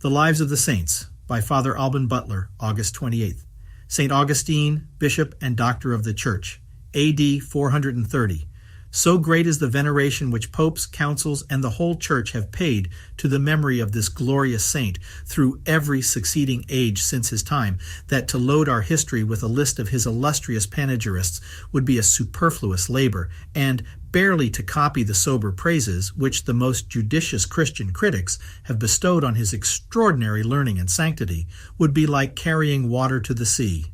The Lives of the Saints by Father Alban Butler, August 28th. St. Augustine, Bishop and Doctor of the Church, A.D. 430. So great is the veneration which popes, councils, and the whole Church have paid to the memory of this glorious saint through every succeeding age since his time, that to load our history with a list of his illustrious panegyrists would be a superfluous labor, and barely to copy the sober praises which the most judicious Christian critics have bestowed on his extraordinary learning and sanctity would be like carrying water to the sea.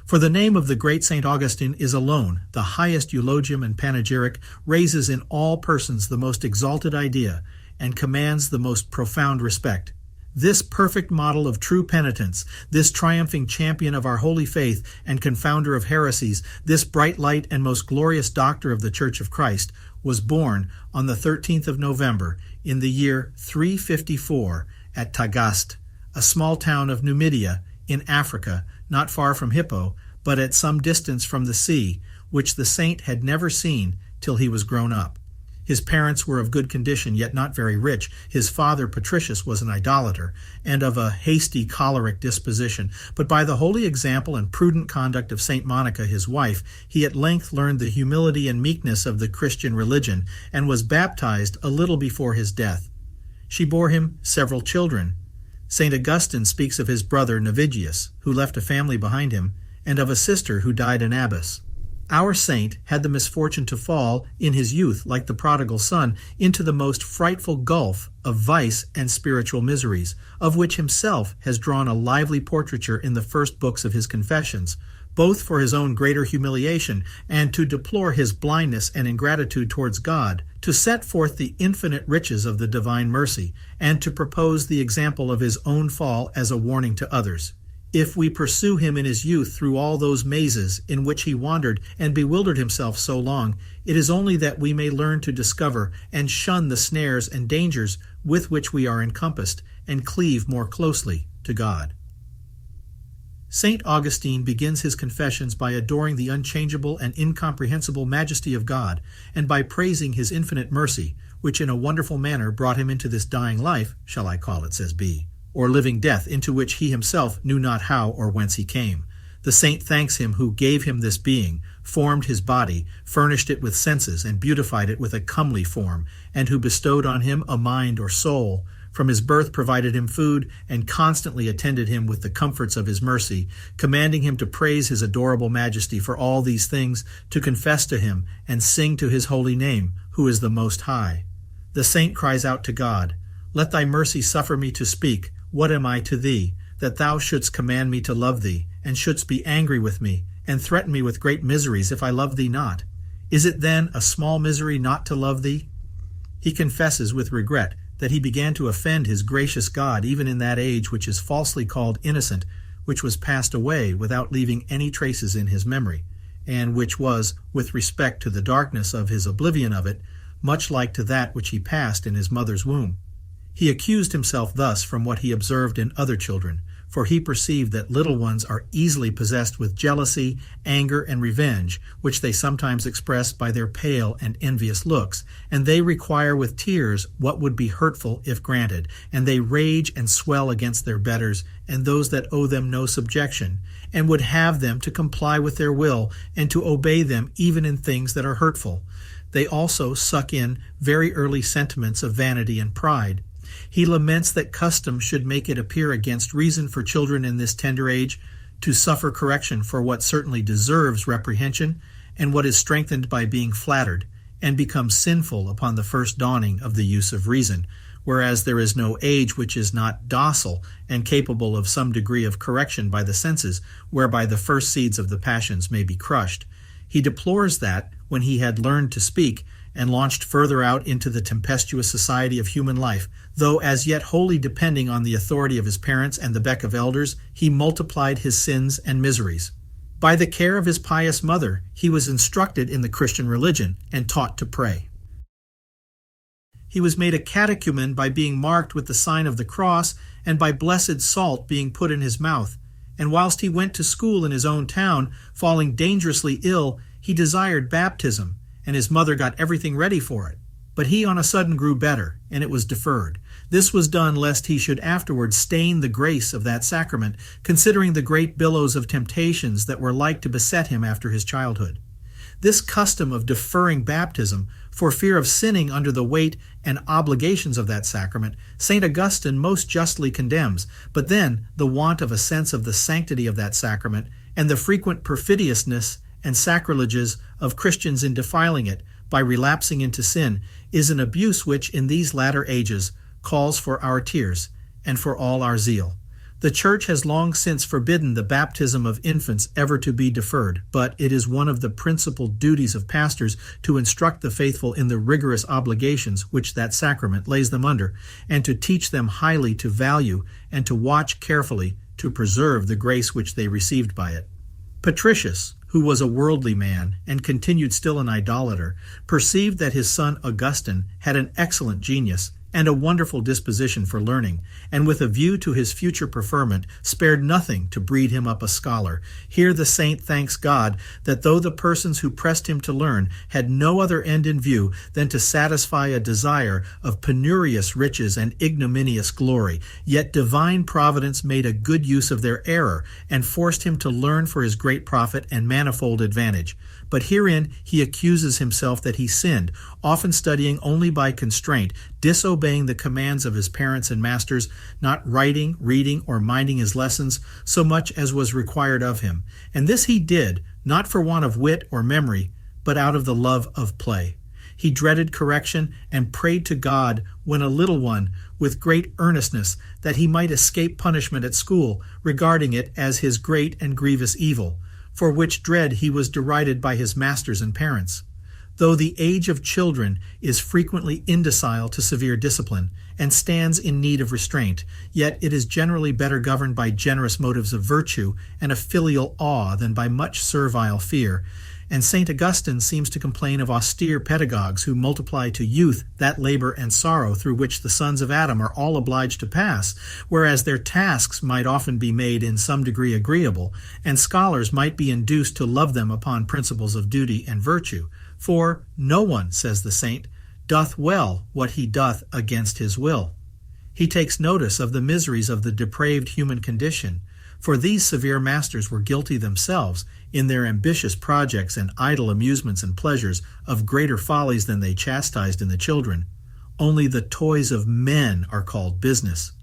For the name of the great St. Augustine is alone the highest eulogium and panegyric, raises in all persons the most exalted idea, and commands the most profound respect. This perfect model of true penitence, this triumphing champion of our holy faith and confounder of heresies, this bright light and most glorious doctor of the Church of Christ, was born on the 13th of November in the year 354 at Tagaste, a small town of Numidia in Africa, not far from Hippo, but at some distance from the sea, which the saint had never seen till he was grown up. His parents were of good condition, yet not very rich. His father, Patricius, was an idolater, and of a hasty, choleric disposition. But by the holy example and prudent conduct of St. Monica, his wife, he at length learned the humility and meekness of the Christian religion, and was baptized a little before his death. She bore him several children. St. Augustine speaks of his brother Navigius, who left a family behind him, and of a sister who died an abbess. Our saint had the misfortune to fall, in his youth, like the prodigal son, into the most frightful gulf of vice and spiritual miseries, of which himself has drawn a lively portraiture in the first books of his Confessions, both for his own greater humiliation and to deplore his blindness and ingratitude towards God, to set forth the infinite riches of the divine mercy, and to propose the example of his own fall as a warning to others. If we pursue him in his youth through all those mazes in which he wandered and bewildered himself so long, it is only that we may learn to discover and shun the snares and dangers with which we are encompassed, and cleave more closely to God. St. Augustine begins his Confessions by adoring the unchangeable and incomprehensible majesty of God, and by praising his infinite mercy, which in a wonderful manner brought him into this dying life, shall I call it, says B, or living death, into which he himself knew not how or whence he came. The saint thanks him who gave him this being, formed his body, furnished it with senses, and beautified it with a comely form, and who bestowed on him a mind or soul, from his birth provided him food, and constantly attended him with the comforts of his mercy, commanding him to praise his adorable majesty for all these things, to confess to him, and sing to his holy name, who is the Most High. The saint cries out to God, "Let thy mercy suffer me to speak. What am I to thee, that thou shouldst command me to love thee, and shouldst be angry with me, and threaten me with great miseries if I love thee not? Is it then a small misery not to love thee?" He confesses with regret that he began to offend his gracious God even in that age which is falsely called innocent, which was passed away without leaving any traces in his memory, and which was, with respect to the darkness of his oblivion of it, much like to that which he passed in his mother's womb. He accused himself thus from what he observed in other children, for he perceived that little ones are easily possessed with jealousy, anger, and revenge, which they sometimes express by their pale and envious looks, and they require with tears what would be hurtful if granted, and they rage and swell against their betters and those that owe them no subjection, and would have them to comply with their will and to obey them even in things that are hurtful. They also suck in very early sentiments of vanity and pride. He laments that custom should make it appear against reason for children in this tender age to suffer correction for what certainly deserves reprehension, and what is strengthened by being flattered, and becomes sinful upon the first dawning of the use of reason, whereas there is no age which is not docile and capable of some degree of correction by the senses, whereby the first seeds of the passions may be crushed. He deplores that, when he had learned to speak, and launched further out into the tempestuous society of human life, though as yet wholly depending on the authority of his parents and the beck of elders, he multiplied his sins and miseries. By the care of his pious mother, he was instructed in the Christian religion and taught to pray. He was made a catechumen by being marked with the sign of the cross, and by blessed salt being put in his mouth. And whilst he went to school in his own town, falling dangerously ill, he desired baptism, and his mother got everything ready for it. But he on a sudden grew better, and it was deferred. This was done lest he should afterward stain the grace of that sacrament, considering the great billows of temptations that were like to beset him after his childhood. This custom of deferring baptism, for fear of sinning under the weight and obligations of that sacrament, St. Augustine most justly condemns, but then the want of a sense of the sanctity of that sacrament, and the frequent perfidiousness and sacrileges of Christians in defiling it by relapsing into sin, is an abuse which, in these latter ages, calls for our tears and for all our zeal. The Church has long since forbidden the baptism of infants ever to be deferred, but it is one of the principal duties of pastors to instruct the faithful in the rigorous obligations which that sacrament lays them under, and to teach them highly to value and to watch carefully to preserve the grace which they received by it. Patricius, who was a worldly man and continued still an idolater, perceived that his son Augustine had an excellent genius and a wonderful disposition for learning, and with a view to his future preferment, spared nothing to breed him up a scholar. Here the saint thanks God that though the persons who pressed him to learn had no other end in view than to satisfy a desire of penurious riches and ignominious glory, yet divine providence made a good use of their error, and forced him to learn for his great profit and manifold advantage. But herein he accuses himself that he sinned, often studying only by constraint, disobeying the commands of his parents and masters, not writing, reading, or minding his lessons so much as was required of him. And this he did, not for want of wit or memory, but out of the love of play. He dreaded correction and prayed to God when a little one with great earnestness that he might escape punishment at school, regarding it as his great and grievous evil, for which dread he was derided by his masters and parents. Though the age of children is frequently indocile to severe discipline, and stands in need of restraint, yet it is generally better governed by generous motives of virtue and a filial awe than by much servile fear. And St. Augustine seems to complain of austere pedagogues who multiply to youth that labor and sorrow through which the sons of Adam are all obliged to pass, whereas their tasks might often be made in some degree agreeable, and scholars might be induced to love them upon principles of duty and virtue. For no one, says the saint, doth well what he doth against his will. He takes notice of the miseries of the depraved human condition, for these severe masters were guilty themselves in their ambitious projects and idle amusements and pleasures of greater follies than they chastised in the children. Only the toys of men are called business.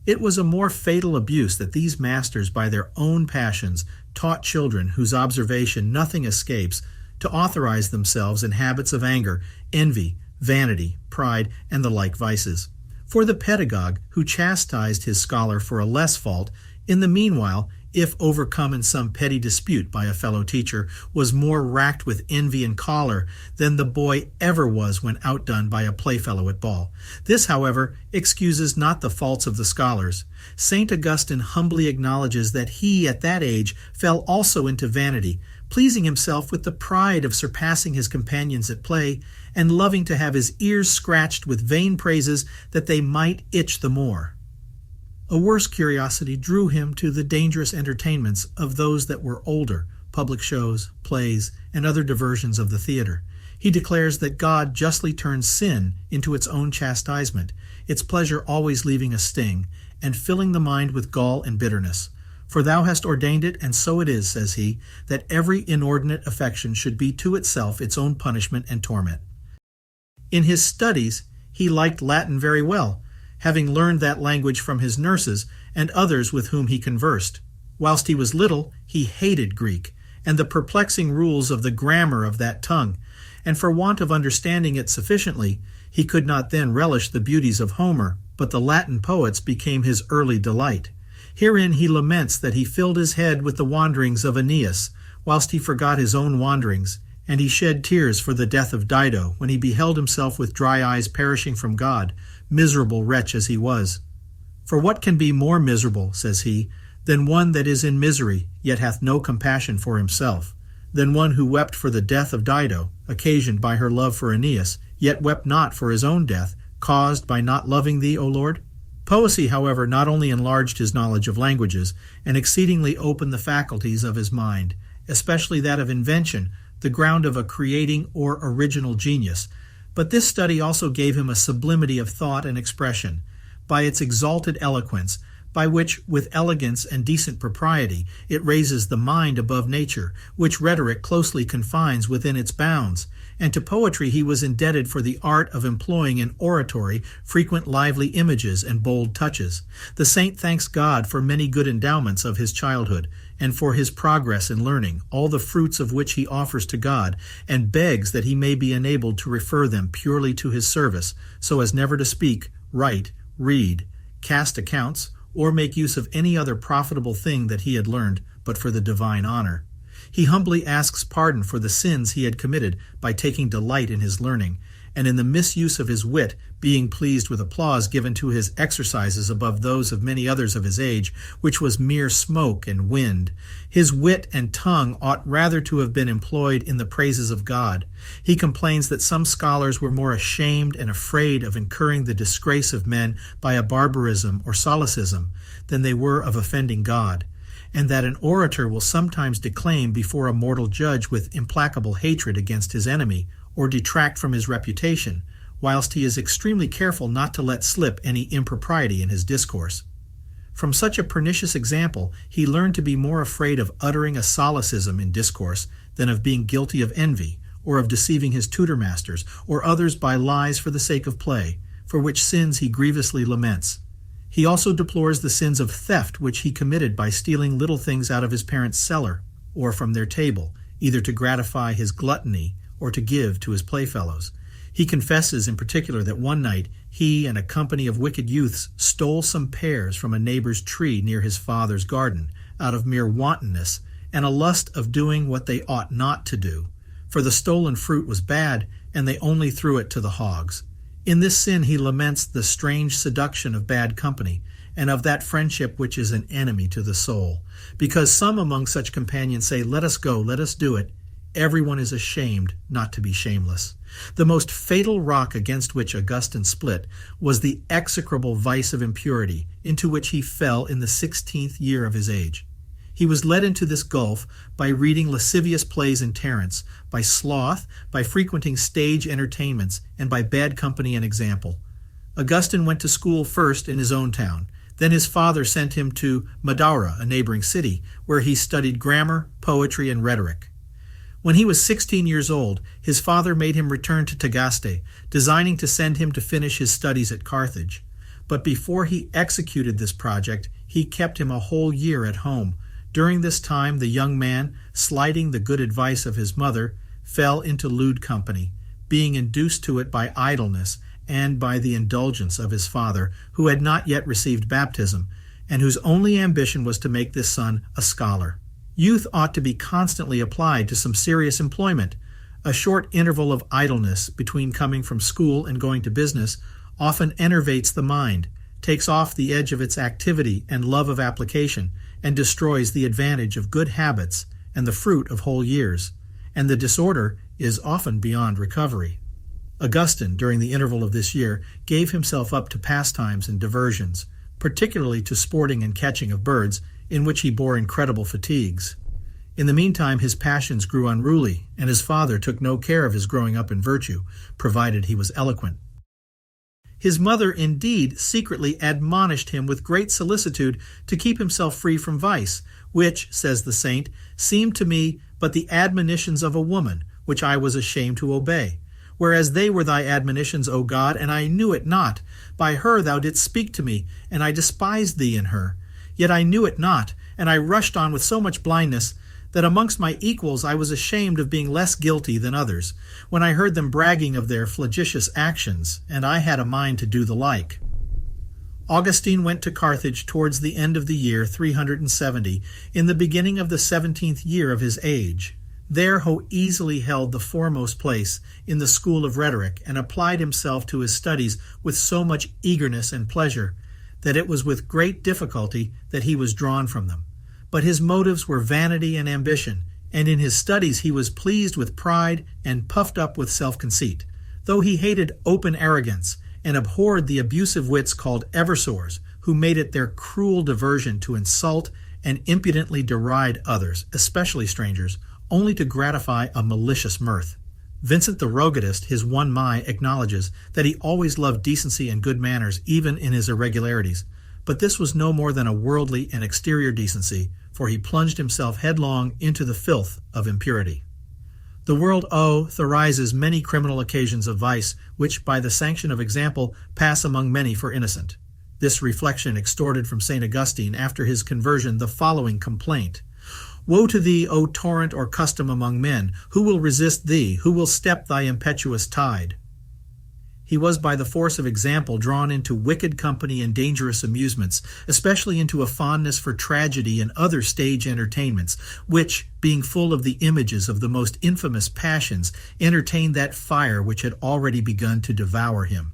It was a more fatal abuse that these masters by their own passions taught children whose observation nothing escapes to authorize themselves in habits of anger, envy, vanity, pride, and the like vices. For the pedagogue who chastised his scholar for a less fault, in the meanwhile, if overcome in some petty dispute by a fellow teacher, was more racked with envy and choler than the boy ever was when outdone by a playfellow at ball. This, however, excuses not the faults of the scholars. St. Augustine humbly acknowledges that he, at that age, fell also into vanity, pleasing himself with the pride of surpassing his companions at play, and loving to have his ears scratched with vain praises that they might itch the more. A worse curiosity drew him to the dangerous entertainments of those that were older, public shows, plays, and other diversions of the theater. He declares that God justly turns sin into its own chastisement, its pleasure always leaving a sting, and filling the mind with gall and bitterness. For thou hast ordained it, and so it is, says he, that every inordinate affection should be to itself its own punishment and torment. In his studies, he liked Latin very well, having learned that language from his nurses and others with whom he conversed. Whilst he was little, he hated Greek, and the perplexing rules of the grammar of that tongue, and for want of understanding it sufficiently, he could not then relish the beauties of Homer, but the Latin poets became his early delight. Herein he laments that he filled his head with the wanderings of Aeneas, whilst he forgot his own wanderings, and he shed tears for the death of Dido, when he beheld himself with dry eyes perishing from God, miserable wretch as he was. For what can be more miserable, says he, than one that is in misery, yet hath no compassion for himself, than one who wept for the death of Dido, occasioned by her love for Aeneas, yet wept not for his own death, caused by not loving thee, O Lord? Poesy, however, not only enlarged his knowledge of languages, and exceedingly opened the faculties of his mind, especially that of invention, the ground of a creating or original genius, but this study also gave him a sublimity of thought and expression. by its exalted eloquence, by which, with elegance and decent propriety, it raises the mind above nature, which rhetoric closely confines within its bounds. And to poetry he was indebted for the art of employing in oratory frequent lively images and bold touches. The saint thanks God for many good endowments of his childhood, and for his progress in learning, all the fruits of which he offers to God, and begs that he may be enabled to refer them purely to his service, so as never to speak, write, read, cast accounts, or make use of any other profitable thing that he had learned, but for the divine honor. He humbly asks pardon for the sins he had committed by taking delight in his learning, and in the misuse of his wit, being pleased with applause given to his exercises above those of many others of his age, which was mere smoke and wind. His wit and tongue ought rather to have been employed in the praises of God. He complains that some scholars were more ashamed and afraid of incurring the disgrace of men by a barbarism or solecism than they were of offending God, and that an orator will sometimes declaim before a mortal judge with implacable hatred against his enemy, or detract from his reputation, whilst he is extremely careful not to let slip any impropriety in his discourse. From such a pernicious example, he learned to be more afraid of uttering a solecism in discourse than of being guilty of envy, or of deceiving his tutor-masters, or others by lies for the sake of play, for which sins he grievously laments. He also deplores the sins of theft which he committed by stealing little things out of his parents' cellar, or from their table, either to gratify his gluttony or to give to his playfellows. He confesses in particular that one night he and a company of wicked youths stole some pears from a neighbor's tree near his father's garden, out of mere wantonness and a lust of doing what they ought not to do. For the stolen fruit was bad, and they only threw it to the hogs. In this sin he laments the strange seduction of bad company, and of that friendship which is an enemy to the soul. Because some among such companions say, "Let us go, let us do it," everyone is ashamed not to be shameless. The most fatal rock against which Augustine split was the execrable vice of impurity, into which he fell in the 16th year of his age. He was led into this gulf by reading lascivious plays in Terence, by sloth, by frequenting stage entertainments, and by bad company and example. Augustine went to school first in his own town. Then his father sent him to Madaura, a neighboring city, where he studied grammar, poetry, and rhetoric. When he was 16 years old, his father made him return to Tagaste, designing to send him to finish his studies at Carthage. But before he executed this project, he kept him a whole year at home. During this time, the young man, slighting the good advice of his mother, fell into lewd company, being induced to it by idleness and by the indulgence of his father, who had not yet received baptism, and whose only ambition was to make this son a scholar. Youth ought to be constantly applied to some serious employment. A short interval of idleness between coming from school and going to business often enervates the mind, takes off the edge of its activity and love of application, and destroys the advantage of good habits and the fruit of whole years, and the disorder is often beyond recovery. Augustine, during the interval of this year, gave himself up to pastimes and diversions, particularly to sporting and catching of birds, in which he bore incredible fatigues. In the meantime his passions grew unruly, and his father took no care of his growing up in virtue, provided he was eloquent. His mother, indeed, secretly admonished him with great solicitude to keep himself free from vice, which, says the saint, seemed to me but the admonitions of a woman, which I was ashamed to obey. Whereas they were thy admonitions, O God, and I knew it not. By her thou didst speak to me, and I despised thee in her. Yet I knew it not, and I rushed on with so much blindness that amongst my equals I was ashamed of being less guilty than others, when I heard them bragging of their flagitious actions, and I had a mind to do the like. Augustine went to Carthage towards the end of the year 370, in the beginning of the 17th year of his age. There he easily held the foremost place in the school of rhetoric, and applied himself to his studies with so much eagerness and pleasure, that it was with great difficulty that he was drawn from them. But his motives were vanity and ambition, and in his studies he was pleased with pride and puffed up with self-conceit, though he hated open arrogance and abhorred the abusive wits called eversores, who made it their cruel diversion to insult and impudently deride others, especially strangers, only to gratify a malicious mirth. Vincent the Rogatist, his 1 Mai, acknowledges that he always loved decency and good manners even in his irregularities, but this was no more than a worldly and exterior decency, for he plunged himself headlong into the filth of impurity. The world theorizes many criminal occasions of vice, which by the sanction of example pass among many for innocent. This reflection extorted from St. Augustine after his conversion the following complaint: "Woe to thee, O torrent or custom among men! Who will resist thee? Who will step thy impetuous tide?" He was by the force of example drawn into wicked company and dangerous amusements, especially into a fondness for tragedy and other stage entertainments, which, being full of the images of the most infamous passions, entertained that fire which had already begun to devour him.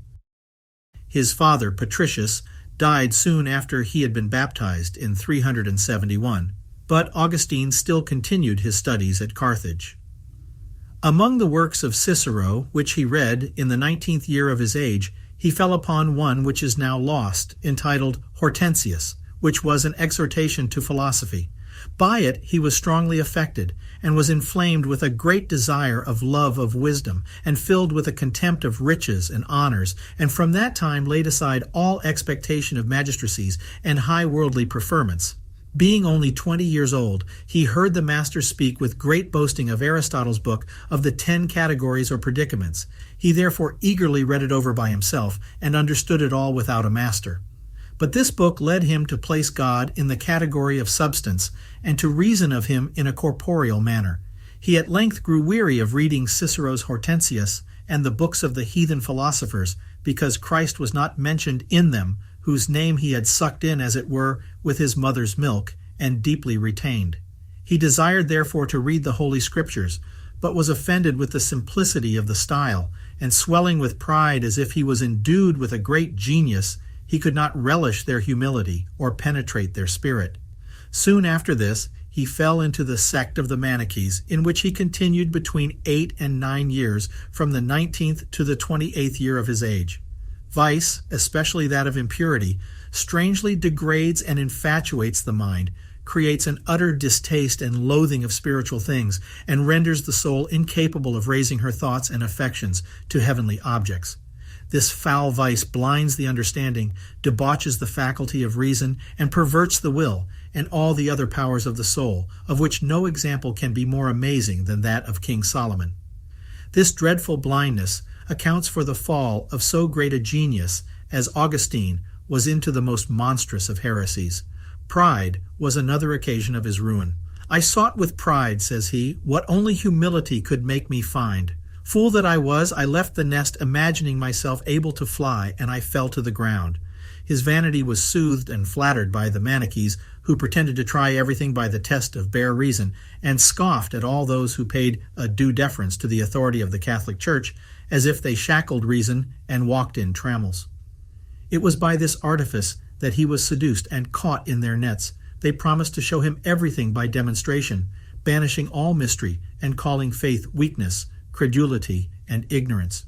His father, Patricius, died soon after he had been baptized in 371, but Augustine still continued his studies at Carthage. Among the works of Cicero, which he read in the 19th year of his age, he fell upon one which is now lost, entitled Hortensius, which was an exhortation to philosophy. By it he was strongly affected, and was inflamed with a great desire of love of wisdom, and filled with a contempt of riches and honors, and from that time laid aside all expectation of magistracies and high worldly preferments. Being only 20 years old, he heard the master speak with great boasting of Aristotle's book of the 10 categories or predicaments. He therefore eagerly read it over by himself, and understood it all without a master. But this book led him to place God in the category of substance, and to reason of him in a corporeal manner. He at length grew weary of reading Cicero's Hortensius and the books of the heathen philosophers, because Christ was not mentioned in them, whose name he had sucked in, as it were, with his mother's milk, and deeply retained. He desired therefore to read the Holy Scriptures, but was offended with the simplicity of the style, and swelling with pride as if he was endued with a great genius, he could not relish their humility or penetrate their spirit. Soon after this, he fell into the sect of the Manichaeans, in which he continued between 8 and 9 years, from the 19th to the 28th year of his age. Vice, especially that of impurity, strangely degrades and infatuates the mind, creates an utter distaste and loathing of spiritual things, and renders the soul incapable of raising her thoughts and affections to heavenly objects. This foul vice blinds the understanding, debauches the faculty of reason, and perverts the will, and all the other powers of the soul, of which no example can be more amazing than that of King Solomon. This dreadful blindness accounts for the fall of so great a genius as Augustine was into the most monstrous of heresies. Pride was another occasion of his ruin. "I sought with pride," says he, "what only humility could make me find. Fool that I was, I left the nest imagining myself able to fly, and I fell to the ground." His vanity was soothed and flattered by the Manichaeans, who pretended to try everything by the test of bare reason, and scoffed at all those who paid a due deference to the authority of the Catholic Church, as if they shackled reason and walked in trammels. It was by this artifice that he was seduced and caught in their nets. They promised to show him everything by demonstration, banishing all mystery and calling faith weakness, credulity, and ignorance.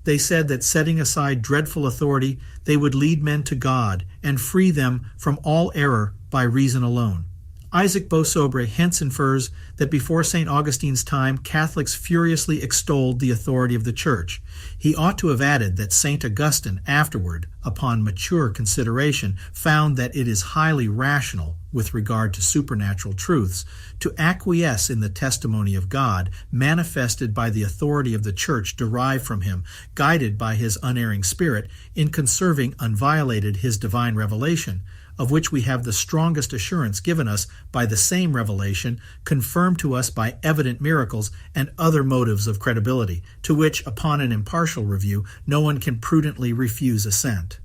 They said that setting aside dreadful authority, they would lead men to God and free them from all error by reason alone. Isaac Beausobre hence infers that before St. Augustine's time, Catholics furiously extolled the authority of the Church. He ought to have added that St. Augustine afterward, upon mature consideration, found that it is highly rational, with regard to supernatural truths, to acquiesce in the testimony of God, manifested by the authority of the Church derived from him, guided by his unerring Spirit, in conserving unviolated his divine revelation, of which we have the strongest assurance given us by the same revelation, confirmed to us by evident miracles and other motives of credibility, to which, upon an impartial review, no one can prudently refuse assent.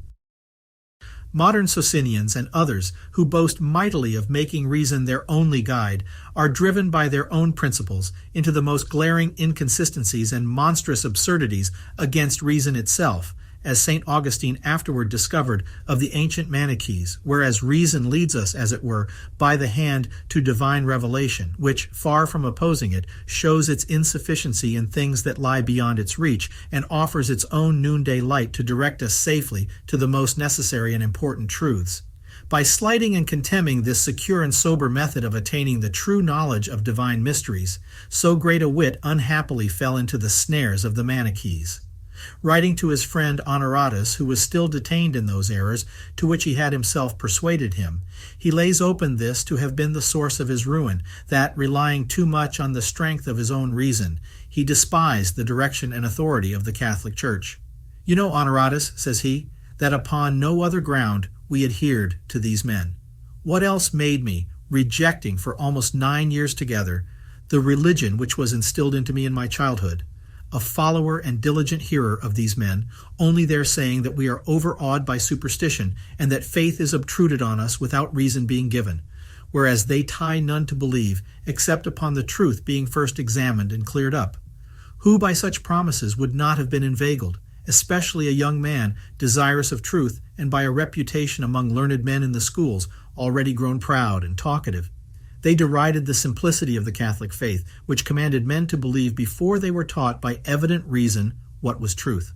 Modern Socinians and others, who boast mightily of making reason their only guide, are driven by their own principles into the most glaring inconsistencies and monstrous absurdities against reason itself, as St. Augustine afterward discovered of the ancient Manichaeans, whereas reason leads us, as it were, by the hand to divine revelation, which, far from opposing it, shows its insufficiency in things that lie beyond its reach, and offers its own noonday light to direct us safely to the most necessary and important truths. By slighting and contemning this secure and sober method of attaining the true knowledge of divine mysteries, so great a wit unhappily fell into the snares of the Manichaeans. Writing to his friend Honoratus, who was still detained in those errors to which he had himself persuaded him, he lays open this to have been the source of his ruin, that, relying too much on the strength of his own reason, he despised the direction and authority of the Catholic Church. "You know, Honoratus," says he, "that upon no other ground we adhered to these men. What else made me, rejecting for almost 9 years together the religion which was instilled into me in my childhood, a follower and diligent hearer of these men, only their saying that we are overawed by superstition, and that faith is obtruded on us without reason being given, whereas they tie none to believe, except upon the truth being first examined and cleared up? Who by such promises would not have been inveigled, especially a young man desirous of truth, and by a reputation among learned men in the schools, already grown proud and talkative? They derided the simplicity of the Catholic faith, which commanded men to believe before they were taught by evident reason what was truth."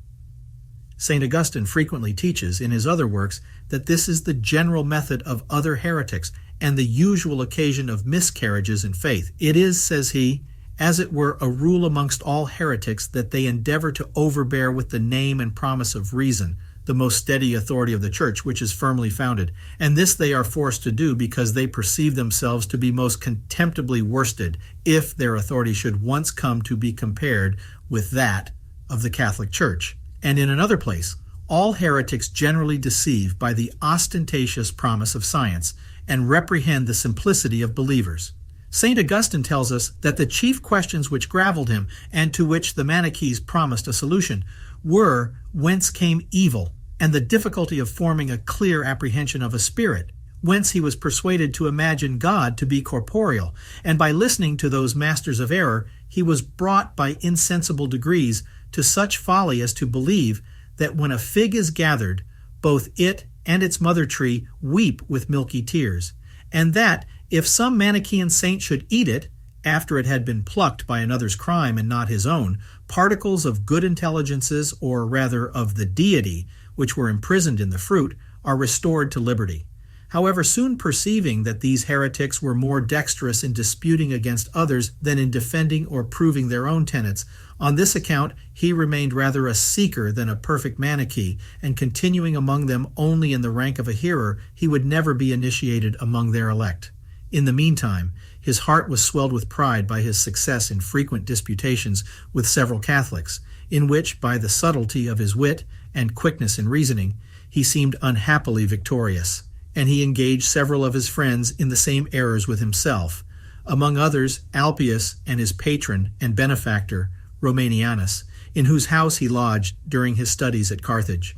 St. Augustine frequently teaches in his other works that this is the general method of other heretics and the usual occasion of miscarriages in faith. "It is," says he, "as it were a rule amongst all heretics that they endeavor to overbear with the name and promise of reason the most steady authority of the Church, which is firmly founded. And this they are forced to do because they perceive themselves to be most contemptibly worsted if their authority should once come to be compared with that of the Catholic Church." And in another place, "All heretics generally deceive by the ostentatious promise of science, and reprehend the simplicity of believers." St. Augustine tells us that the chief questions which gravelled him, and to which the Manichaeans promised a solution, were whence came evil, and the difficulty of forming a clear apprehension of a spirit, whence he was persuaded to imagine God to be corporeal, and by listening to those masters of error, he was brought by insensible degrees to such folly as to believe that when a fig is gathered, both it and its mother tree weep with milky tears, and that if some Manichaean saint should eat it, after it had been plucked by another's crime and not his own, particles of good intelligences, or rather of the deity, which were imprisoned in the fruit, are restored to liberty. However, soon perceiving that these heretics were more dexterous in disputing against others than in defending or proving their own tenets, on this account he remained rather a seeker than a perfect Manichae, and continuing among them only in the rank of a hearer, he would never be initiated among their elect. In the meantime, his heart was swelled with pride by his success in frequent disputations with several Catholics, in which, by the subtlety of his wit and quickness in reasoning, he seemed unhappily victorious, and he engaged several of his friends in the same errors with himself, among others Alpius and his patron and benefactor Romanianus, in whose house he lodged during his studies at Carthage.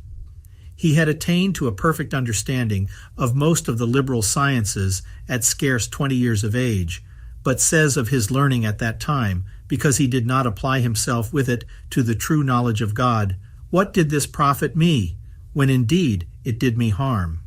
He had attained to a perfect understanding of most of the liberal sciences at scarce 20 years of age, but says of his learning at that time, because he did not apply himself with it to the true knowledge of God, "What did this profit me, when indeed it did me harm?"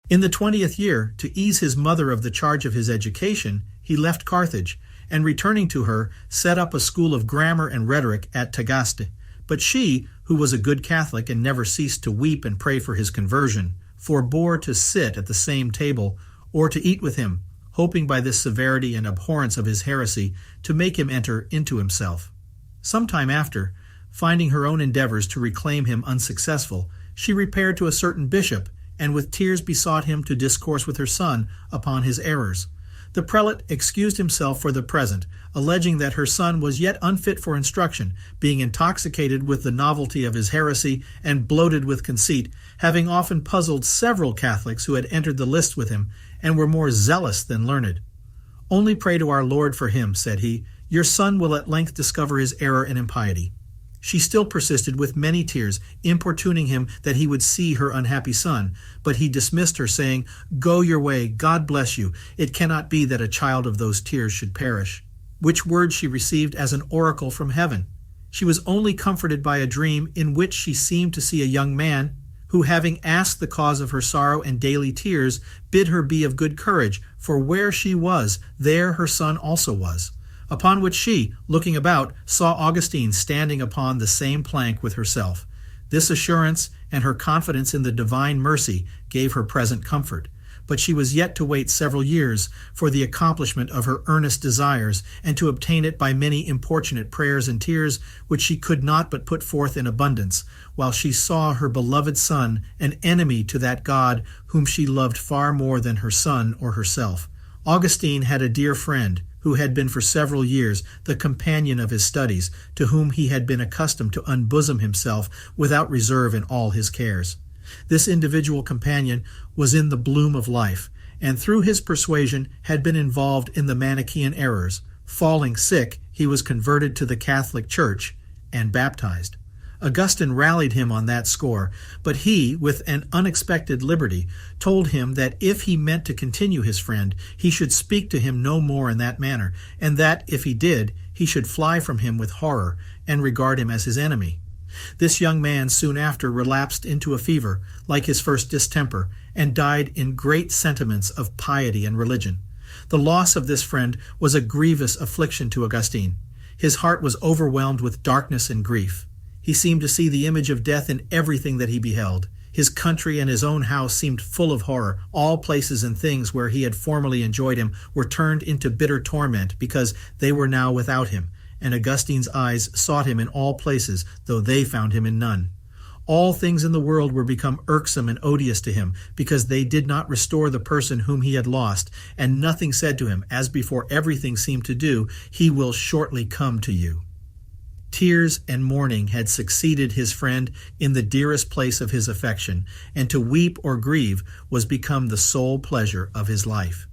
In the 20th year, to ease his mother of the charge of his education, he left Carthage, and returning to her, set up a school of grammar and rhetoric at Tagaste. But she, who was a good Catholic and never ceased to weep and pray for his conversion, forbore to sit at the same table or to eat with him, hoping by this severity and abhorrence of his heresy to make him enter into himself. Some time after, finding her own endeavors to reclaim him unsuccessful, she repaired to a certain bishop, and with tears besought him to discourse with her son upon his errors. The prelate excused himself for the present, alleging that her son was yet unfit for instruction, being intoxicated with the novelty of his heresy and bloated with conceit, having often puzzled several Catholics who had entered the list with him and were more zealous than learned. "Only pray to our Lord for him," said he. "Your son will at length discover his error and impiety." She still persisted with many tears, importuning him that he would see her unhappy son, but he dismissed her, saying, "Go your way, God bless you. It cannot be that a child of those tears should perish." Which words she received as an oracle from heaven. She was only comforted by a dream in which she seemed to see a young man, who, having asked the cause of her sorrow and daily tears, bid her be of good courage, for where she was, there her son also was. Upon which she, looking about, saw Augustine standing upon the same plank with herself. This assurance, and her confidence in the divine mercy gave her present comfort. But she was yet to wait several years for the accomplishment of her earnest desires, and to obtain it by many importunate prayers and tears, which she could not but put forth in abundance, while she saw her beloved Son an enemy to that God whom she loved far more than her Son or herself. Augustine had a dear friend, who had been for several years the companion of his studies, to whom he had been accustomed to unbosom himself without reserve in all his cares. This individual companion was in the bloom of life, and through his persuasion had been involved in the Manichaean errors. Falling sick, he was converted to the Catholic Church and baptized. Augustine rallied him on that score, but he, with an unexpected liberty, told him that if he meant to continue his friend, he should speak to him no more in that manner, and that, if he did, he should fly from him with horror, and regard him as his enemy. This young man soon after relapsed into a fever, like his first distemper, and died in great sentiments of piety and religion. The loss of this friend was a grievous affliction to Augustine. His heart was overwhelmed with darkness and grief. He seemed to see the image of death in everything that he beheld. His country and his own house seemed full of horror. All places and things where he had formerly enjoyed him were turned into bitter torment, because they were now without him, and Augustine's eyes sought him in all places, though they found him in none. All things in the world were become irksome and odious to him, because they did not restore the person whom he had lost, and nothing said to him, as before everything seemed to do, "He will shortly come to you." Tears and mourning had succeeded his friend in the dearest place of his affection, and to weep or grieve was become the sole pleasure of his life.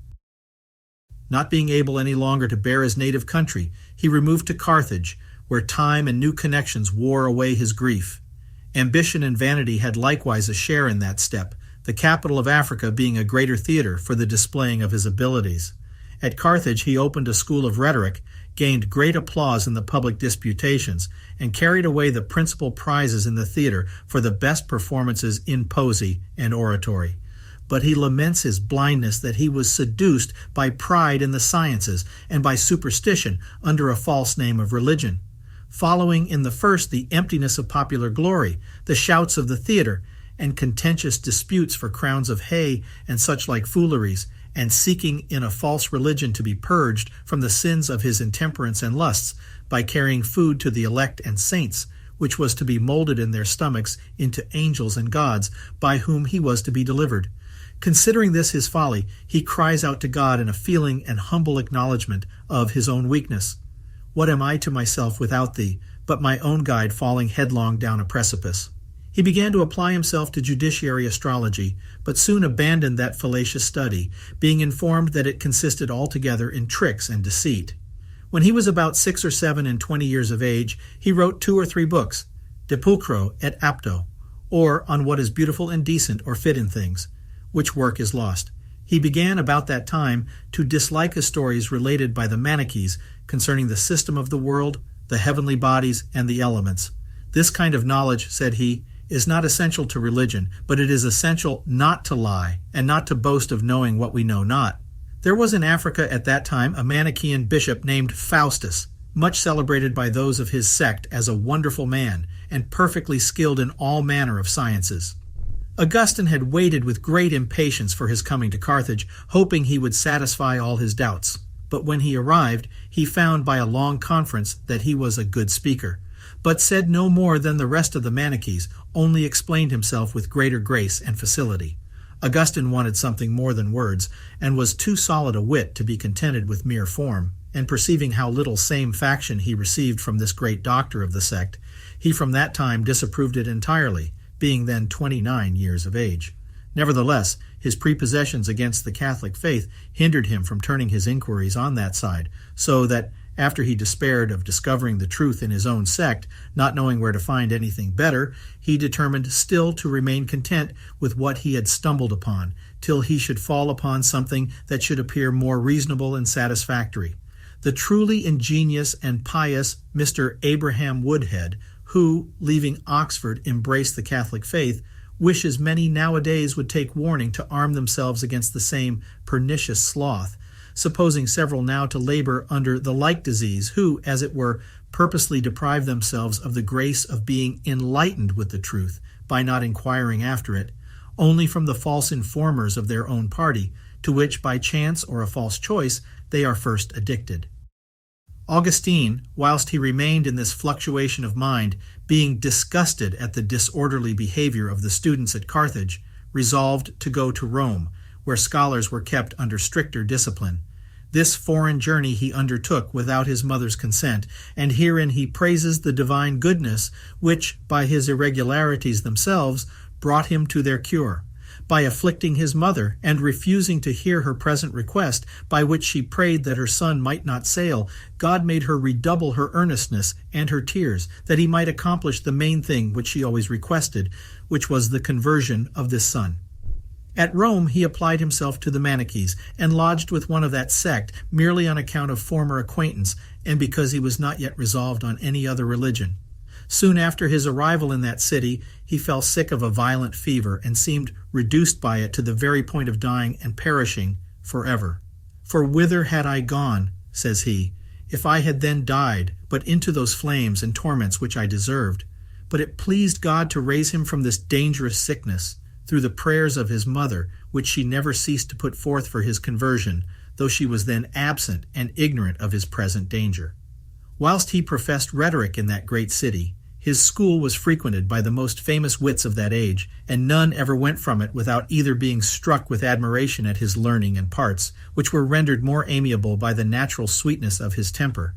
Not being able any longer to bear his native country, he removed to Carthage, where time and new connections wore away his grief. Ambition and vanity had likewise a share in that step, the capital of Africa being a greater theater for the displaying of his abilities. At Carthage he opened a school of rhetoric, gained great applause in the public disputations, and carried away the principal prizes in the theater for the best performances in poesy and oratory. But he laments his blindness that he was seduced by pride in the sciences and by superstition under a false name of religion. Following in the first the emptiness of popular glory, the shouts of the theater, and contentious disputes for crowns of hay and such like fooleries, and seeking in a false religion to be purged from the sins of his intemperance and lusts by carrying food to the elect and saints, which was to be molded in their stomachs into angels and gods, by whom he was to be delivered. Considering this his folly, he cries out to God in a feeling and humble acknowledgment of his own weakness. "What am I to myself without thee, but my own guide falling headlong down a precipice?" He began to apply himself to judiciary astrology, but soon abandoned that fallacious study, being informed that it consisted altogether in tricks and deceit. When he was about 6 or 7 and 20 years of age, he wrote 2 or 3 books, De Pulchro et Apto, or On What is Beautiful and Decent or Fit in Things, which work is lost. He began about that time to dislike the stories related by the Manichaeans concerning the system of the world, the heavenly bodies, and the elements. "This kind of knowledge," said he, "is not essential to religion, but it is essential not to lie, and not to boast of knowing what we know not." There was in Africa at that time a Manichaean bishop named Faustus, much celebrated by those of his sect as a wonderful man, and perfectly skilled in all manner of sciences. Augustine had waited with great impatience for his coming to Carthage, hoping he would satisfy all his doubts. But when he arrived, he found by a long conference that he was a good speaker, but said no more than the rest of the Manichaeans, only explained himself with greater grace and facility. Augustine wanted something more than words, and was too solid a wit to be contented with mere form, and perceiving how little same faction he received from this great doctor of the sect, he from that time disapproved it entirely, being then 29 years of age. Nevertheless, his prepossessions against the Catholic faith hindered him from turning his inquiries on that side, so that, after he despaired of discovering the truth in his own sect, not knowing where to find anything better, he determined still to remain content with what he had stumbled upon, till he should fall upon something that should appear more reasonable and satisfactory. The truly ingenious and pious Mr. Abraham Woodhead, who, leaving Oxford, embraced the Catholic faith, wishes many nowadays would take warning to arm themselves against the same pernicious sloth, supposing several now to labor under the like disease, who, as it were, purposely deprive themselves of the grace of being enlightened with the truth by not inquiring after it, only from the false informers of their own party, to which by chance or a false choice they are first addicted. Augustine, whilst he remained in this fluctuation of mind, being disgusted at the disorderly behavior of the students at Carthage, resolved to go to Rome, where scholars were kept under stricter discipline. This foreign journey he undertook without his mother's consent, and herein he praises the divine goodness which, by his irregularities themselves, brought him to their cure. By afflicting his mother, and refusing to hear her present request, by which she prayed that her son might not sail, God made her redouble her earnestness and her tears, that he might accomplish the main thing which she always requested, which was the conversion of this son. At Rome he applied himself to the Manichaeans, and lodged with one of that sect, merely on account of former acquaintance, and because he was not yet resolved on any other religion. Soon after his arrival in that city, he fell sick of a violent fever, and seemed reduced by it to the very point of dying and perishing forever. For whither had I gone, says he, if I had then died, but into those flames and torments which I deserved? But it pleased God to raise him from this dangerous sickness, through the prayers of his mother, which she never ceased to put forth for his conversion, though she was then absent and ignorant of his present danger. Whilst he professed rhetoric in that great city, his school was frequented by the most famous wits of that age, and none ever went from it without either being struck with admiration at his learning and parts, which were rendered more amiable by the natural sweetness of his temper,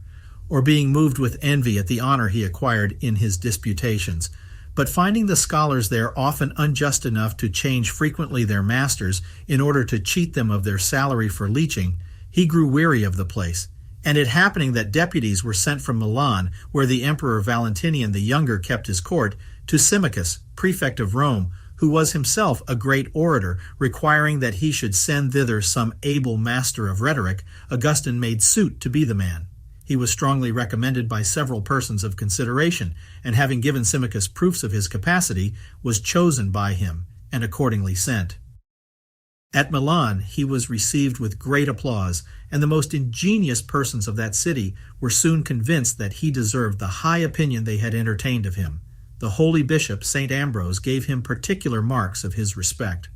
or being moved with envy at the honor he acquired in his disputations. But finding the scholars there often unjust enough to change frequently their masters in order to cheat them of their salary for leeching, he grew weary of the place. And it happening that deputies were sent from Milan, where the Emperor Valentinian the Younger kept his court, to Symmachus, prefect of Rome, who was himself a great orator, requiring that he should send thither some able master of rhetoric, Augustine made suit to be the man. He was strongly recommended by several persons of consideration, and having given Symmachus proofs of his capacity, was chosen by him, and accordingly sent. At Milan he was received with great applause, and the most ingenious persons of that city were soon convinced that he deserved the high opinion they had entertained of him. The holy bishop, St. Ambrose, gave him particular marks of his respect.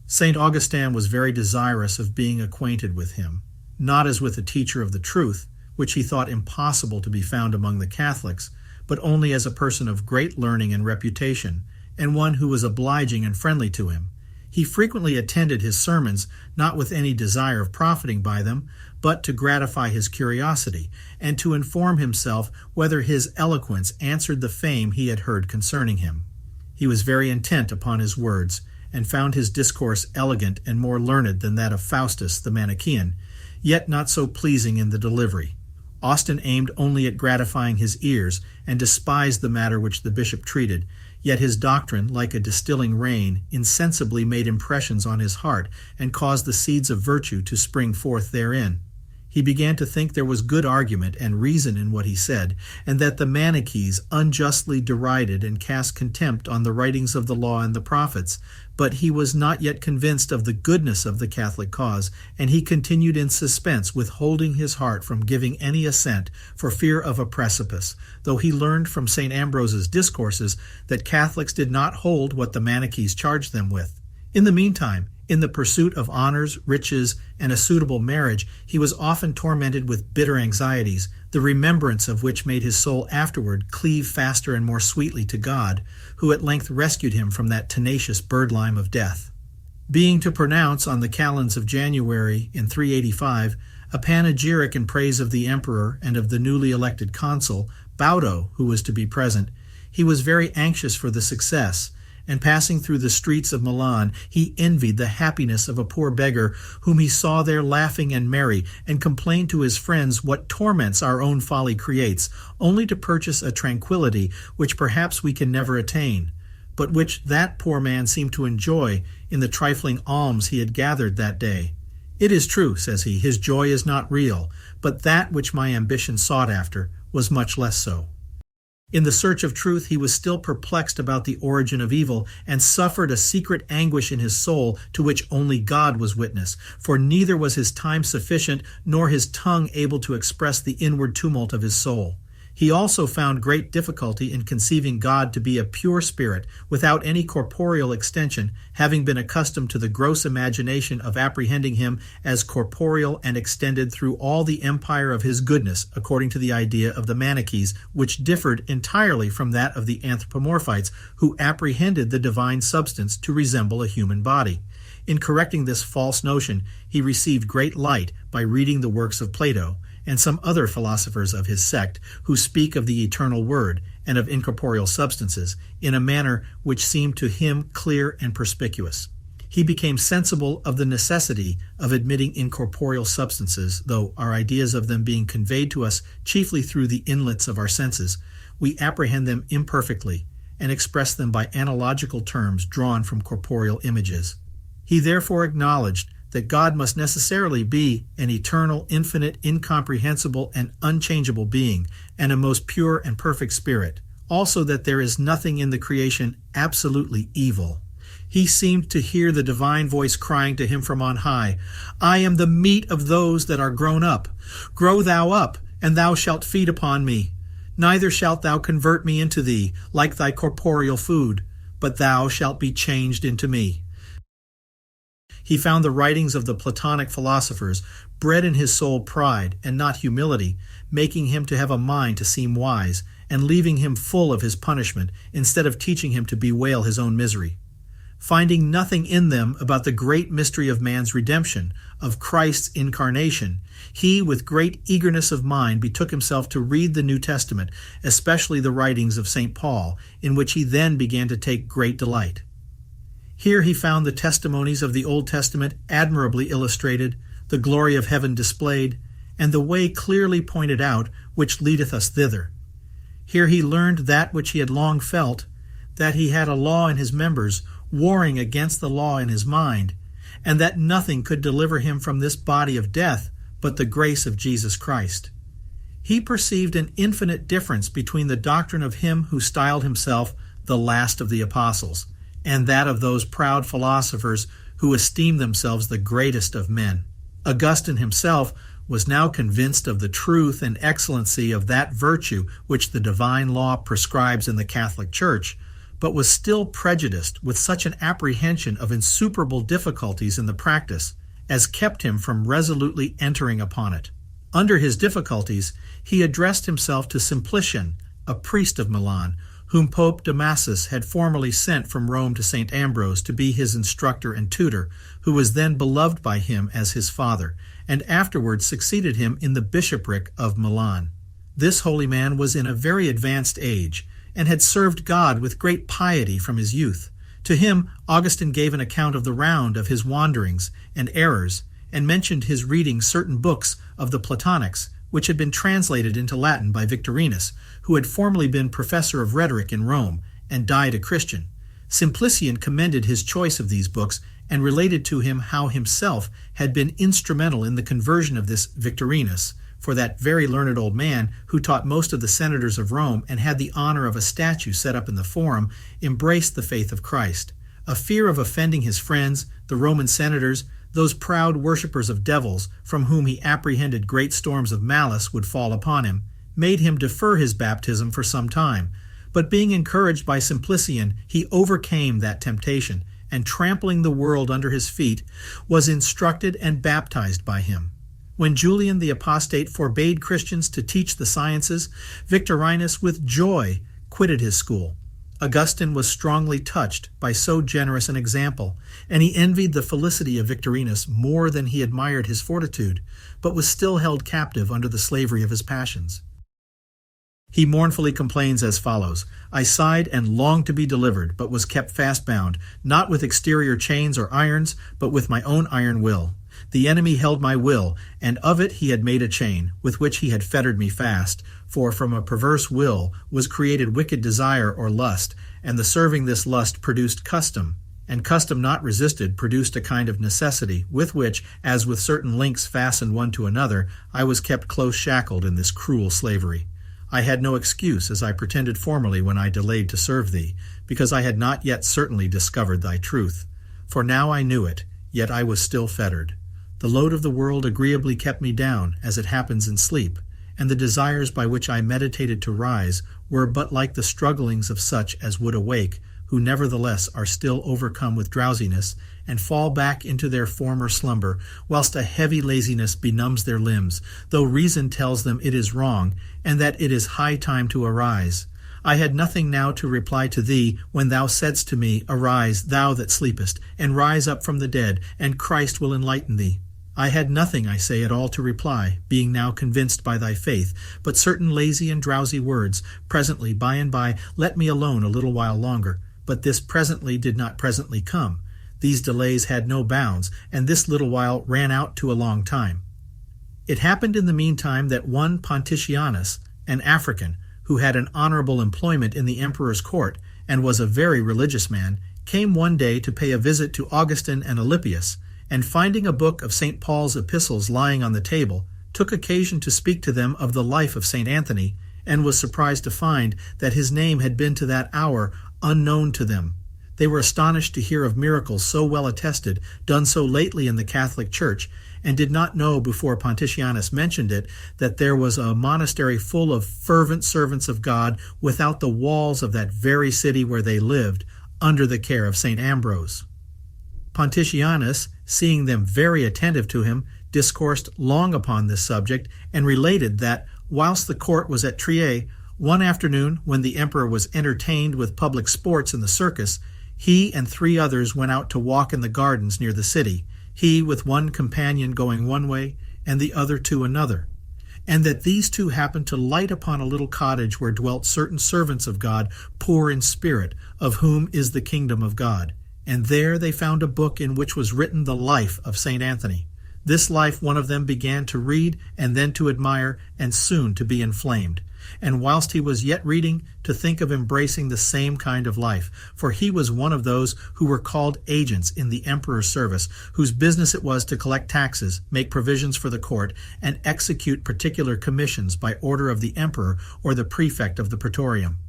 St. Augustine was very desirous of being acquainted with him, not as with a teacher of the truth, which he thought impossible to be found among the Catholics, but only as a person of great learning and reputation, and one who was obliging and friendly to him. He frequently attended his sermons, not with any desire of profiting by them, but to gratify his curiosity, and to inform himself whether his eloquence answered the fame he had heard concerning him. He was very intent upon his words, and found his discourse elegant and more learned than that of Faustus the Manichaean, yet not so pleasing in the delivery. Austin aimed only at gratifying his ears, and despised the matter which the bishop treated, yet his doctrine, like a distilling rain, insensibly made impressions on his heart, and caused the seeds of virtue to spring forth therein. He began to think there was good argument and reason in what he said, and that the Manichaeans unjustly derided and cast contempt on the writings of the law and the prophets, but he was not yet convinced of the goodness of the Catholic cause, and he continued in suspense, withholding his heart from giving any assent for fear of a precipice, though he learned from St. Ambrose's discourses that Catholics did not hold what the Manichaeans charged them with. In the meantime, in the pursuit of honors, riches, and a suitable marriage, he was often tormented with bitter anxieties, the remembrance of which made his soul afterward cleave faster and more sweetly to God, who at length rescued him from that tenacious birdlime of death. Being to pronounce on the calends of January in 385 a panegyric in praise of the emperor and of the newly elected consul, Baudo, who was to be present, he was very anxious for the success, and passing through the streets of Milan, he envied the happiness of a poor beggar whom he saw there laughing and merry, and complained to his friends what torments our own folly creates, only to purchase a tranquillity which perhaps we can never attain, but which that poor man seemed to enjoy in the trifling alms he had gathered that day. It is true, says he, his joy is not real, but that which my ambition sought after was much less so. In the search of truth, he was still perplexed about the origin of evil, and suffered a secret anguish in his soul to which only God was witness, for neither was his time sufficient, nor his tongue able to express the inward tumult of his soul. He also found great difficulty in conceiving God to be a pure spirit, without any corporeal extension, having been accustomed to the gross imagination of apprehending him as corporeal and extended through all the empire of his goodness, according to the idea of the Manichaeans, which differed entirely from that of the anthropomorphites, who apprehended the divine substance to resemble a human body. In correcting this false notion, he received great light by reading the works of Plato, and some other philosophers of his sect, who speak of the eternal word and of incorporeal substances in a manner which seemed to him clear and perspicuous. He became sensible of the necessity of admitting incorporeal substances, though our ideas of them being conveyed to us chiefly through the inlets of our senses, we apprehend them imperfectly and express them by analogical terms drawn from corporeal images. He therefore acknowledged that God must necessarily be an eternal, infinite, incomprehensible, and unchangeable being, and a most pure and perfect spirit. Also that there is nothing in the creation absolutely evil. He seemed to hear the divine voice crying to him from on high, "I am the meat of those that are grown up. Grow thou up, and thou shalt feed upon me. Neither shalt thou convert me into thee, like thy corporeal food, but thou shalt be changed into me." He found the writings of the Platonic philosophers bred in his soul pride and not humility, making him to have a mind to seem wise, and leaving him full of his punishment, instead of teaching him to bewail his own misery. Finding nothing in them about the great mystery of man's redemption, of Christ's incarnation, he, with great eagerness of mind, betook himself to read the New Testament, especially the writings of St. Paul, in which he then began to take great delight. Here he found the testimonies of the Old Testament admirably illustrated, the glory of heaven displayed, and the way clearly pointed out which leadeth us thither. Here he learned that which he had long felt, that he had a law in his members, warring against the law in his mind, and that nothing could deliver him from this body of death but the grace of Jesus Christ. He perceived an infinite difference between the doctrine of him who styled himself the last of the apostles, and that of those proud philosophers who esteem themselves the greatest of men. Augustine himself was now convinced of the truth and excellency of that virtue which the divine law prescribes in the Catholic Church, but was still prejudiced with such an apprehension of insuperable difficulties in the practice as kept him from resolutely entering upon it. Under his difficulties, he addressed himself to Simplician, a priest of Milan, whom Pope Damasus had formerly sent from Rome to St. Ambrose to be his instructor and tutor, who was then beloved by him as his father, and afterwards succeeded him in the bishopric of Milan. This holy man was in a very advanced age, and had served God with great piety from his youth. To him Augustine gave an account of the round of his wanderings and errors, and mentioned his reading certain books of the Platonics, which had been translated into Latin by Victorinus, who had formerly been professor of rhetoric in Rome, and died a Christian. Simplician commended his choice of these books, and related to him how himself had been instrumental in the conversion of this Victorinus, for that very learned old man, who taught most of the senators of Rome and had the honor of a statue set up in the Forum, embraced the faith of Christ. A fear of offending his friends, the Roman senators, those proud worshippers of devils, from whom he apprehended great storms of malice would fall upon him, made him defer his baptism for some time. But being encouraged by Simplician, he overcame that temptation, and trampling the world under his feet, was instructed and baptized by him. When Julian the Apostate forbade Christians to teach the sciences, Victorinus with joy quitted his school. Augustine was strongly touched by so generous an example, and he envied the felicity of Victorinus more than he admired his fortitude, but was still held captive under the slavery of his passions. He mournfully complains as follows: "I sighed and longed to be delivered, but was kept fast bound, not with exterior chains or irons, but with my own iron will. The enemy held my will, and of it he had made a chain, with which he had fettered me fast. For from a perverse will was created wicked desire or lust, and the serving this lust produced custom, and custom not resisted produced a kind of necessity, with which, as with certain links fastened one to another, I was kept close shackled in this cruel slavery. I had no excuse, as I pretended formerly when I delayed to serve thee, because I had not yet certainly discovered thy truth. For now I knew it, yet I was still fettered. The load of the world agreeably kept me down, as it happens in sleep, and the desires by which I meditated to rise were but like the strugglings of such as would awake, who nevertheless are still overcome with drowsiness, and fall back into their former slumber, whilst a heavy laziness benumbs their limbs, though reason tells them it is wrong, and that it is high time to arise. I had nothing now to reply to thee, when thou saidst to me, Arise, thou that sleepest, and rise up from the dead, and Christ will enlighten thee. I had nothing, I say, at all to reply, being now convinced by thy faith, but certain lazy and drowsy words, presently, by and by, let me alone a little while longer. But this presently did not presently come. These delays had no bounds, and this little while ran out to a long time. It happened in the meantime that one Pontitianus, an African, who had an honorable employment in the emperor's court, and was a very religious man, came one day to pay a visit to Augustine and Alypius, and finding a book of St. Paul's epistles lying on the table, took occasion to speak to them of the life of St. Anthony, and was surprised to find that his name had been to that hour unknown to them. They were astonished to hear of miracles so well attested, done so lately in the Catholic Church, and did not know before Pontitianus mentioned it that there was a monastery full of fervent servants of God without the walls of that very city where they lived, under the care of St. Ambrose. Pontitianus, seeing them very attentive to him, discoursed long upon this subject, and related that, whilst the court was at Trier, one afternoon, when the emperor was entertained with public sports in the circus, he and 3 others went out to walk in the gardens near the city, he with one companion going one way, and the other to another, and that these 2 happened to light upon a little cottage where dwelt certain servants of God, poor in spirit, of whom is the kingdom of God. And there they found a book in which was written the life of St. Anthony. This life one of them began to read, and then to admire, and soon to be inflamed. And whilst he was yet reading, to think of embracing the same kind of life, for he was one of those who were called agents in the emperor's service, whose business it was to collect taxes, make provisions for the court, and execute particular commissions by order of the emperor or the prefect of the praetorium.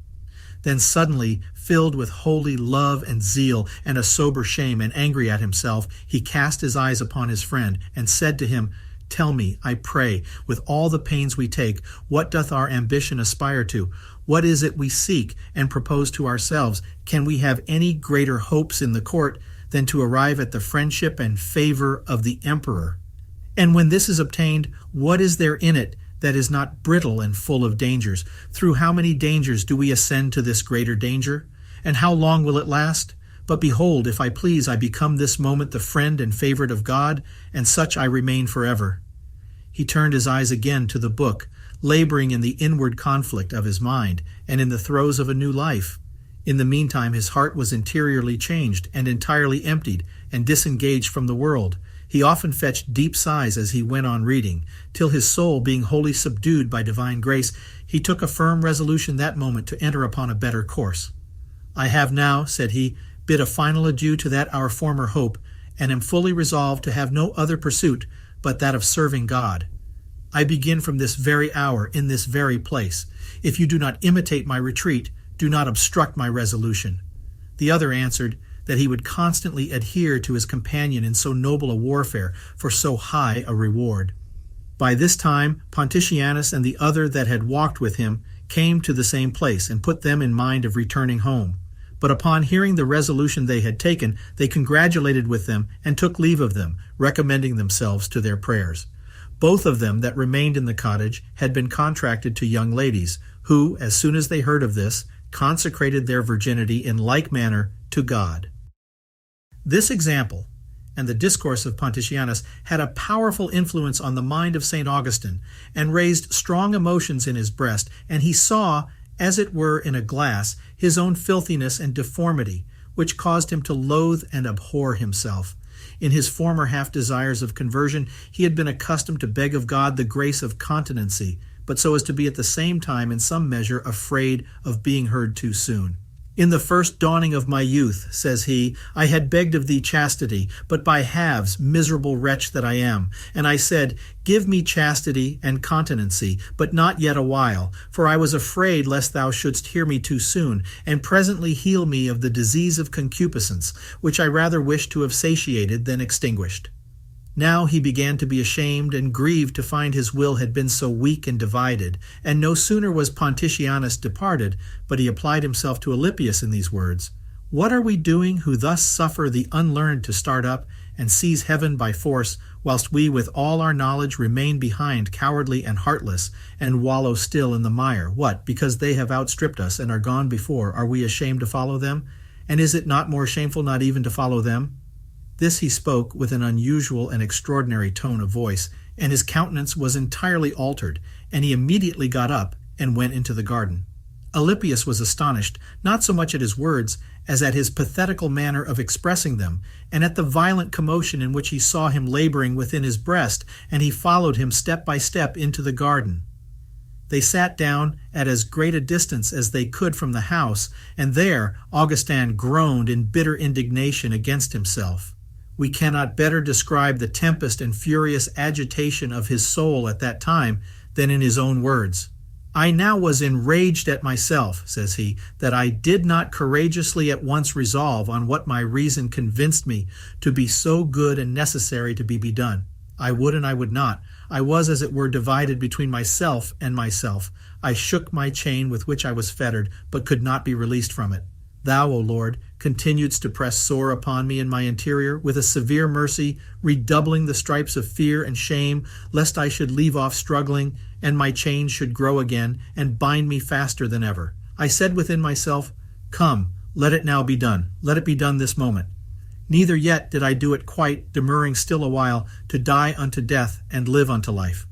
Then suddenly, filled with holy love and zeal and a sober shame, and angry at himself, he cast his eyes upon his friend, and said to him, Tell me, I pray, with all the pains we take, what doth our ambition aspire to? What is it we seek and propose to ourselves? Can we have any greater hopes in the court than to arrive at the friendship and favor of the emperor? And when this is obtained, what is there in it that is not brittle and full of dangers? Through how many dangers do we ascend to this greater danger? And how long will it last? But behold, if I please, I become this moment the friend and favorite of God, and such I remain forever. He turned his eyes again to the book, laboring in the inward conflict of his mind, and in the throes of a new life. In the meantime his heart was interiorly changed, and entirely emptied, and disengaged from the world. He often fetched deep sighs as he went on reading, till his soul being wholly subdued by divine grace, he took a firm resolution that moment to enter upon a better course. I have now, said he, bid a final adieu to that our former hope, and am fully resolved to have no other pursuit but that of serving God. I begin from this very hour, in this very place. If you do not imitate my retreat, do not obstruct my resolution. The other answered that he would constantly adhere to his companion in so noble a warfare for so high a reward. By this time Pontitianus and the other that had walked with him came to the same place, and put them in mind of returning home. But upon hearing the resolution they had taken, they congratulated with them, and took leave of them, recommending themselves to their prayers. Both of them that remained in the cottage had been contracted to young ladies, who, as soon as they heard of this, consecrated their virginity in like manner to God. This example, and the discourse of Pontitianus, had a powerful influence on the mind of St. Augustine, and raised strong emotions in his breast, and he saw, as it were in a glass, his own filthiness and deformity, which caused him to loathe and abhor himself. In his former half-desires of conversion, he had been accustomed to beg of God the grace of continency, but so as to be at the same time in some measure afraid of being heard too soon. In the first dawning of my youth, says he, I had begged of thee chastity, but by halves, miserable wretch that I am. And I said, Give me chastity and continency, but not yet a while, for I was afraid lest thou shouldst hear me too soon, and presently heal me of the disease of concupiscence, which I rather wished to have satiated than extinguished. Now he began to be ashamed and grieved to find his will had been so weak and divided, and no sooner was Pontitianus departed, but he applied himself to Alypius in these words, What are we doing who thus suffer the unlearned to start up and seize heaven by force, whilst we with all our knowledge remain behind cowardly and heartless, and wallow still in the mire? What, because they have outstripped us and are gone before, are we ashamed to follow them? And is it not more shameful not even to follow them? This he spoke with an unusual and extraordinary tone of voice, and his countenance was entirely altered, and he immediately got up and went into the garden. Alypius was astonished, not so much at his words as at his pathetical manner of expressing them, and at the violent commotion in which he saw him laboring within his breast, and he followed him step by step into the garden. They sat down at as great a distance as they could from the house, and there Augustine groaned in bitter indignation against himself. We cannot better describe the tempest and furious agitation of his soul at that time than in his own words. I now was enraged at myself, says he, that I did not courageously at once resolve on what my reason convinced me to be so good and necessary to be done. I would and I would not. I was, as it were, divided between myself and myself. I shook my chain with which I was fettered, but could not be released from it. Thou, O Lord, continuedst to press sore upon me in my interior, with a severe mercy, redoubling the stripes of fear and shame, lest I should leave off struggling, and my chains should grow again, and bind me faster than ever. I said within myself, Come, let it now be done. Let it be done this moment. Neither yet did I do it quite, demurring still a while, to die unto death and live unto life.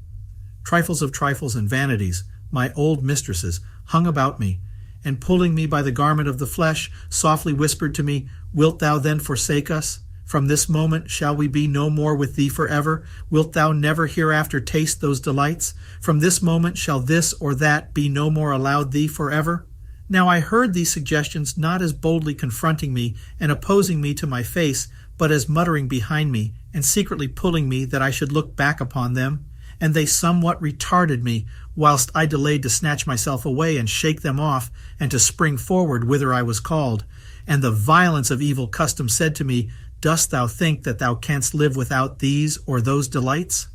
Trifles of trifles and vanities, my old mistresses, hung about me, and pulling me by the garment of the flesh, softly whispered to me, Wilt thou then forsake us? From this moment shall we be no more with thee forever? Wilt thou never hereafter taste those delights? From this moment shall this or that be no more allowed thee forever? Now I heard these suggestions not as boldly confronting me and opposing me to my face, but as muttering behind me and secretly pulling me that I should look back upon them. And they somewhat retarded me, whilst I delayed to snatch myself away and shake them off, and to spring forward whither I was called. And the violence of evil custom said to me, Dost thou think that thou canst live without these or those delights?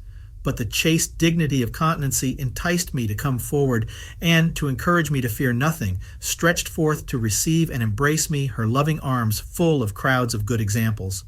But the chaste dignity of continency enticed me to come forward, and, to encourage me to fear nothing, stretched forth to receive and embrace me her loving arms full of crowds of good examples.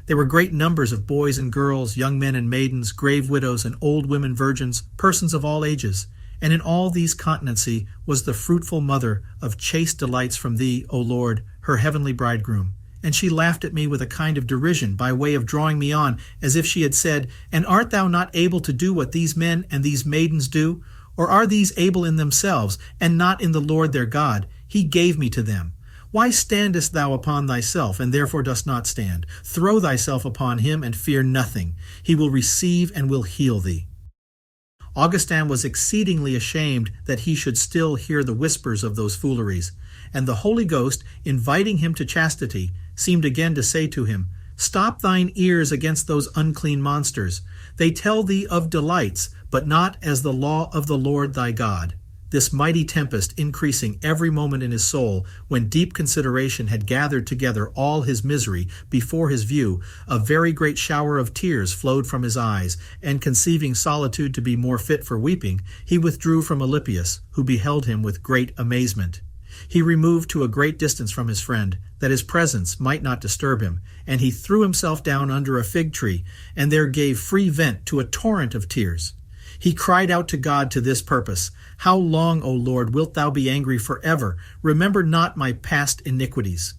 There were great numbers of boys and girls, young men and maidens, grave widows and old women virgins, persons of all ages. And in all these continency was the fruitful mother of chaste delights from thee, O Lord, her heavenly bridegroom. And she laughed at me with a kind of derision by way of drawing me on, as if she had said, And art thou not able to do what these men and these maidens do? Or are these able in themselves, and not in the Lord their God? He gave me to them. Why standest thou upon thyself, and therefore dost not stand? Throw thyself upon him, and fear nothing. He will receive and will heal thee. Augustine was exceedingly ashamed that he should still hear the whispers of those fooleries, and the Holy Ghost, inviting him to chastity, seemed again to say to him, Stop thine ears against those unclean monsters. They tell thee of delights, but not as the law of the Lord thy God. This mighty tempest increasing every moment in his soul, when deep consideration had gathered together all his misery before his view, a very great shower of tears flowed from his eyes, and conceiving solitude to be more fit for weeping, he withdrew from Alypius, who beheld him with great amazement. He removed to a great distance from his friend, that his presence might not disturb him, and he threw himself down under a fig tree, and there gave free vent to a torrent of tears. He cried out to God to this purpose, How long, O Lord, wilt thou be angry forever? Remember not my past iniquities.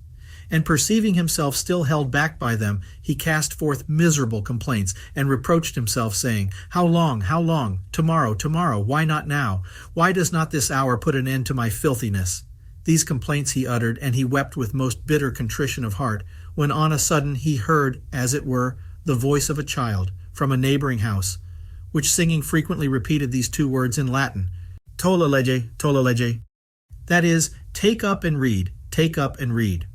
And perceiving himself still held back by them, he cast forth miserable complaints, and reproached himself, saying, How long, how long? Tomorrow, tomorrow, why not now? Why does not this hour put an end to my filthiness? These complaints he uttered, and he wept with most bitter contrition of heart, when on a sudden he heard, as it were, the voice of a child from a neighboring house, which singing frequently repeated these two words in Latin, Tolle lege, that is, take up and read, Take up and read."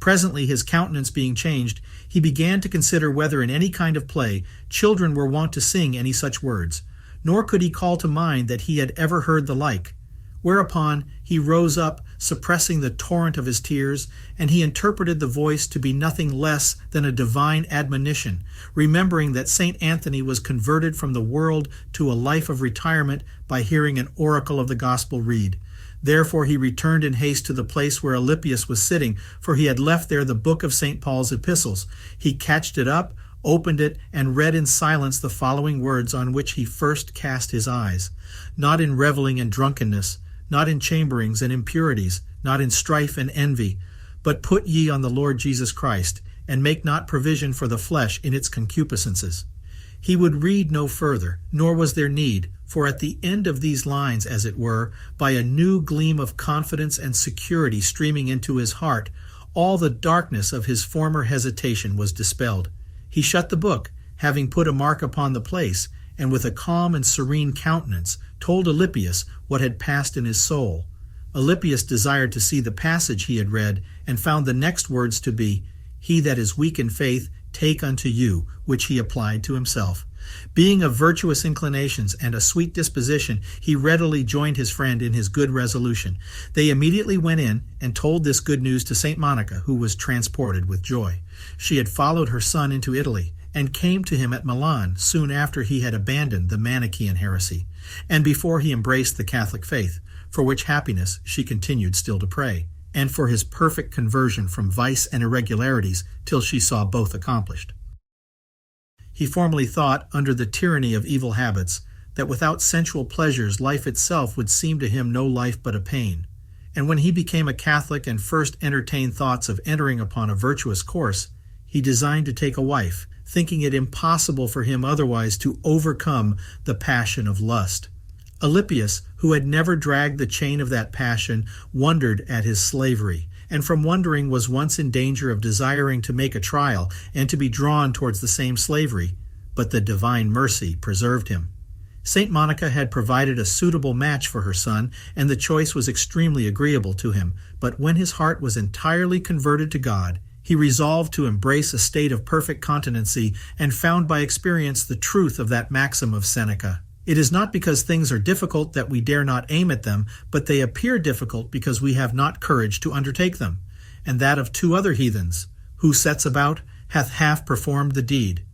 Presently, his countenance being changed, he began to consider whether in any kind of play children were wont to sing any such words, nor could he call to mind that he had ever heard the like. Whereupon he rose up, suppressing the torrent of his tears, and he interpreted the voice to be nothing less than a divine admonition, remembering that St. Anthony was converted from the world to a life of retirement by hearing an oracle of the gospel read. Therefore he returned in haste to the place where Alypius was sitting, for he had left there the book of St. Paul's epistles. He catched it up, opened it, and read in silence the following words on which he first cast his eyes. "Not in revelling and drunkenness, not in chamberings and impurities, not in strife and envy, but put ye on the Lord Jesus Christ, and make not provision for the flesh in its concupiscences." He would read no further, nor was there need, for at the end of these lines, as it were, by a new gleam of confidence and security streaming into his heart, all the darkness of his former hesitation was dispelled. He shut the book, having put a mark upon the place, and with a calm and serene countenance told Alypius what had passed in his soul. Alypius desired to see the passage he had read, and found the next words to be, "He that is weak in faith, take unto you," which he applied to himself. Being of virtuous inclinations and a sweet disposition, he readily joined his friend in his good resolution. They immediately went in and told this good news to St. Monica, who was transported with joy. She had followed her son into Italy, and came to him at Milan soon after he had abandoned the Manichaean heresy, and before he embraced the Catholic faith, for which happiness she continued still to pray, and for his perfect conversion from vice and irregularities till she saw both accomplished. He formerly thought, under the tyranny of evil habits, that without sensual pleasures life itself would seem to him no life but a pain. And when he became a Catholic and first entertained thoughts of entering upon a virtuous course, he designed to take a wife, thinking it impossible for him otherwise to overcome the passion of lust. Alypius, who had never dragged the chain of that passion, wondered at his slavery, and from wondering was once in danger of desiring to make a trial and to be drawn towards the same slavery, but the divine mercy preserved him. St. Monica had provided a suitable match for her son, and the choice was extremely agreeable to him, but when his heart was entirely converted to God, he resolved to embrace a state of perfect continency, and found by experience the truth of that maxim of Seneca. It is not because things are difficult that we dare not aim at them, but they appear difficult because we have not courage to undertake them. And that of two other heathens, "Who sets about, hath half performed the deed."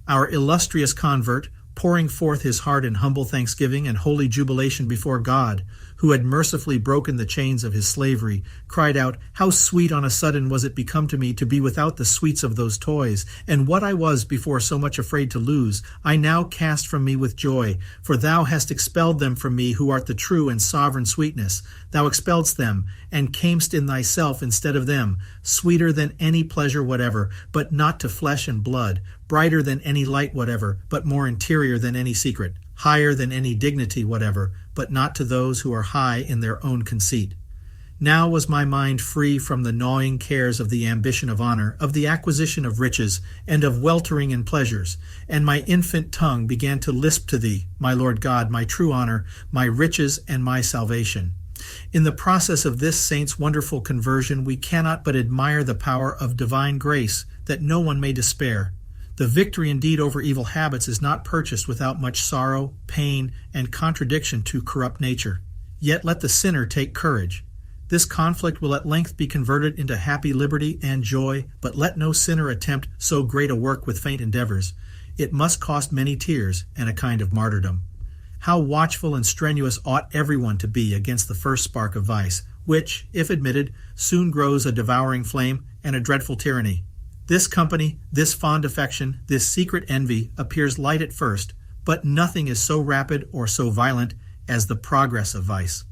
Our illustrious convert, pouring forth his heart in humble thanksgiving and holy jubilation before God, who had mercifully broken the chains of his slavery, cried out, "How sweet on a sudden was it become to me to be without the sweets of those toys, and what I was before so much afraid to lose, I now cast from me with joy, for thou hast expelled them from me who art the true and sovereign sweetness. Thou expelledst them, and camest in thyself instead of them, sweeter than any pleasure whatever, but not to flesh and blood, brighter than any light whatever, but more interior than any secret, higher than any dignity whatever, but not to those who are high in their own conceit. Now was my mind free from the gnawing cares of the ambition of honor, of the acquisition of riches, and of weltering in pleasures, and my infant tongue began to lisp to thee, my Lord God, my true honor, my riches, and my salvation. In the process of this saint's wonderful conversion, we cannot but admire the power of divine grace, that no one may despair. The victory indeed over evil habits is not purchased without much sorrow, pain, and contradiction to corrupt nature. Yet let the sinner take courage. This conflict will at length be converted into happy liberty and joy, but let no sinner attempt so great a work with faint endeavors. It must cost many tears and a kind of martyrdom. How watchful and strenuous ought everyone to be against the first spark of vice, which, if admitted, soon grows a devouring flame and a dreadful tyranny. This company, this fond affection, this secret envy appears light at first, but nothing is so rapid or so violent as the progress of vice.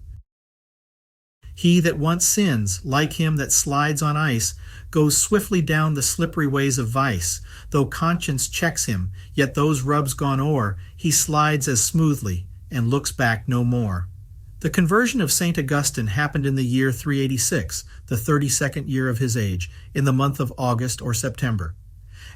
He that once sins, like him that slides on ice, goes swiftly down the slippery ways of vice. Though conscience checks him, yet those rubs gone o'er, he slides as smoothly, and looks back no more. The conversion of St. Augustine happened in the year 386, the 32nd year of his age, in the month of August or September.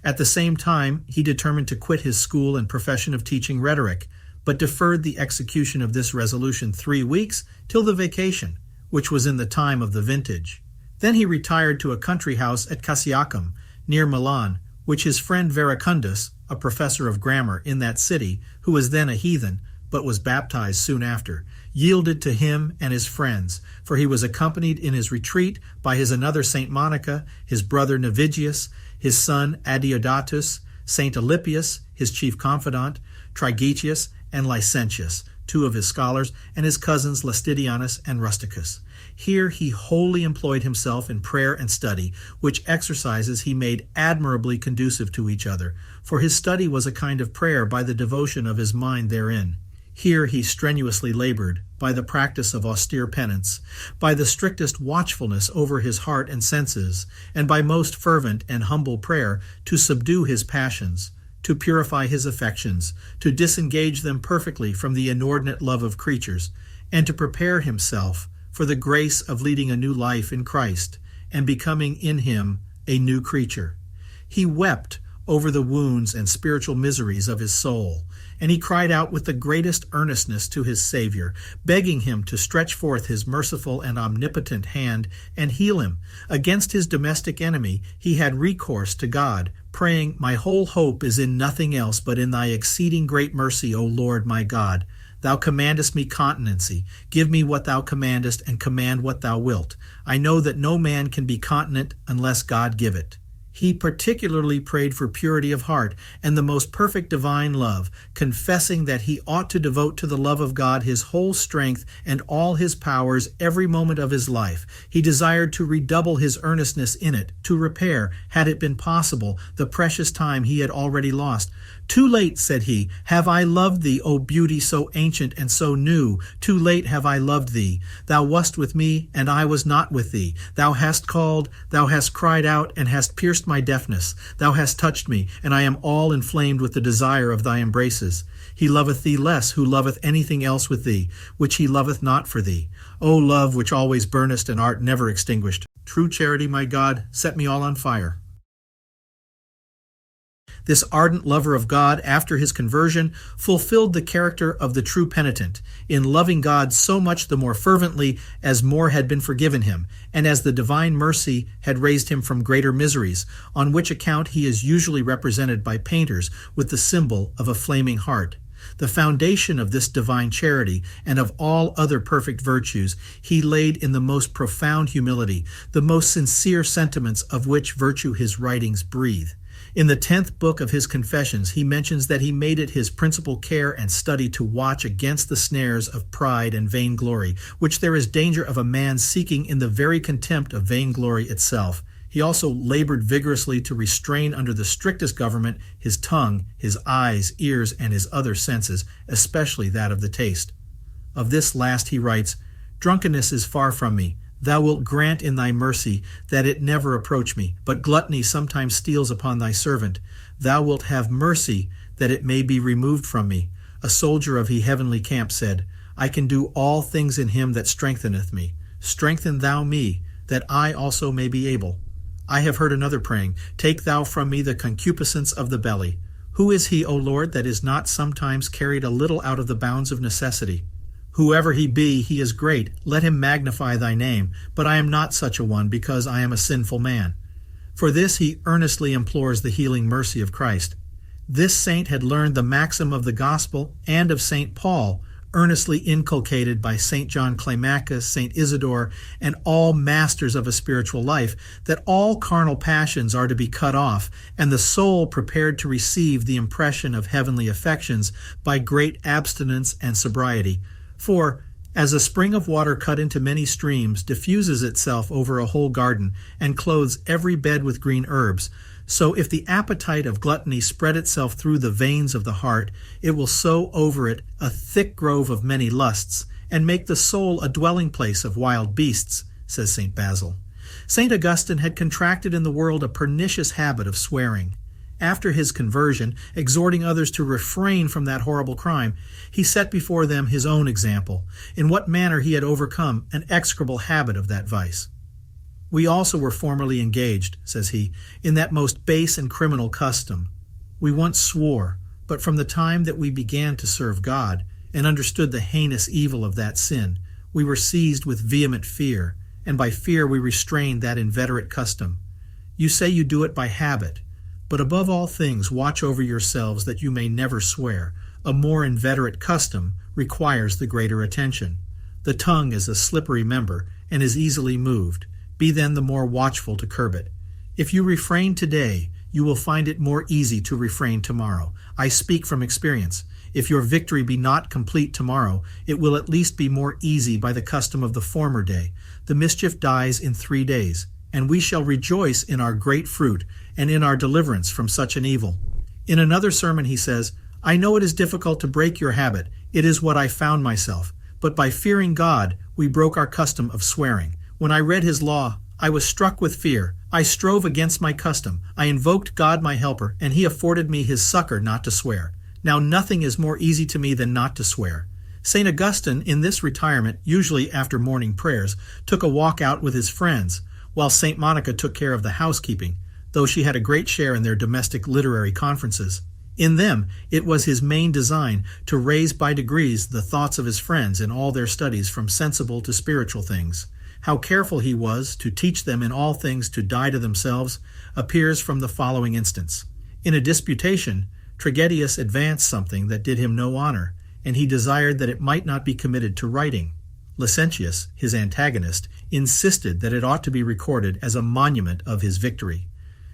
At the same time, he determined to quit his school and profession of teaching rhetoric, but deferred the execution of this resolution 3 weeks till the vacation, which was in the time of the vintage. Then he retired to a country house at Cassiacum, near Milan, which his friend Verecundus, a professor of grammar in that city, who was then a heathen, but was baptized soon after, yielded to him and his friends, for he was accompanied in his retreat by his another Saint Monica, his brother Navigius, his son Adeodatus, Saint Alypius, his chief confidant, Trigetius, and Licentius, two of his scholars, and his cousins Lastidianus and Rusticus. Here he wholly employed himself in prayer and study, which exercises he made admirably conducive to each other, for his study was a kind of prayer by the devotion of his mind therein. Here he strenuously labored, by the practice of austere penance, by the strictest watchfulness over his heart and senses, and by most fervent and humble prayer, to subdue his passions, to purify his affections, to disengage them perfectly from the inordinate love of creatures, and to prepare himself for the grace of leading a new life in Christ, and becoming in him a new creature. He wept over the wounds and spiritual miseries of his soul, and he cried out with the greatest earnestness to his Savior, begging him to stretch forth his merciful and omnipotent hand and heal him. Against his domestic enemy he had recourse to God, praying, "My whole hope is in nothing else but in thy exceeding great mercy, O Lord my God. Thou commandest me continency. Give me what thou commandest, and command what thou wilt. I know that no man can be continent unless God give it." He particularly prayed for purity of heart and the most perfect divine love, confessing that he ought to devote to the love of God his whole strength and all his powers every moment of his life. He desired to redouble his earnestness in it, to repair, had it been possible, the precious time he had already lost. "Too late," said he, "have I loved thee, O beauty so ancient and so new. Too late have I loved thee. Thou wast with me, and I was not with thee. Thou hast called, thou hast cried out, and hast pierced my deafness. Thou hast touched me, and I am all inflamed with the desire of thy embraces. He loveth thee less who loveth anything else with thee, which he loveth not for thee. O love, which always burnest and art never extinguished. True charity, my God, set me all on fire." This ardent lover of God, after his conversion, fulfilled the character of the true penitent, in loving God so much the more fervently as more had been forgiven him, and as the divine mercy had raised him from greater miseries, on which account he is usually represented by painters with the symbol of a flaming heart. The foundation of this divine charity and of all other perfect virtues he laid in the most profound humility, the most sincere sentiments of which virtue his writings breathe. In the 10th book of his Confessions, he mentions that he made it his principal care and study to watch against the snares of pride and vainglory, which there is danger of a man seeking in the very contempt of vainglory itself. He also labored vigorously to restrain under the strictest government his tongue, his eyes, ears, and his other senses, especially that of the taste. Of this last he writes, "Drunkenness is far from me. Thou wilt grant in thy mercy that it never approach me, but gluttony sometimes steals upon thy servant. Thou wilt have mercy that it may be removed from me." A soldier of the heavenly camp said, "I can do all things in him that strengtheneth me. Strengthen thou me, that I also may be able." I have heard another praying, "Take thou from me the concupiscence of the belly." Who is he, O Lord, that is not sometimes carried a little out of the bounds of necessity? Whoever he be, he is great. Let him magnify thy name. But I am not such a one, because I am a sinful man. For this he earnestly implores the healing mercy of Christ. This saint had learned the maxim of the gospel and of St. Paul, earnestly inculcated by St. John Climacus, St. Isidore, and all masters of a spiritual life, that all carnal passions are to be cut off, and the soul prepared to receive the impression of heavenly affections by great abstinence and sobriety. For, as a spring of water cut into many streams diffuses itself over a whole garden, and clothes every bed with green herbs, so if the appetite of gluttony spread itself through the veins of the heart, it will sow over it a thick grove of many lusts, and make the soul a dwelling place of wild beasts, says St. Basil. St. Augustine had contracted in the world a pernicious habit of swearing. After his conversion, exhorting others to refrain from that horrible crime, he set before them his own example, in what manner he had overcome an execrable habit of that vice. "We also were formerly engaged," says he, "in that most base and criminal custom. We once swore, but from the time that we began to serve God, and understood the heinous evil of that sin, we were seized with vehement fear, and by fear we restrain that inveterate custom. You say you do it by habit, but above all things watch over yourselves that you may never swear. A more inveterate custom requires the greater attention. The tongue is a slippery member and is easily moved. Be then the more watchful to curb it. If you refrain today, you will find it more easy to refrain tomorrow. I speak from experience. If your victory be not complete tomorrow, it will at least be more easy by the custom of the former day. The mischief dies in 3 days, and we shall rejoice in our great fruit and in our deliverance from such an evil. In another sermon he says, I know it is difficult to break your habit. It is what I found myself. But by fearing God, we broke our custom of swearing. When I read his law, I was struck with fear. I strove against my custom. I invoked God my helper, and he afforded me his succor not to swear. Now nothing is more easy to me than not to swear. St. Augustine, in this retirement, usually after morning prayers, took a walk out with his friends, while St. Monica took care of the housekeeping, though she had a great share in their domestic literary conferences. In them, it was his main design to raise by degrees the thoughts of his friends in all their studies from sensible to spiritual things. How careful he was to teach them in all things to die to themselves appears from the following instance. In a disputation, Tragedius advanced something that did him no honor, and he desired that it might not be committed to writing. Licentius, his antagonist, insisted that it ought to be recorded as a monument of his victory.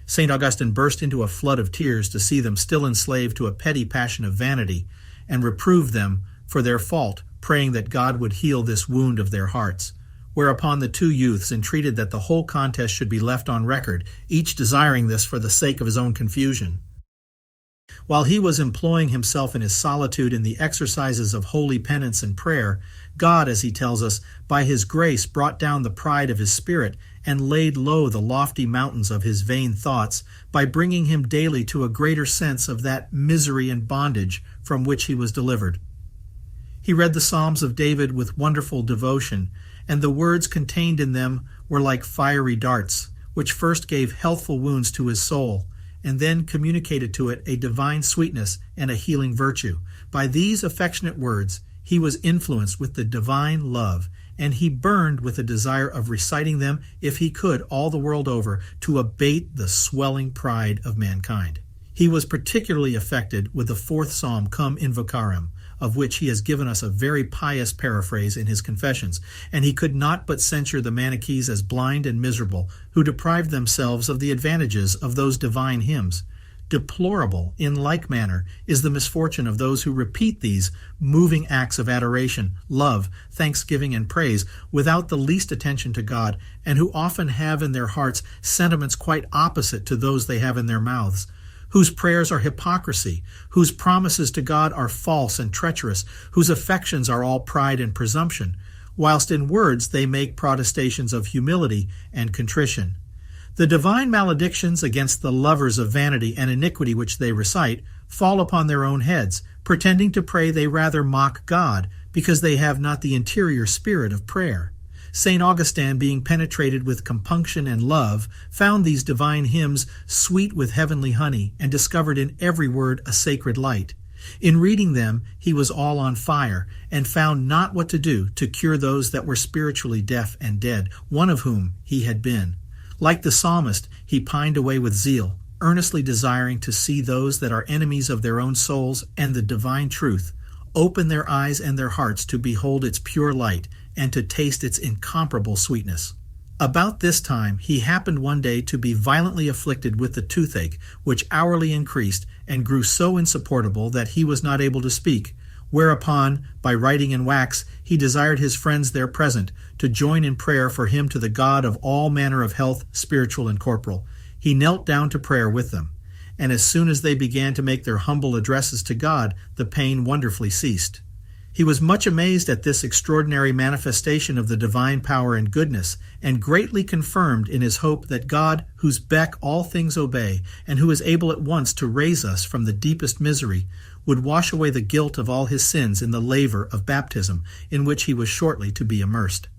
St. Augustine burst into a flood of tears to see them still enslaved to a petty passion of vanity, and reproved them for their fault, praying that God would heal this wound of their hearts. Whereupon the two youths entreated that the whole contest should be left on record, each desiring this for the sake of his own confusion. While he was employing himself in his solitude in the exercises of holy penance and prayer, God, as he tells us, by his grace brought down the pride of his spirit and laid low the lofty mountains of his vain thoughts by bringing him daily to a greater sense of that misery and bondage from which he was delivered. He read the Psalms of David with wonderful devotion, and the words contained in them were like fiery darts, which first gave healthful wounds to his soul, and then communicated to it a divine sweetness and a healing virtue. By these affectionate words, he was influenced with the divine love, and he burned with a desire of reciting them, if he could, all the world over, to abate the swelling pride of mankind. He was particularly affected with the 4th Psalm, Cum Invocarem, of which he has given us a very pious paraphrase in his Confessions, and he could not but censure the Manichaeans as blind and miserable, who deprived themselves of the advantages of those divine hymns. Deplorable, in like manner, is the misfortune of those who repeat these moving acts of adoration, love, thanksgiving, and praise without the least attention to God, and who often have in their hearts sentiments quite opposite to those they have in their mouths, whose prayers are hypocrisy, whose promises to God are false and treacherous, whose affections are all pride and presumption, whilst in words they make protestations of humility and contrition. The divine maledictions against the lovers of vanity and iniquity which they recite fall upon their own heads. Pretending to pray, they rather mock God, because they have not the interior spirit of prayer. St. Augustine, being penetrated with compunction and love, found these divine hymns sweet with heavenly honey, and discovered in every word a sacred light. In reading them, he was all on fire, and found not what to do to cure those that were spiritually deaf and dead, one of whom he had been. Like the psalmist, he pined away with zeal, earnestly desiring to see those that are enemies of their own souls and the divine truth open their eyes and their hearts to behold its pure light and to taste its incomparable sweetness. About this time he happened one day to be violently afflicted with the toothache, which hourly increased and grew so insupportable that he was not able to speak, whereupon, by writing in wax, he desired his friends there present to join in prayer for him to the God of all manner of health, spiritual and corporal. He knelt down to prayer with them, and as soon as they began to make their humble addresses to God, the pain wonderfully ceased. He was much amazed at this extraordinary manifestation of the divine power and goodness, and greatly confirmed in his hope that God, whose beck all things obey, and who is able at once to raise us from the deepest misery, would wash away the guilt of all his sins in the laver of baptism, in which he was shortly to be immersed.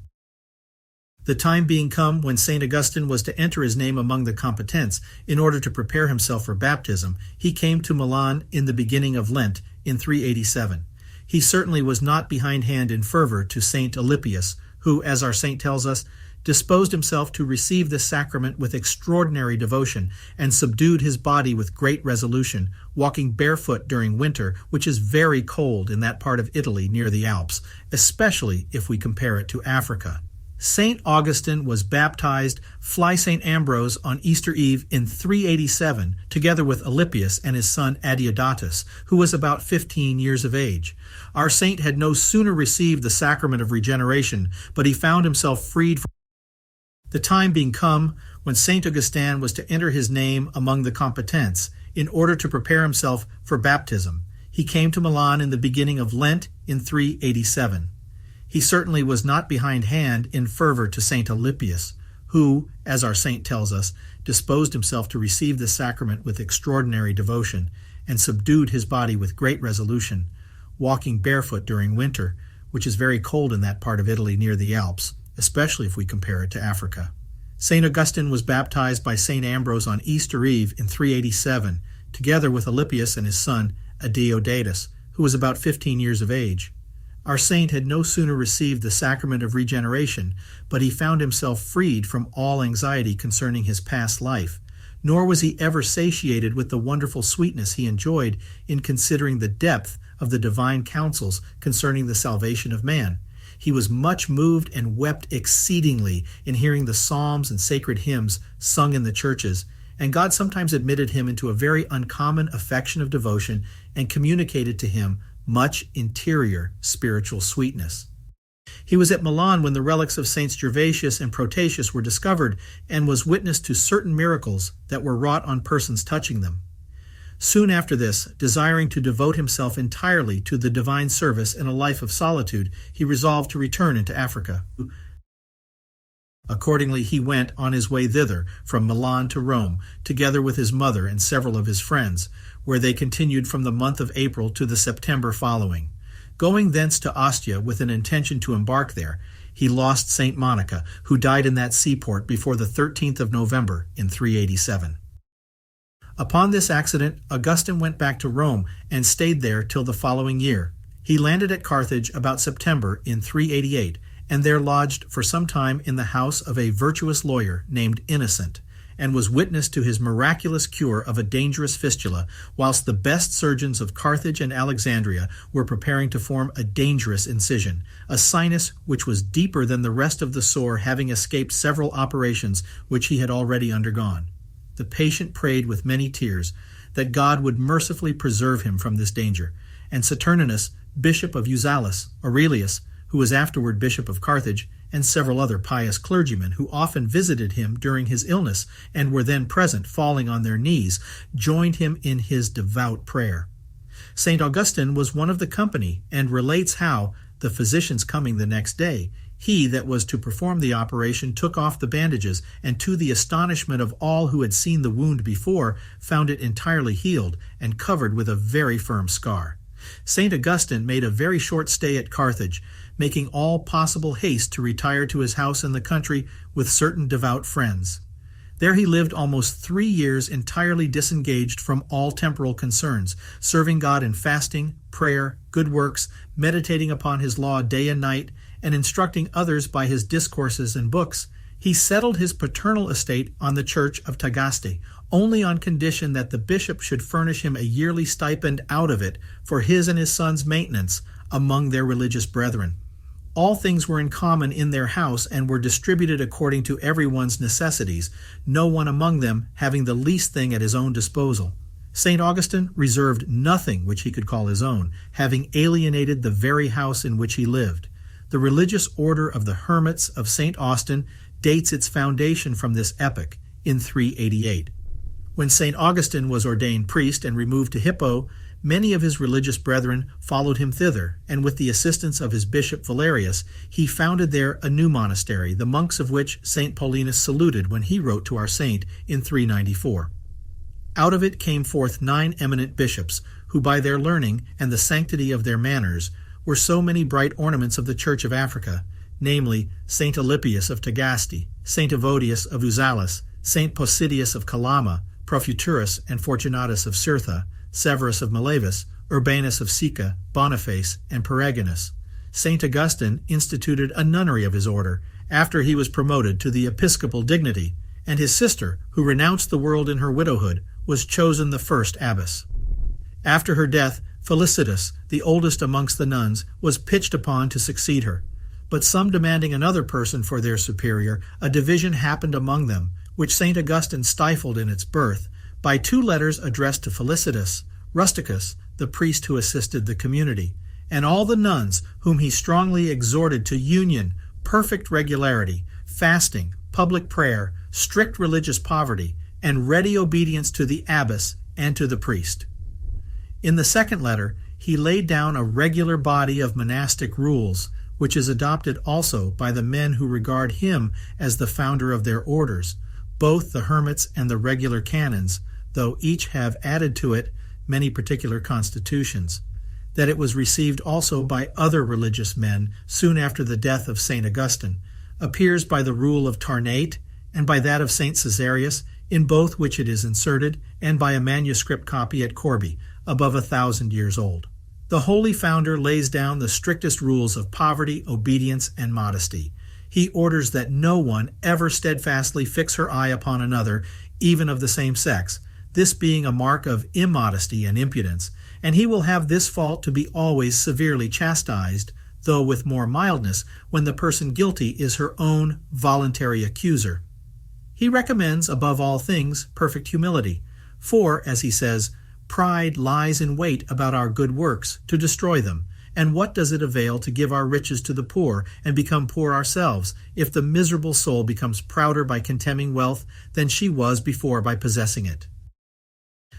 The time being come when St. Augustine was to enter his name among the competents in order to prepare himself for baptism, he came to Milan in the beginning of Lent in 387. He certainly was not behindhand in fervor to St. Alypius, who, as our saint tells us, disposed himself to receive this sacrament with extraordinary devotion, and subdued his body with great resolution, walking barefoot during winter, which is very cold in that part of Italy near the Alps, especially if we compare it to Africa. St. Augustine was baptized fly St. Ambrose on Easter Eve in 387, together with Alypius and his son Adeodatus, who was about 15 years of age. Our saint had no sooner received the sacrament of regeneration, but he found himself freed from the time being come when St. Augustine was to enter his name among the competents in order to prepare himself for baptism. He came to Milan in the beginning of Lent in 387. He certainly was not behindhand in fervor to St. Alypius, who, as our saint tells us, disposed himself to receive the sacrament with extraordinary devotion, and subdued his body with great resolution, walking barefoot during winter, which is very cold in that part of Italy near the Alps, especially if we compare it to Africa. St. Augustine was baptized by St. Ambrose on Easter Eve in 387, together with Alypius and his son Adeodatus, who was about 15 years of age. Our saint had no sooner received the sacrament of regeneration, but he found himself freed from all anxiety concerning his past life, nor was he ever satiated with the wonderful sweetness he enjoyed in considering the depth of the divine counsels concerning the salvation of man. He was much moved and wept exceedingly in hearing the psalms and sacred hymns sung in the churches, and God sometimes admitted him into a very uncommon affection of devotion and communicated to him much interior spiritual sweetness. He was at Milan when the relics of Saints Gervasius and Protasius were discovered, and was witness to certain miracles that were wrought on persons touching them. Soon after this, desiring to devote himself entirely to the divine service in a life of solitude, he resolved to return into Africa. Accordingly, he went on his way thither from Milan to Rome, together with his mother and several of his friends, where they continued from the month of April to the September following. Going thence to Ostia with an intention to embark there, he lost St. Monica, who died in that seaport before the 13th of November in 387. Upon this accident, Augustine went back to Rome and stayed there till the following year. He landed at Carthage about September in 388, and there lodged for some time in the house of a virtuous lawyer named Innocent, and was witness to his miraculous cure of a dangerous fistula, whilst the best surgeons of Carthage and Alexandria were preparing to form a dangerous incision, a sinus which was deeper than the rest of the sore, having escaped several operations which he had already undergone. The patient prayed with many tears that God would mercifully preserve him from this danger, and Saturninus, bishop of Uzalis, Aurelius, who was afterward bishop of Carthage, and several other pious clergymen who often visited him during his illness and were then present, falling on their knees, joined him in his devout prayer. St. Augustine was one of the company, and relates how, the physicians coming the next day, he that was to perform the operation took off the bandages, and to the astonishment of all who had seen the wound before, found it entirely healed and covered with a very firm scar. St. Augustine made a very short stay at Carthage, making all possible haste to retire to his house in the country with certain devout friends. There he lived almost 3 years entirely disengaged from all temporal concerns, serving God in fasting, prayer, good works, meditating upon his law day and night, and instructing others by his discourses and books. He settled his paternal estate on the church of Tagaste, only on condition that the bishop should furnish him a yearly stipend out of it for his and his sons' maintenance among their religious brethren. All things were in common in their house and were distributed according to everyone's necessities, no one among them having the least thing at his own disposal. St. Augustine reserved nothing which he could call his own, having alienated the very house in which he lived. The religious order of the Hermits of St. Austin dates its foundation from this epoch, in 388. When St. Augustine was ordained priest and removed to Hippo, many of his religious brethren followed him thither, and with the assistance of his bishop Valerius, he founded there a new monastery, the monks of which St. Paulinus saluted when he wrote to our saint in 394. Out of it came forth 9 eminent bishops, who by their learning and the sanctity of their manners were so many bright ornaments of the Church of Africa, namely St. Alypius of Tagaste, St. Evodius of Uzalis, St. Posidius of Calama, Profuturus and Fortunatus of Cirtha, Severus of Malavis, Urbanus of Sica, Boniface, and Pereginus. St. Augustine instituted a nunnery of his order, after he was promoted to the episcopal dignity, and his sister, who renounced the world in her widowhood, was chosen the first abbess. After her death, Felicitas, the oldest amongst the nuns, was pitched upon to succeed her. But some demanding another person for their superior, a division happened among them, which St. Augustine stifled in its birth, by 2 letters addressed to Felicitas, Rusticus, the priest who assisted the community, and all the nuns whom he strongly exhorted to union, perfect regularity, fasting, public prayer, strict religious poverty, and ready obedience to the abbess and to the priest. In the second letter, he laid down a regular body of monastic rules, which is adopted also by the men who regard him as the founder of their orders, both the hermits and the regular canons, though each have added to it many particular constitutions, that it was received also by other religious men soon after the death of St. Augustine, appears by the rule of Tarnate and by that of St. Caesarius, in both which it is inserted, and by a manuscript copy at Corby, above 1,000 years old. The holy founder lays down the strictest rules of poverty, obedience, and modesty. He orders that no one ever steadfastly fix her eye upon another, even of the same sex, this being a mark of immodesty and impudence, and he will have this fault to be always severely chastised, though with more mildness, when the person guilty is her own voluntary accuser. He recommends, above all things, perfect humility, for, as he says, pride lies in wait about our good works, to destroy them. And what does it avail to give our riches to the poor, and become poor ourselves, if the miserable soul becomes prouder by contemning wealth than she was before by possessing it?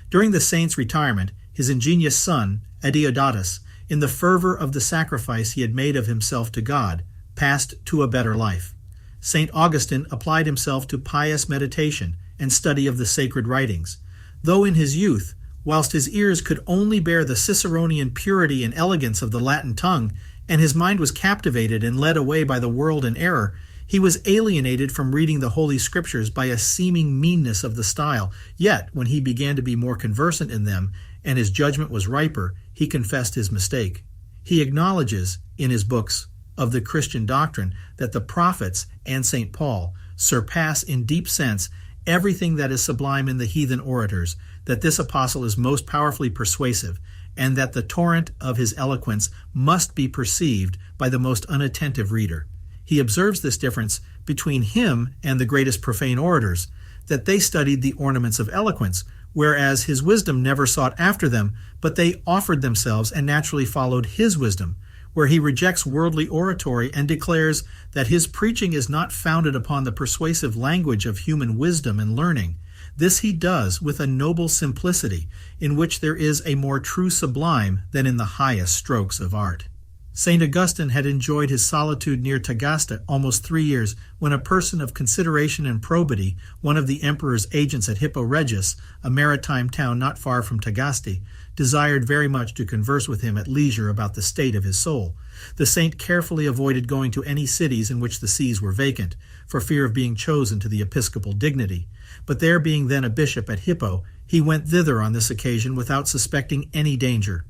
During the saint's retirement, his ingenious son, Adeodatus, in the fervor of the sacrifice he had made of himself to God, passed to a better life. St. Augustine applied himself to pious meditation and study of the sacred writings. Though in his youth, whilst his ears could only bear the Ciceronian purity and elegance of the Latin tongue, and his mind was captivated and led away by the world and error, he was alienated from reading the Holy Scriptures by a seeming meanness of the style. Yet, when he began to be more conversant in them, and his judgment was riper, he confessed his mistake. He acknowledges, in his books of the Christian doctrine, that the prophets and St. Paul surpass in deep sense everything that is sublime in the heathen orators, that this apostle is most powerfully persuasive, and that the torrent of his eloquence must be perceived by the most unattentive reader. He observes this difference between him and the greatest profane orators, that they studied the ornaments of eloquence, whereas his wisdom never sought after them, but they offered themselves and naturally followed his wisdom, where he rejects worldly oratory and declares that his preaching is not founded upon the persuasive language of human wisdom and learning. This he does with a noble simplicity, in which there is a more true sublime than in the highest strokes of art. St. Augustine had enjoyed his solitude near Tagaste almost 3 years, when a person of consideration and probity, one of the emperor's agents at Hippo Regius, a maritime town not far from Tagaste, desired very much to converse with him at leisure about the state of his soul. The saint carefully avoided going to any cities in which the sees were vacant, for fear of being chosen to the episcopal dignity. But there being then a bishop at Hippo, he went thither on this occasion without suspecting any danger.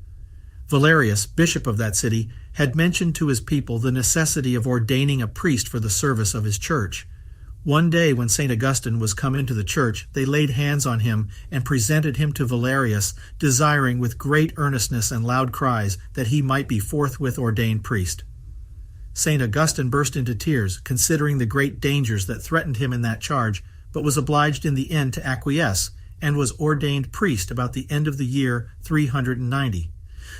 Valerius, bishop of that city, had mentioned to his people the necessity of ordaining a priest for the service of his church. One day when St. Augustine was come into the church, they laid hands on him and presented him to Valerius, desiring with great earnestness and loud cries that he might be forthwith ordained priest. St. Augustine burst into tears, considering the great dangers that threatened him in that charge, but was obliged in the end to acquiesce, and was ordained priest about the end of the year 390.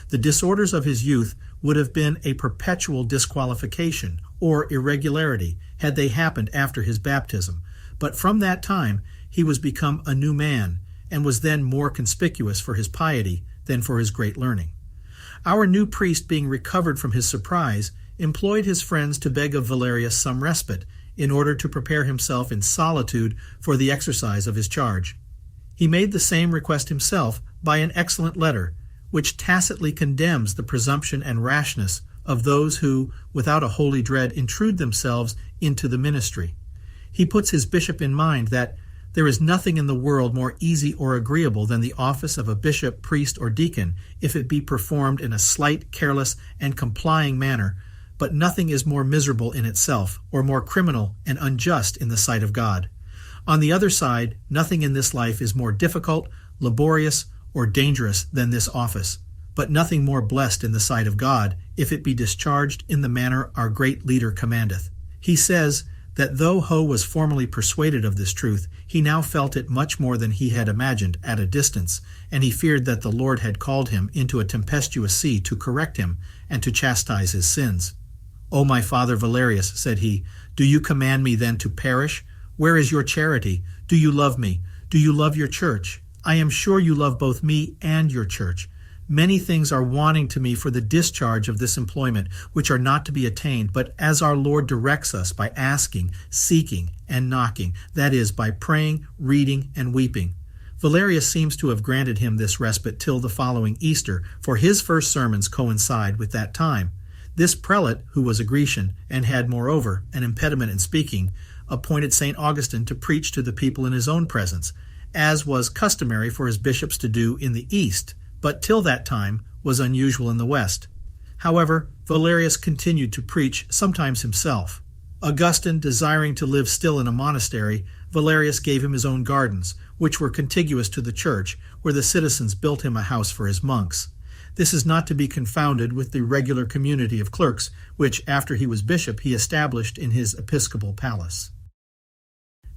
The disorders of his youth would have been a perpetual disqualification or irregularity had they happened after his baptism, but from that time he was become a new man, and was then more conspicuous for his piety than for his great learning. Our new priest, being recovered from his surprise, employed his friends to beg of Valerius some respite, in order to prepare himself in solitude for the exercise of his charge. He made the same request himself by an excellent letter, which tacitly condemns the presumption and rashness of those who, without a holy dread, intrude themselves into the ministry. He puts his bishop in mind that there is nothing in the world more easy or agreeable than the office of a bishop, priest, or deacon, if it be performed in a slight, careless, and complying manner, but nothing is more miserable in itself, or more criminal and unjust in the sight of God. On the other side, nothing in this life is more difficult, laborious, or dangerous than this office, but nothing more blessed in the sight of God, if it be discharged in the manner our great leader commandeth. He says that though Ho was formerly persuaded of this truth, he now felt it much more than he had imagined at a distance, and he feared that the Lord had called him into a tempestuous sea to correct him and to chastise his sins. "O my father Valerius," said he, "do you command me then to perish? Where is your charity? Do you love me? Do you love your church? I am sure you love both me and your church. Many things are wanting to me for the discharge of this employment, which are not to be attained, but as our Lord directs us by asking, seeking, and knocking, that is, by praying, reading, and weeping." Valerius seems to have granted him this respite till the following Easter, for his first sermons coincide with that time. This prelate, who was a Grecian, and had, moreover, an impediment in speaking, appointed St. Augustine to preach to the people in his own presence, as was customary for his bishops to do in the East, but till that time was unusual in the West. However, Valerius continued to preach, sometimes himself. Augustine, desiring to live still in a monastery, Valerius gave him his own gardens, which were contiguous to the church, where the citizens built him a house for his monks. This is not to be confounded with the regular community of clerks, which, after he was bishop, he established in his episcopal palace.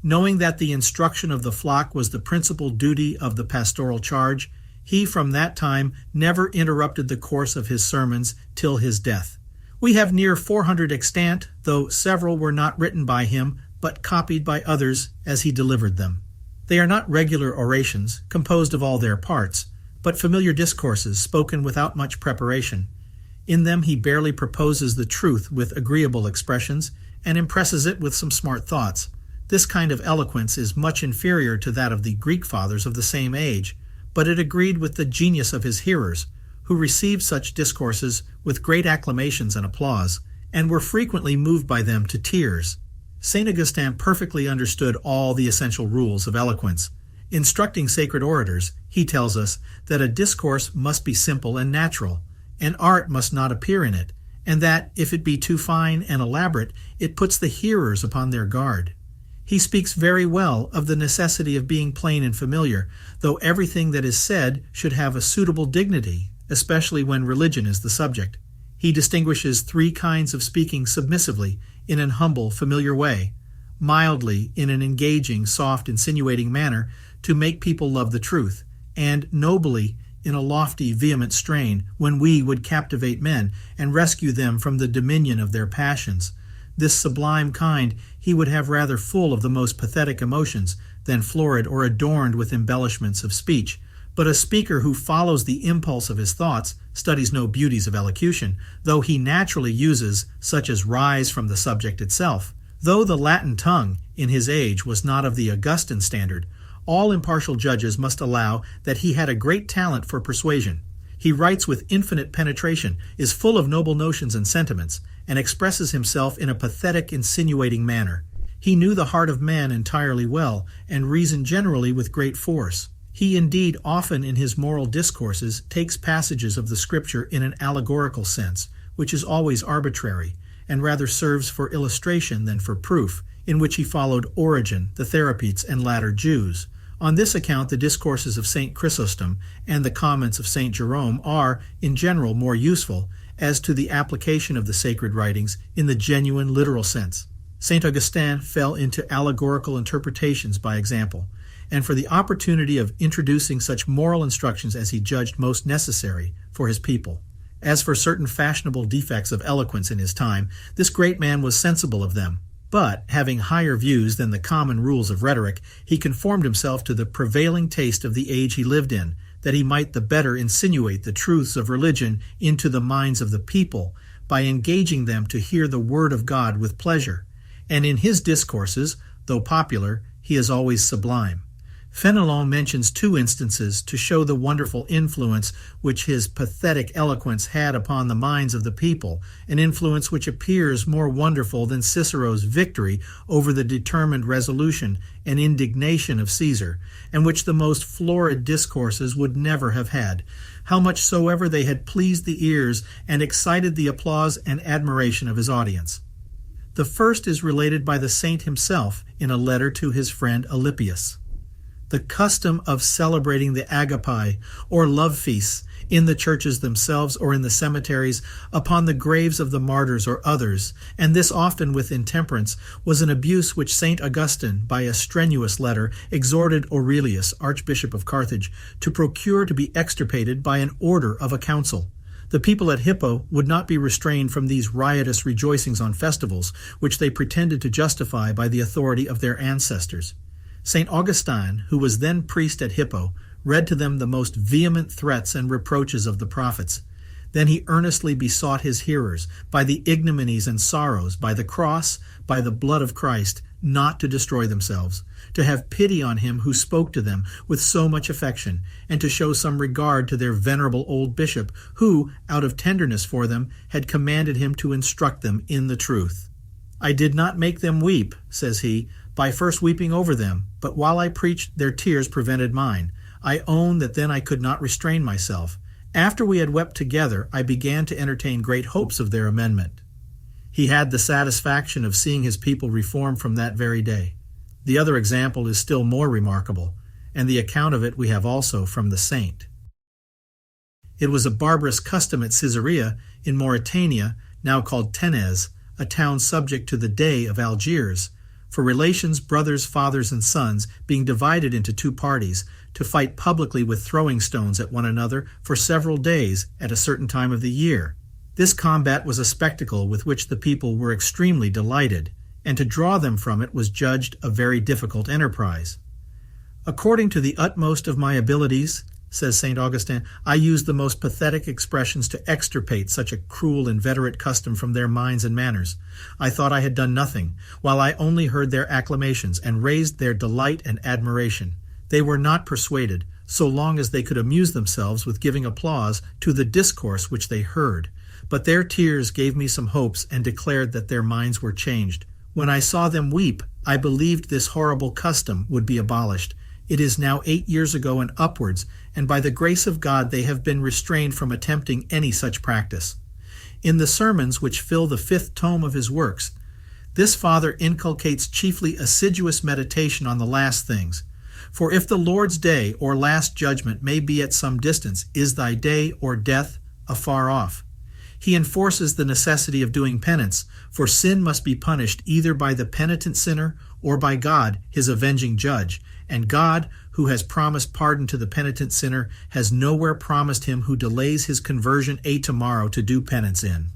Knowing that the instruction of the flock was the principal duty of the pastoral charge, he from that time never interrupted the course of his sermons till his death. We have near 400 extant, though several were not written by him, but copied by others as he delivered them. They are not regular orations, composed of all their parts, but familiar discourses spoken without much preparation. In them he barely proposes the truth with agreeable expressions, and impresses it with some smart thoughts. This kind of eloquence is much inferior to that of the Greek fathers of the same age, but it agreed with the genius of his hearers, who received such discourses with great acclamations and applause, and were frequently moved by them to tears. St. Augustine perfectly understood all the essential rules of eloquence. Instructing sacred orators, he tells us that a discourse must be simple and natural, and art must not appear in it, and that, if it be too fine and elaborate, it puts the hearers upon their guard. He speaks very well of the necessity of being plain and familiar, though everything that is said should have a suitable dignity, especially when religion is the subject. He distinguishes 3 kinds of speaking submissively, in an humble, familiar way, mildly, in an engaging, soft, insinuating manner, to make people love the truth, and nobly, in a lofty, vehement strain, when we would captivate men and rescue them from the dominion of their passions. This sublime kind he would have rather full of the most pathetic emotions than florid or adorned with embellishments of speech. But a speaker who follows the impulse of his thoughts studies no beauties of elocution, though he naturally uses such as rise from the subject itself. Though the Latin tongue in his age was not of the Augustine standard, all impartial judges must allow that he had a great talent for persuasion. He writes with infinite penetration, is full of noble notions and sentiments, and expresses himself in a pathetic, insinuating manner. He knew the heart of man entirely well, and reasoned generally with great force. He indeed often in his moral discourses takes passages of the Scripture in an allegorical sense, which is always arbitrary, and rather serves for illustration than for proof, in which he followed Origen, the Therapetes, and latter Jews. On this account the discourses of St. Chrysostom and the comments of St. Jerome are, in general, more useful, as to the application of the sacred writings in the genuine literal sense. St. Augustine fell into allegorical interpretations by example, and for the opportunity of introducing such moral instructions as he judged most necessary for his people. As for certain fashionable defects of eloquence in his time, this great man was sensible of them, but, having higher views than the common rules of rhetoric, he conformed himself to the prevailing taste of the age he lived in, that he might the better insinuate the truths of religion into the minds of the people by engaging them to hear the word of God with pleasure. And in his discourses, though popular, he is always sublime. Fenelon mentions two instances to show the wonderful influence which his pathetic eloquence had upon the minds of the people, an influence which appears more wonderful than Cicero's victory over the determined resolution and indignation of Caesar, and which the most florid discourses would never have had, how much soever they had pleased the ears and excited the applause and admiration of his audience. The first is related by the saint himself in a letter to his friend Alypius. The custom of celebrating the agapi, or love feasts, in the churches themselves or in the cemeteries, upon the graves of the martyrs or others, and this often with intemperance, was an abuse which St. Augustine, by a strenuous letter, exhorted Aurelius, Archbishop of Carthage, to procure to be extirpated by an order of a council. The people at Hippo would not be restrained from these riotous rejoicings on festivals, which they pretended to justify by the authority of their ancestors. St. Augustine, who was then priest at Hippo, read to them the most vehement threats and reproaches of the prophets. Then he earnestly besought his hearers, by the ignominies and sorrows, by the cross, by the blood of Christ, not to destroy themselves, to have pity on him who spoke to them with so much affection, and to show some regard to their venerable old bishop, who, out of tenderness for them, had commanded him to instruct them in the truth. I did not make them weep, says he, by first weeping over them, but while I preached, their tears prevented mine. I own that then I could not restrain myself. After we had wept together, I began to entertain great hopes of their amendment. He had the satisfaction of seeing his people reform from that very day. The other example is still more remarkable, and the account of it we have also from the saint. It was a barbarous custom at Caesarea in Mauritania, now called Ténès, a town subject to the Dey of Algiers, for relations, brothers, fathers, and sons, being divided into two parties, to fight publicly with throwing stones at one another for several days at a certain time of the year. This combat was a spectacle with which the people were extremely delighted, and to draw them from it was judged a very difficult enterprise. According to the utmost of my abilities, says St. Augustine, I used the most pathetic expressions to extirpate such a cruel, inveterate custom from their minds and manners. I thought I had done nothing, while I only heard their acclamations and raised their delight and admiration. They were not persuaded, so long as they could amuse themselves with giving applause to the discourse which they heard. But their tears gave me some hopes and declared that their minds were changed. When I saw them weep, I believed this horrible custom would be abolished. It is now 8 years ago and upwards, and by the grace of God they have been restrained from attempting any such practice. In the sermons which fill the 5th tome of his works, this father inculcates chiefly assiduous meditation on the last things. For if the Lord's day or last judgment may be at some distance, is thy day or death afar off? He enforces the necessity of doing penance, for sin must be punished either by the penitent sinner or by God, his avenging judge. And God, who has promised pardon to the penitent sinner, has nowhere promised him who delays his conversion a tomorrow to do penance in.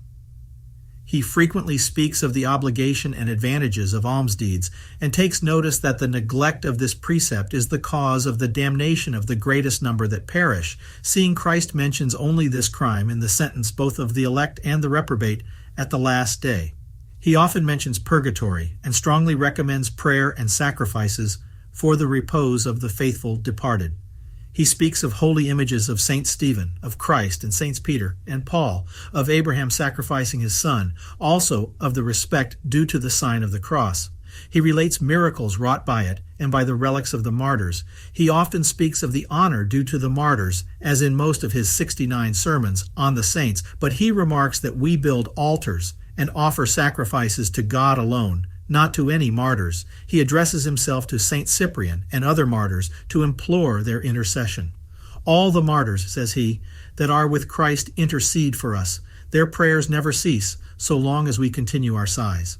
He frequently speaks of the obligation and advantages of almsdeeds, and takes notice that the neglect of this precept is the cause of the damnation of the greatest number that perish, seeing Christ mentions only this crime in the sentence both of the elect and the reprobate at the last day. He often mentions purgatory, and strongly recommends prayer and sacrifices for the repose of the faithful departed. He speaks of holy images of St. Stephen, of Christ and Saints Peter and Paul, of Abraham sacrificing his son, also of the respect due to the sign of the cross. He relates miracles wrought by it and by the relics of the martyrs. He often speaks of the honor due to the martyrs, as in most of his 69 sermons on the saints, but he remarks that we build altars and offer sacrifices to God alone, not to any martyrs. He addresses himself to St. Cyprian and other martyrs to implore their intercession. All the martyrs, says he, that are with Christ intercede for us. Their prayers never cease, so long as we continue our sighs.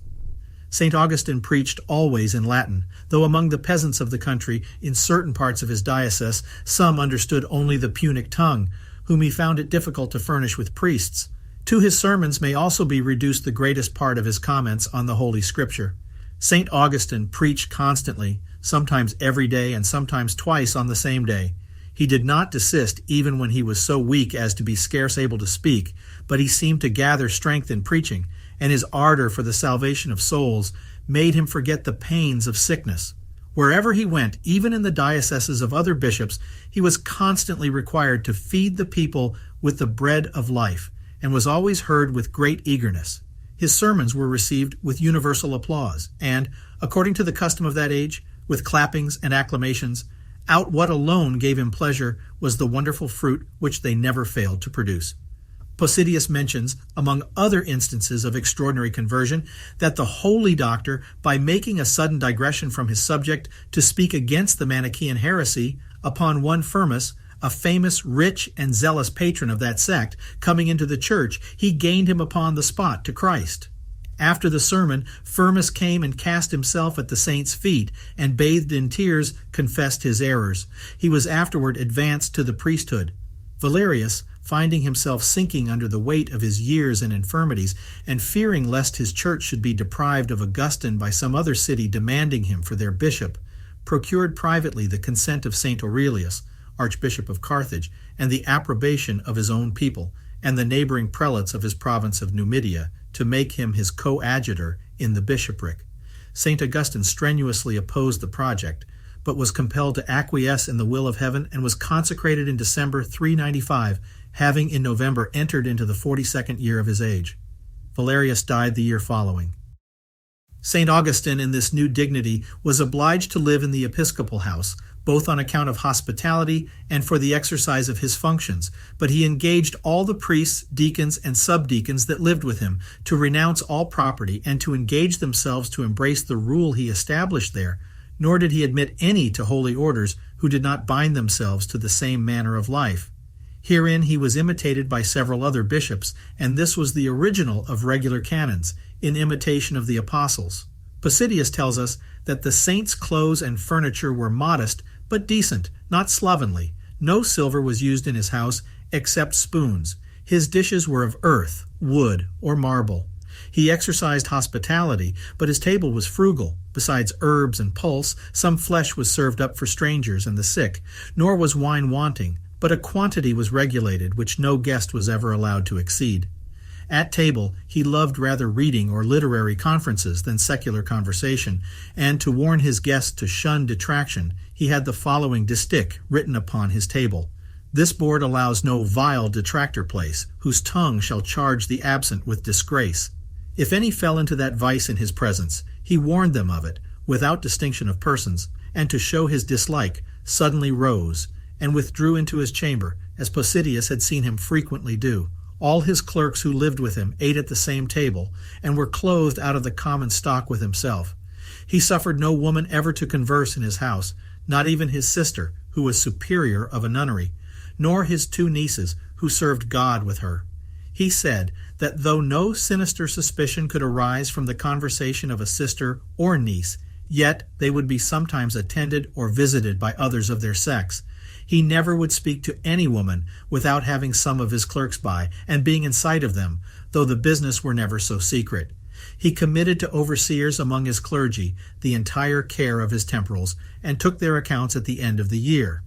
St. Augustine preached always in Latin, though among the peasants of the country, in certain parts of his diocese, some understood only the Punic tongue, whom he found it difficult to furnish with priests. To his sermons may also be reduced the greatest part of his comments on the Holy Scripture. St. Augustine preached constantly, sometimes every day and sometimes twice on the same day. He did not desist even when he was so weak as to be scarce able to speak, but he seemed to gather strength in preaching, and his ardor for the salvation of souls made him forget the pains of sickness. Wherever he went, even in the dioceses of other bishops, he was constantly required to feed the people with the bread of life, and was always heard with great eagerness. His sermons were received with universal applause, and, according to the custom of that age, with clappings and acclamations. Out what alone gave him pleasure was the wonderful fruit which they never failed to produce. Posidonius mentions, among other instances of extraordinary conversion, that the holy doctor, by making a sudden digression from his subject to speak against the Manichaean heresy, upon one Firmus, a famous, rich, and zealous patron of that sect, coming into the church, he gained him upon the spot to Christ. After the sermon, Firmus came and cast himself at the saint's feet, and bathed in tears, confessed his errors. He was afterward advanced to the priesthood. Valerius, finding himself sinking under the weight of his years and infirmities, and fearing lest his church should be deprived of Augustine by some other city demanding him for their bishop, procured privately the consent of St. Aurelius, Archbishop of Carthage, and the approbation of his own people, and the neighboring prelates of his province of Numidia, to make him his coadjutor in the bishopric. St. Augustine strenuously opposed the project, but was compelled to acquiesce in the will of heaven, and was consecrated in December 395, having in November entered into the 42nd year of his age. Valerius died the year following. St. Augustine, in this new dignity, was obliged to live in the episcopal house, both on account of hospitality and for the exercise of his functions, but he engaged all the priests, deacons, and subdeacons that lived with him to renounce all property and to engage themselves to embrace the rule he established there, nor did he admit any to holy orders who did not bind themselves to the same manner of life. Herein he was imitated by several other bishops, and this was the original of regular canons, in imitation of the apostles. Posidonius tells us that the saint's clothes and furniture were modest, but decent, not slovenly. No silver was used in his house except spoons. His dishes were of earth, wood, or marble. He exercised hospitality, but his table was frugal. Besides herbs and pulse, some flesh was served up for strangers and the sick, nor was wine wanting, but a quantity was regulated which no guest was ever allowed to exceed. At table, he loved rather reading or literary conferences than secular conversation, and to warn his guests to shun detraction, he had the following distich written upon his table. This board allows no vile detractor place, whose tongue shall charge the absent with disgrace. If any fell into that vice in his presence, he warned them of it, without distinction of persons, and to show his dislike, suddenly rose, and withdrew into his chamber, as Posidonius had seen him frequently do. All his clerks who lived with him ate at the same table, and were clothed out of the common stock with himself. He suffered no woman ever to converse in his house, not even his sister, who was superior of a nunnery, nor his 2 nieces, who served God with her. He said that though no sinister suspicion could arise from the conversation of a sister or niece, yet they would be sometimes attended or visited by others of their sex. He never would speak to any woman without having some of his clerks by, and being in sight of them, though the business were never so secret. He committed to overseers among his clergy the entire care of his temporals, and took their accounts at the end of the year.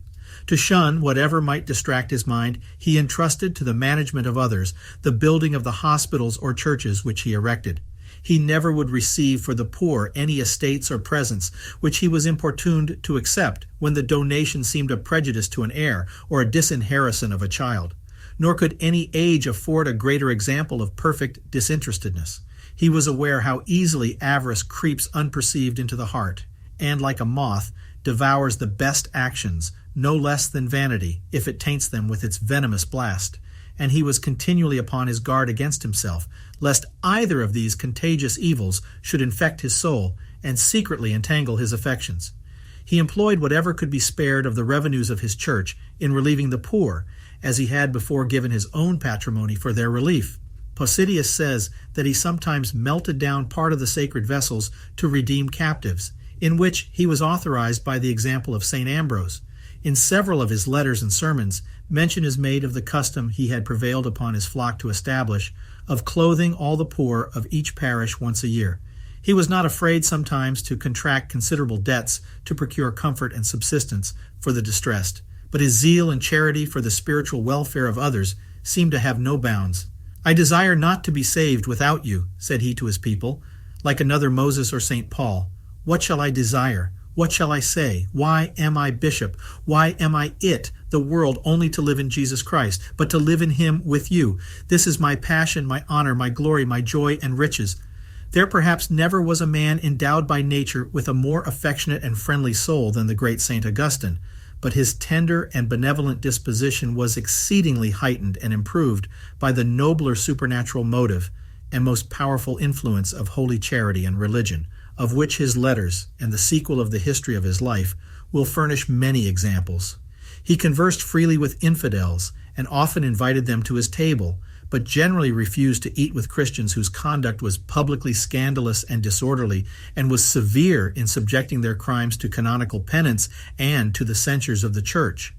To shun whatever might distract his mind, he entrusted to the management of others the building of the hospitals or churches which he erected. He never would receive for the poor any estates or presents which he was importuned to accept when the donation seemed a prejudice to an heir or a disinheritance of a child. Nor could any age afford a greater example of perfect disinterestedness. He was aware how easily avarice creeps unperceived into the heart, and like a moth, devours the best actions, no less than vanity, if it taints them with its venomous blast. And he was continually upon his guard against himself, lest either of these contagious evils should infect his soul and secretly entangle his affections. He employed whatever could be spared of the revenues of his church in relieving the poor, as he had before given his own patrimony for their relief. Posidonius says that he sometimes melted down part of the sacred vessels to redeem captives, in which he was authorized by the example of St. Ambrose. In several of his letters and sermons, mention is made of the custom he had prevailed upon his flock to establish, of clothing all the poor of each parish once a year. He was not afraid sometimes to contract considerable debts to procure comfort and subsistence for the distressed, but his zeal and charity for the spiritual welfare of others seemed to have no bounds. "I desire not to be saved without you," said he to his people, like another Moses or St. Paul. "What shall I desire? What shall I say? Why am I bishop? Why am I the world, only to live in Jesus Christ, but to live in him with you? This is my passion, my honor, my glory, my joy and riches. There perhaps never was a man endowed by nature with a more affectionate and friendly soul than the great St. Augustine, but his tender and benevolent disposition was exceedingly heightened and improved by the nobler supernatural motive and most powerful influence of holy charity and religion, of which his letters and the sequel of the history of his life will furnish many examples. He conversed freely with infidels and often invited them to his table, but generally refused to eat with Christians whose conduct was publicly scandalous and disorderly, and was severe in subjecting their crimes to canonical penance and to the censures of the Church.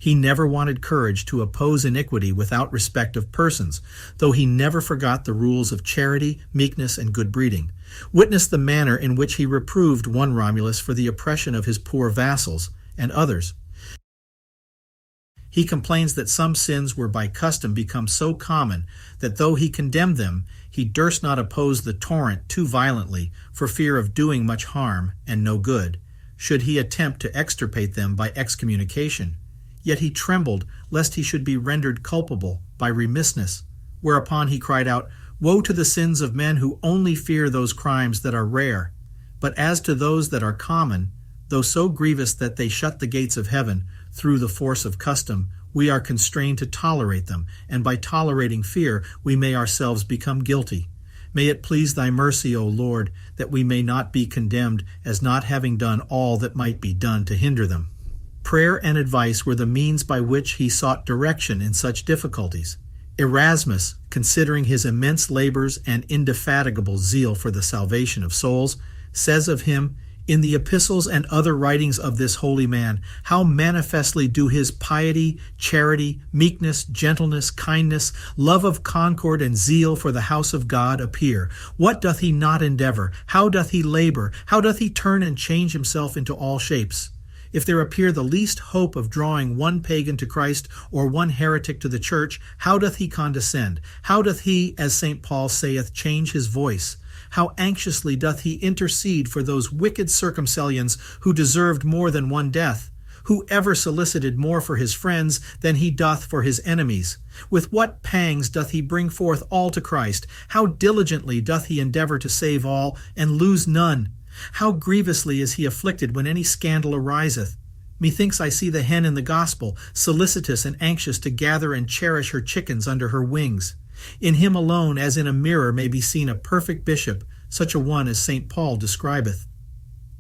He never wanted courage to oppose iniquity without respect of persons, though he never forgot the rules of charity, meekness, and good breeding. Witness the manner in which he reproved one Romulus for the oppression of his poor vassals, and others. He complains that some sins were by custom become so common that though he condemned them, he durst not oppose the torrent too violently for fear of doing much harm and no good, should he attempt to extirpate them by excommunication. Yet he trembled lest he should be rendered culpable by remissness, whereupon he cried out, "Woe to the sins of men who only fear those crimes that are rare! But as to those that are common, though so grievous that they shut the gates of heaven, through the force of custom, we are constrained to tolerate them, and by tolerating fear we may ourselves become guilty. May it please thy mercy, O Lord, that we may not be condemned as not having done all that might be done to hinder them." Prayer and advice were the means by which he sought direction in such difficulties. Erasmus, considering his immense labors and indefatigable zeal for the salvation of souls, says of him, "In the epistles and other writings of this holy man, how manifestly do his piety, charity, meekness, gentleness, kindness, love of concord, and zeal for the house of God appear. What doth he not endeavor? How doth he labor? How doth he turn and change himself into all shapes? If there appear the least hope of drawing one pagan to Christ or one heretic to the Church, how doth he condescend? How doth he, as St. Paul saith, change his voice? How anxiously doth he intercede for those wicked circumcellions who deserved more than one death? Who ever solicited more for his friends than he doth for his enemies? With what pangs doth he bring forth all to Christ? How diligently doth he endeavor to save all and lose none? How grievously is he afflicted when any scandal ariseth? Methinks I see the hen in the gospel, solicitous and anxious to gather and cherish her chickens under her wings. In him alone, as in a mirror, may be seen a perfect bishop, such a one as St. Paul describeth.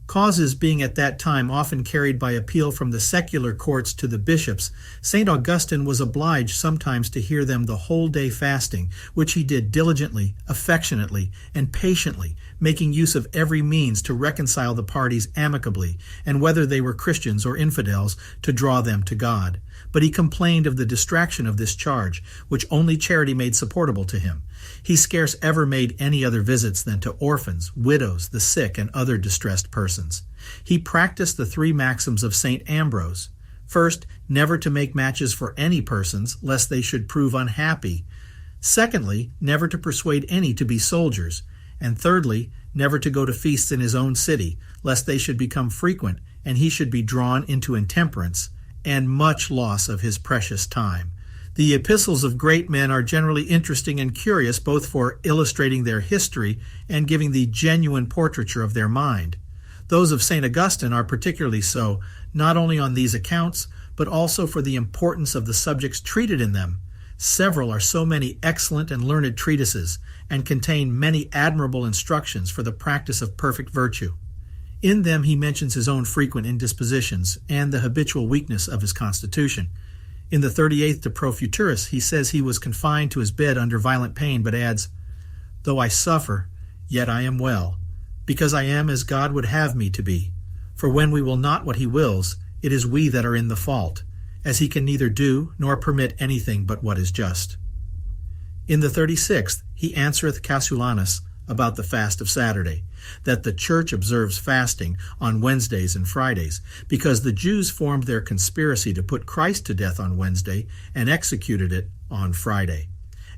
Causes being at that time often carried by appeal from the secular courts to the bishops, St. Augustine was obliged sometimes to hear them the whole day fasting, which he did diligently, affectionately, and patiently, making use of every means to reconcile the parties amicably, and whether they were Christians or infidels, to draw them to God. But he complained of the distraction of this charge, which only charity made supportable to him. He scarce ever made any other visits than to orphans, widows, the sick, and other distressed persons. He practiced the 3 maxims of St. Ambrose. First, never to make matches for any persons, lest they should prove unhappy. Secondly, never to persuade any to be soldiers. And thirdly, never to go to feasts in his own city, lest they should become frequent, and he should be drawn into intemperance, and much loss of his precious time. The epistles of great men are generally interesting and curious, both for illustrating their history and giving the genuine portraiture of their mind. Those of St. Augustine are particularly so, not only on these accounts, but also for the importance of the subjects treated in them. Several are so many excellent and learned treatises, and contain many admirable instructions for the practice of perfect virtue. In them he mentions his own frequent indispositions and the habitual weakness of his constitution. In the 38th De Pro Futuris, he says he was confined to his bed under violent pain, but adds, "Though I suffer, yet I am well, because I am as God would have me to be. For when we will not what he wills, it is we that are in the fault, as he can neither do nor permit anything but what is just." In the 36th, he answereth Cassulanus about the fast of Saturday, that the Church observes fasting on Wednesdays and Fridays, because the Jews formed their conspiracy to put Christ to death on Wednesday and executed it on Friday.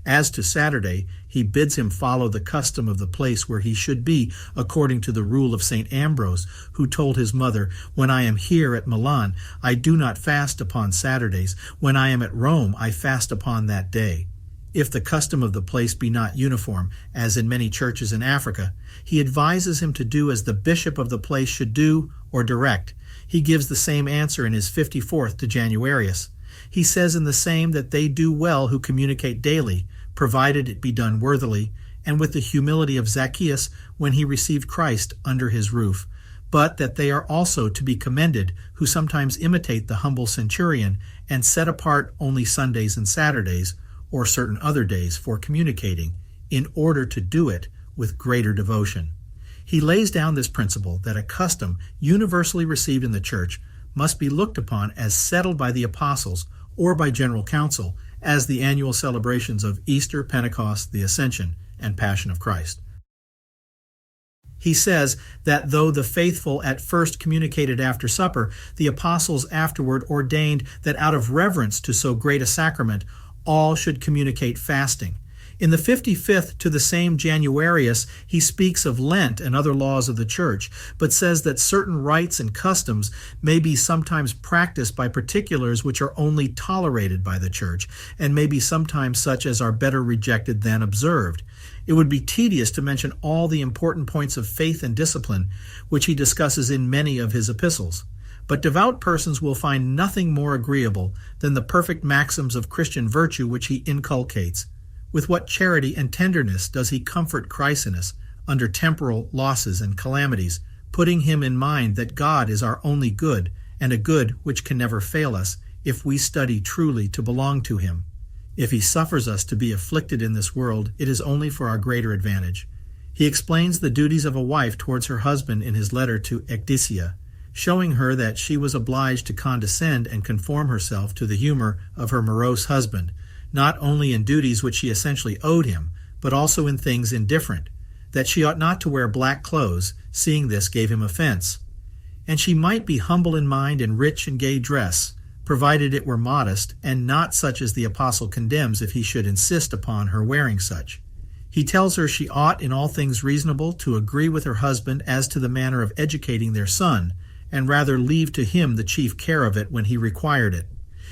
As to Saturday, he bids him follow the custom of the place where he should be, according to the rule of St. Ambrose, who told his mother, "When I am here at Milan, I do not fast upon Saturdays. When I am at Rome, I fast upon that day." If the custom of the place be not uniform, as in many churches in Africa, he advises him to do as the bishop of the place should do or direct. He gives the same answer in his 54th to Januarius. He says in the same that they do well who communicate daily, provided it be done worthily, and with the humility of Zacchaeus when he received Christ under his roof, but that they are also to be commended who sometimes imitate the humble centurion and set apart only Sundays and Saturdays, or certain other days, for communicating, in order to do it with greater devotion. He lays down this principle that a custom universally received in the Church must be looked upon as settled by the apostles or by general council, as the annual celebrations of Easter, Pentecost, the Ascension, and Passion of Christ. He says that though the faithful at first communicated after supper, the apostles afterward ordained that out of reverence to so great a sacrament, all should communicate fasting. In the 55th to the same Januarius, he speaks of Lent and other laws of the Church, but says that certain rites and customs may be sometimes practiced by particulars which are only tolerated by the Church, and may be sometimes such as are better rejected than observed. It would be tedious to mention all the important points of faith and discipline, which he discusses in many of his epistles. But devout persons will find nothing more agreeable than the perfect maxims of Christian virtue which he inculcates. With what charity and tenderness does he comfort Chrysinus under temporal losses and calamities, putting him in mind that God is our only good, and a good which can never fail us if we study truly to belong to him. If he suffers us to be afflicted in this world, it is only for our greater advantage. He explains the duties of a wife towards her husband in his letter to Ecdysia, showing her that she was obliged to condescend and conform herself to the humor of her morose husband, not only in duties which she essentially owed him, but also in things indifferent, that she ought not to wear black clothes, seeing this gave him offense. And she might be humble in mind and rich in gay dress, provided it were modest, and not such as the apostle condemns if he should insist upon her wearing such. He tells her she ought in all things reasonable to agree with her husband as to the manner of educating their son, and rather leave to him the chief care of it when he required it.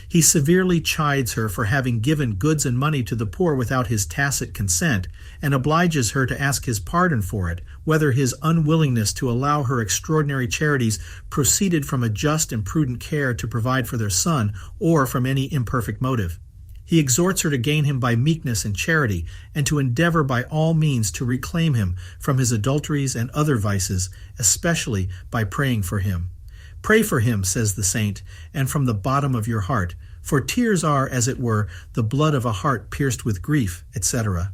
He severely chides her for having given goods and money to the poor without his tacit consent, and obliges her to ask his pardon for it, whether his unwillingness to allow her extraordinary charities proceeded from a just and prudent care to provide for their son, or from any imperfect motive. He exhorts her to gain him by meekness and charity, and to endeavor by all means to reclaim him from his adulteries and other vices, especially by praying for him. Pray for him, says the saint, and from the bottom of your heart, for tears are, as it were, the blood of a heart pierced with grief, etc.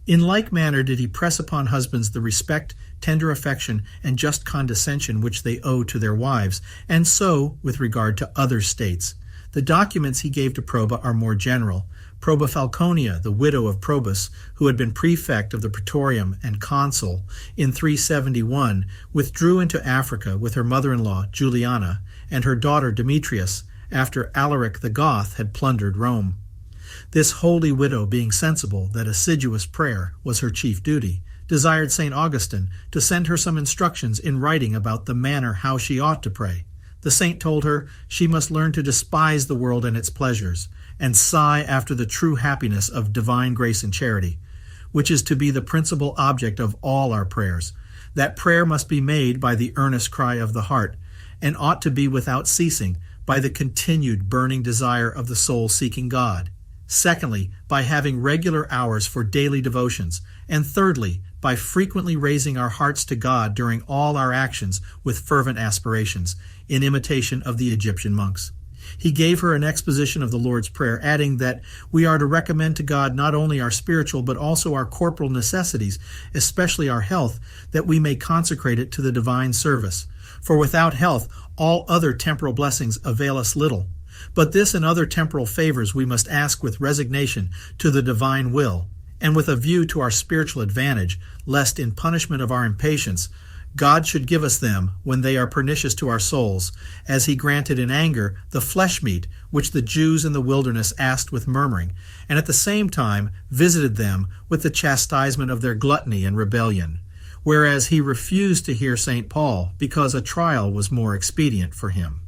In like manner did he press upon husbands the respect, tender affection, and just condescension which they owe to their wives, and so with regard to other states. The documents he gave to Proba are more general. Proba Falconia, the widow of Probus, who had been prefect of the Praetorium and consul in 371, withdrew into Africa with her mother-in-law, Juliana, and her daughter Demetrius, after Alaric the Goth had plundered Rome. This holy widow, being sensible that assiduous prayer was her chief duty, desired St. Augustine to send her some instructions in writing about the manner how she ought to pray. The saint told her she must learn to despise the world and its pleasures, and sigh after the true happiness of divine grace and charity, which is to be the principal object of all our prayers. That prayer must be made by the earnest cry of the heart, and ought to be without ceasing, by the continued burning desire of the soul seeking God. Secondly, by having regular hours for daily devotions. And thirdly, by frequently raising our hearts to God during all our actions with fervent aspirations, in imitation of the Egyptian monks. He gave her an exposition of the Lord's Prayer, adding that we are to recommend to God not only our spiritual but also our corporal necessities, especially our health, that we may consecrate it to the divine service. For without health, all other temporal blessings avail us little. But this and other temporal favors we must ask with resignation to the divine will, and with a view to our spiritual advantage, lest in punishment of our impatience, God should give us them when they are pernicious to our souls, as he granted in anger the flesh meat which the Jews in the wilderness asked with murmuring, and at the same time visited them with the chastisement of their gluttony and rebellion. Whereas he refused to hear St. Paul because a trial was more expedient for him.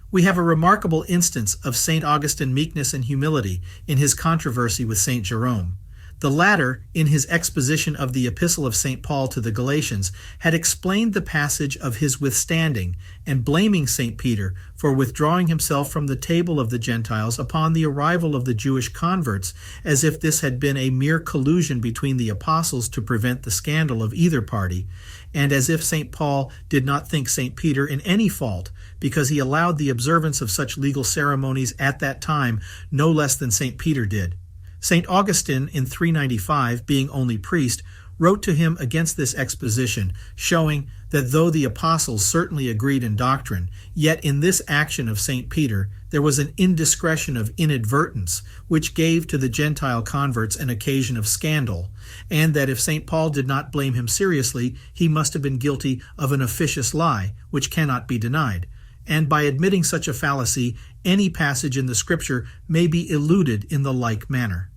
We have a remarkable instance of St. Augustine's meekness and humility in his controversy with St. Jerome. The latter, in his exposition of the Epistle of St. Paul to the Galatians, had explained the passage of his withstanding and blaming St. Peter for withdrawing himself from the table of the Gentiles upon the arrival of the Jewish converts, as if this had been a mere collusion between the apostles to prevent the scandal of either party, and as if St. Paul did not think St. Peter in any fault, because he allowed the observance of such legal ceremonies at that time no less than St. Peter did. St. Augustine, in 395, being only priest, wrote to him against this exposition, showing that though the apostles certainly agreed in doctrine, yet in this action of St. Peter there was an indiscretion of inadvertence, which gave to the Gentile converts an occasion of scandal, and that if St. Paul did not blame him seriously, he must have been guilty of an officious lie, which cannot be denied. And by admitting such a fallacy, any passage in the Scripture may be eluded in the like manner.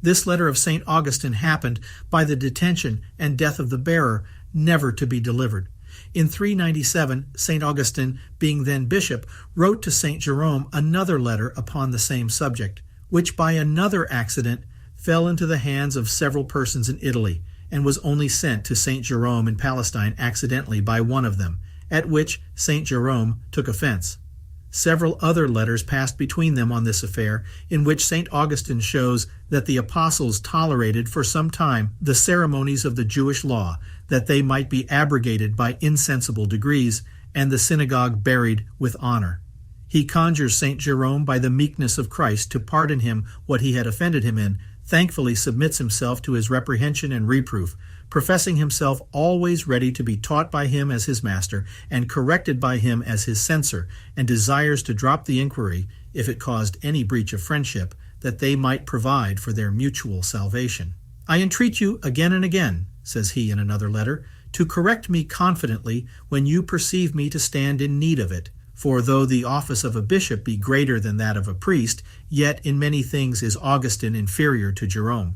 This letter of St. Augustine happened by the detention and death of the bearer, never to be delivered. In 397, St. Augustine, being then bishop, wrote to St. Jerome another letter upon the same subject, which by another accident fell into the hands of several persons in Italy, and was only sent to St. Jerome in Palestine accidentally by one of them, at which St. Jerome took offense. Several other letters passed between them on this affair, in which St. Augustine shows that the apostles tolerated for some time the ceremonies of the Jewish law, that they might be abrogated by insensible degrees, and the synagogue buried with honor. He conjures St. Jerome by the meekness of Christ to pardon him what he had offended him in, thankfully submits himself to his reprehension and reproof, professing himself always ready to be taught by him as his master and corrected by him as his censor, and desires to drop the inquiry, if it caused any breach of friendship, that they might provide for their mutual salvation. I entreat you again and again, says he in another letter, to correct me confidently when you perceive me to stand in need of it. For though the office of a bishop be greater than that of a priest, yet in many things is Augustine inferior to Jerome.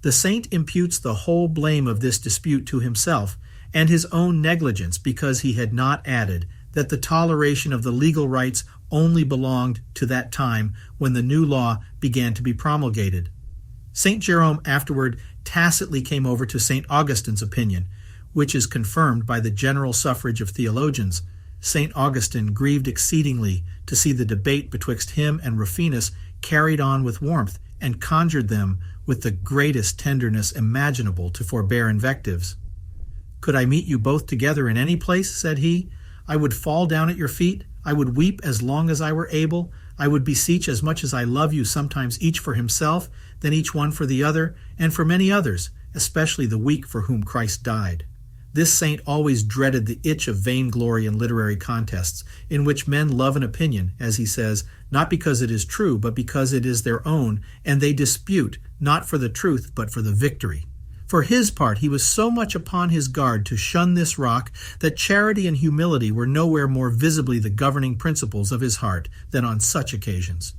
The saint imputes the whole blame of this dispute to himself and his own negligence, because he had not added that the toleration of the legal rights only belonged to that time when the new law began to be promulgated. St. Jerome afterward tacitly came over to St. Augustine's opinion, which is confirmed by the general suffrage of theologians. St. Augustine grieved exceedingly to see the debate betwixt him and Rufinus carried on with warmth, and conjured them with the greatest tenderness imaginable to forbear invectives. Could I meet you both together in any place, said he, I would fall down at your feet, I would weep as long as I were able, I would beseech as much as I love you, sometimes each for himself, then each one for the other, and for many others, especially the weak for whom Christ died. This saint always dreaded the itch of vainglory in literary contests, in which men love an opinion, as he says, not because it is true, but because it is their own, and they dispute, not for the truth, but for the victory. For his part, he was so much upon his guard to shun this rock, that charity and humility were nowhere more visibly the governing principles of his heart than on such occasions.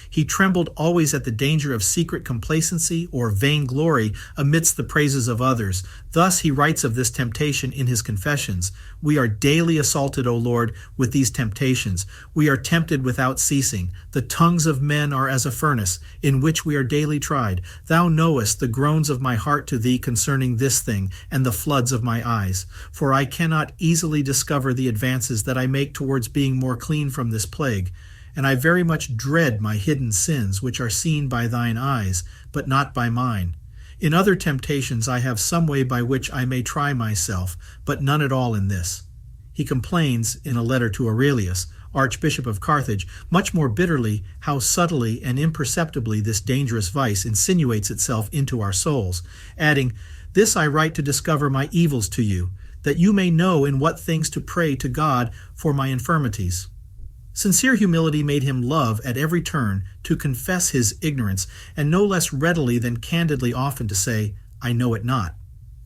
He trembled always at the danger of secret complacency or vainglory amidst the praises of others. Thus he writes of this temptation in his Confessions. We are daily assaulted, O Lord, with these temptations. We are tempted without ceasing. The tongues of men are as a furnace, in which we are daily tried. Thou knowest the groans of my heart to thee concerning this thing, and the floods of my eyes. For I cannot easily discover the advances that I make towards being more clean from this plague. And I very much dread my hidden sins, which are seen by thine eyes, but not by mine. In other temptations I have some way by which I may try myself, but none at all in this. He complains, in a letter to Aurelius, Archbishop of Carthage, much more bitterly how subtly and imperceptibly this dangerous vice insinuates itself into our souls, adding, This I write to discover my evils to you, that you may know in what things to pray to God for my infirmities. Sincere humility made him love at every turn to confess his ignorance, and no less readily than candidly often to say, I know it not.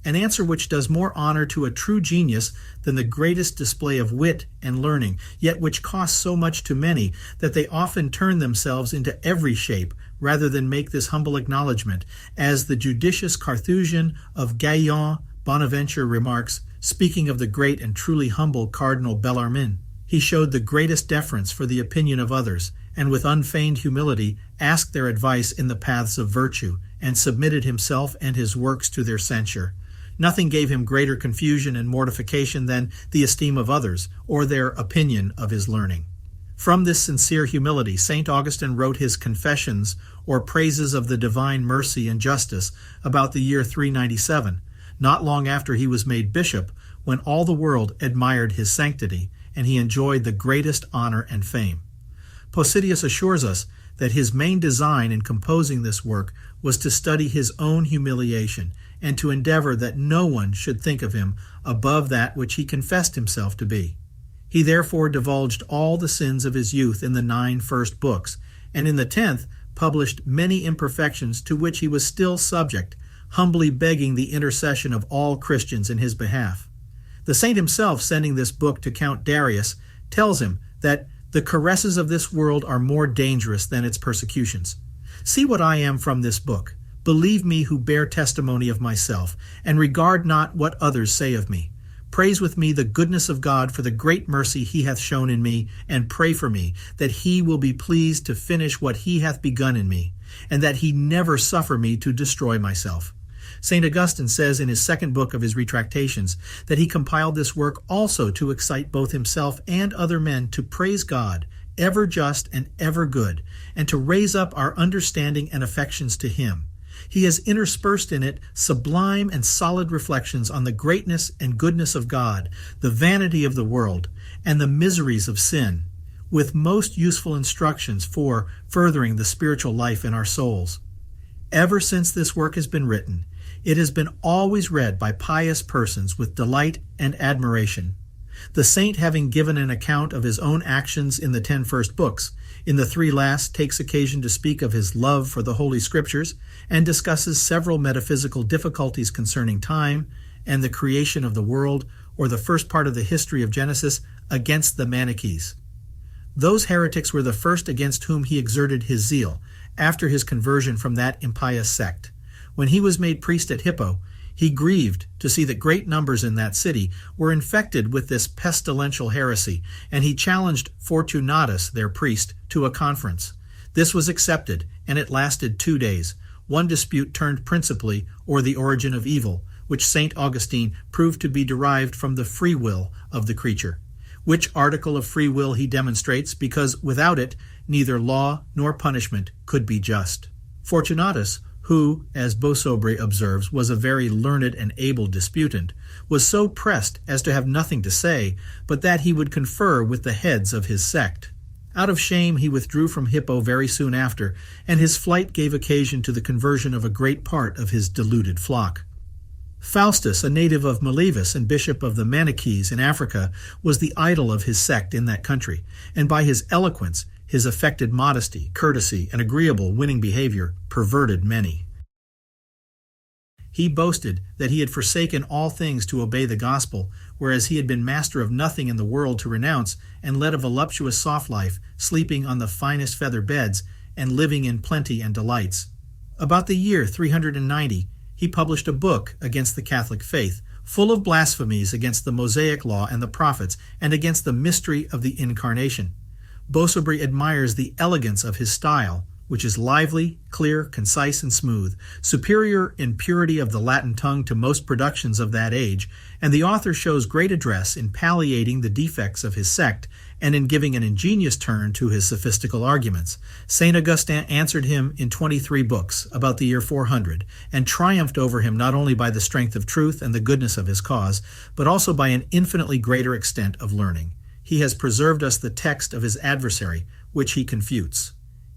an answer which does more honor to a true genius than the greatest display of wit and learning, yet which costs so much to many that they often turn themselves into every shape rather than make this humble acknowledgment, as the judicious Carthusian of Gaillon Bonaventure remarks, speaking of the great and truly humble Cardinal Bellarmine. He showed the greatest deference for the opinion of others, and with unfeigned humility asked their advice in the paths of virtue, and submitted himself and his works to their censure. Nothing gave him greater confusion and mortification than the esteem of others, or their opinion of his learning. From this sincere humility, St. Augustine wrote his Confessions, or Praises of the Divine Mercy and Justice, about the year 397, not long after he was made bishop, when all the world admired his sanctity, and he enjoyed the greatest honor and fame. Posidus assures us that his main design in composing this work was to study his own humiliation, and to endeavor that no one should think of him above that which he confessed himself to be. He therefore divulged all the sins of his youth in the 9 first books, and in the 10th published many imperfections to which he was still subject, humbly begging the intercession of all Christians in his behalf. The saint himself, sending this book to Count Darius, tells him that the caresses of this world are more dangerous than its persecutions. See what I am from this book. Believe me who bear testimony of myself, and regard not what others say of me. Praise with me the goodness of God for the great mercy he hath shown in me, and pray for me, that he will be pleased to finish what he hath begun in me, and that he never suffer me to destroy myself. St. Augustine says in his 2nd book of his Retractations that he compiled this work also to excite both himself and other men to praise God, ever just and ever good, and to raise up our understanding and affections to him. He has interspersed in it sublime and solid reflections on the greatness and goodness of God, the vanity of the world, and the miseries of sin, with most useful instructions for furthering the spiritual life in our souls. Ever since this work has been written, it has been always read by pious persons with delight and admiration. The saint, having given an account of his own actions in the 10 first books, in the 3 last takes occasion to speak of his love for the Holy Scriptures, and discusses several metaphysical difficulties concerning time and the creation of the world, or the first part of the history of Genesis, against the Manichaeans. Those heretics were the first against whom he exerted his zeal, after his conversion from that impious sect. When he was made priest at Hippo, he grieved to see that great numbers in that city were infected with this pestilential heresy, and he challenged Fortunatus, their priest, to a conference. This was accepted, and it lasted 2 days. One dispute turned principally, or the origin of evil, which St. Augustine proved to be derived from the free will of the creature, which article of free will he demonstrates, because without it neither law nor punishment could be just. Fortunatus, who, as Bosobre observes, was a very learned and able disputant, was so pressed as to have nothing to say, but that he would confer with the heads of his sect. Out of shame he withdrew from Hippo very soon after, and his flight gave occasion to the conversion of a great part of his deluded flock. Faustus, a native of Milan and bishop of the Manichaeans in Africa, was the idol of his sect in that country, and by his eloquence, his affected modesty, courtesy, and agreeable winning behavior perverted many. He boasted that he had forsaken all things to obey the gospel, whereas he had been master of nothing in the world to renounce, and led a voluptuous soft life, sleeping on the finest feather beds, and living in plenty and delights. About the year 390, he published a book against the Catholic faith, full of blasphemies against the Mosaic law and the prophets, and against the mystery of the Incarnation. Bosobre admires the elegance of his style, which is lively, clear, concise, and smooth, superior in purity of the Latin tongue to most productions of that age, and the author shows great address in palliating the defects of his sect and in giving an ingenious turn to his sophistical arguments. St. Augustine answered him in 23 books, about the year 400, and triumphed over him not only by the strength of truth and the goodness of his cause, but also by an infinitely greater extent of learning. He has preserved us the text of his adversary, which he confutes.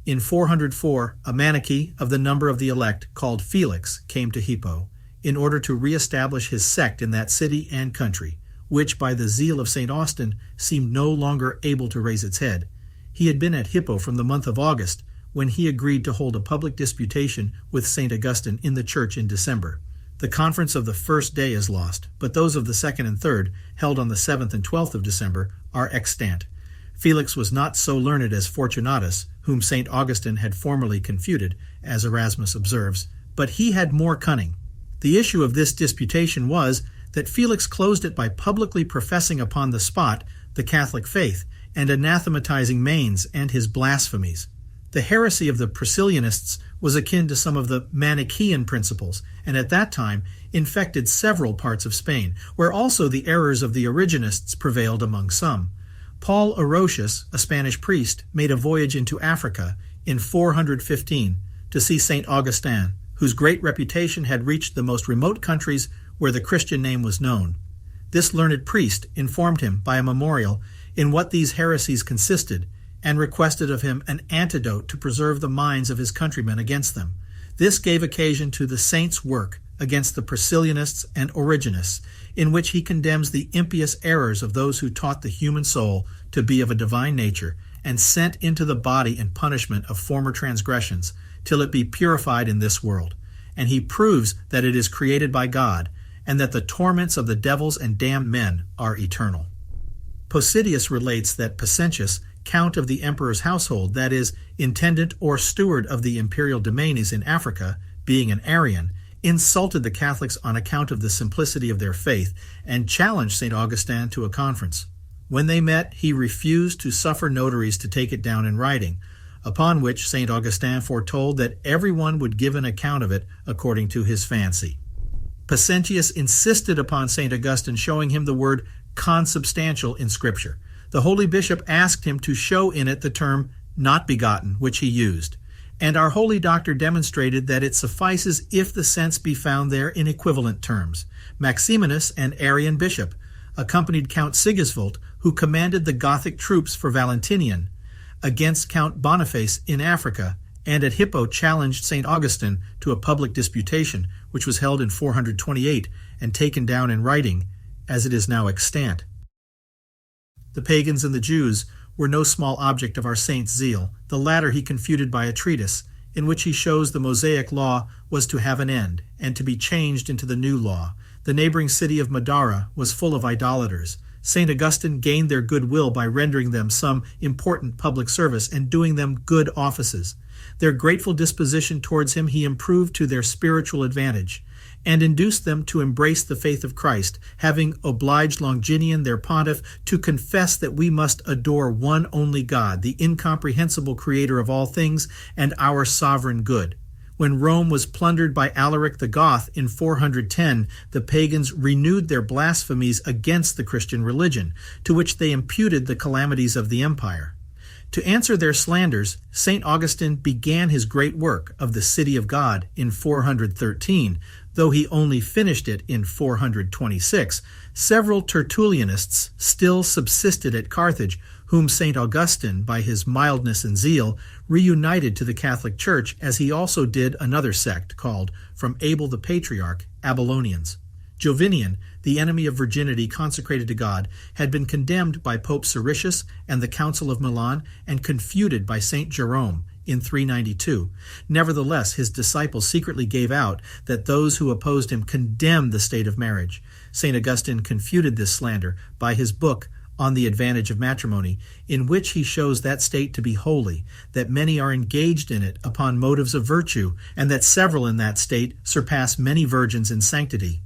In 404, a Manichae of the number of the elect, called Felix, came to Hippo, in order to re-establish his sect in that city and country, which, by the zeal of St. Austin, seemed no longer able to raise its head. He had been at Hippo from the month of August, when he agreed to hold a public disputation with St. Augustine in the church in December. The conference of the first day is lost, but those of the second and third, held on the 7th and 12th of December, are extant. Felix was not so learned as Fortunatus, whom St. Augustine had formerly confuted, as Erasmus observes, but he had more cunning. The issue of this disputation was that Felix closed it by publicly professing upon the spot the Catholic faith and anathematizing Mainz and his blasphemies. The heresy of the Priscillianists was akin to some of the Manichaean principles, and at that time infected several parts of Spain, where also the errors of the Origenists prevailed among some. Paul Orosius, a Spanish priest, made a voyage into Africa in 415 to see St. Augustine, whose great reputation had reached the most remote countries where the Christian name was known. This learned priest informed him by a memorial in what these heresies consisted, and requested of him an antidote to preserve the minds of his countrymen against them. This gave occasion to the saint's work against the Priscillianists and Origenists, in which he condemns the impious errors of those who taught the human soul to be of a divine nature, and sent into the body in punishment of former transgressions, till it be purified in this world. And he proves that it is created by God, and that the torments of the devils and damned men are eternal. Posidius relates that Pacentius, count of the emperor's household, that is, intendant or steward of the imperial domains in Africa, being an Arian, insulted the Catholics on account of the simplicity of their faith, and challenged St. Augustine to a conference. When they met, he refused to suffer notaries to take it down in writing, upon which St. Augustine foretold that everyone would give an account of it according to his fancy. Pacentius insisted upon St. Augustine showing him the word consubstantial in Scripture. The holy bishop asked him to show in it the term not begotten, which he used, and our holy doctor demonstrated that it suffices if the sense be found there in equivalent terms. Maximinus, an Arian bishop, accompanied Count Sigismund, who commanded the Gothic troops for Valentinian, against Count Boniface in Africa, and at Hippo challenged St. Augustine to a public disputation, which was held in 428 and taken down in writing, as it is now extant. The pagans and the Jews were no small object of our saint's zeal. The latter he confuted by a treatise, in which he shows the Mosaic law was to have an end, and to be changed into the new law. The neighboring city of Madara was full of idolaters. St. Augustine gained their goodwill by rendering them some important public service and doing them good offices. Their grateful disposition towards him he improved to their spiritual advantage, and induced them to embrace the faith of Christ, having obliged Longinian, their pontiff, to confess that we must adore one only God, the incomprehensible creator of all things, and our sovereign good. When Rome was plundered by Alaric the Goth in 410, the pagans renewed their blasphemies against the Christian religion, to which they imputed the calamities of the empire. To answer their slanders, St. Augustine began his great work of the City of God in 413, though he only finished it in 426. Several Tertullianists still subsisted at Carthage, whom St. Augustine, by his mildness and zeal, reunited to the Catholic Church, as he also did another sect called, from Abel the Patriarch, Abelonians. Jovinian, the enemy of virginity consecrated to God, had been condemned by Pope Siricius and the Council of Milan, and confuted by St. Jerome in 392. Nevertheless, his disciples secretly gave out that those who opposed him condemned the state of marriage. St. Augustine confuted this slander by his book On the Advantage of Matrimony, in which he shows that state to be holy, that many are engaged in it upon motives of virtue, and that several in that state surpass many virgins in sanctity.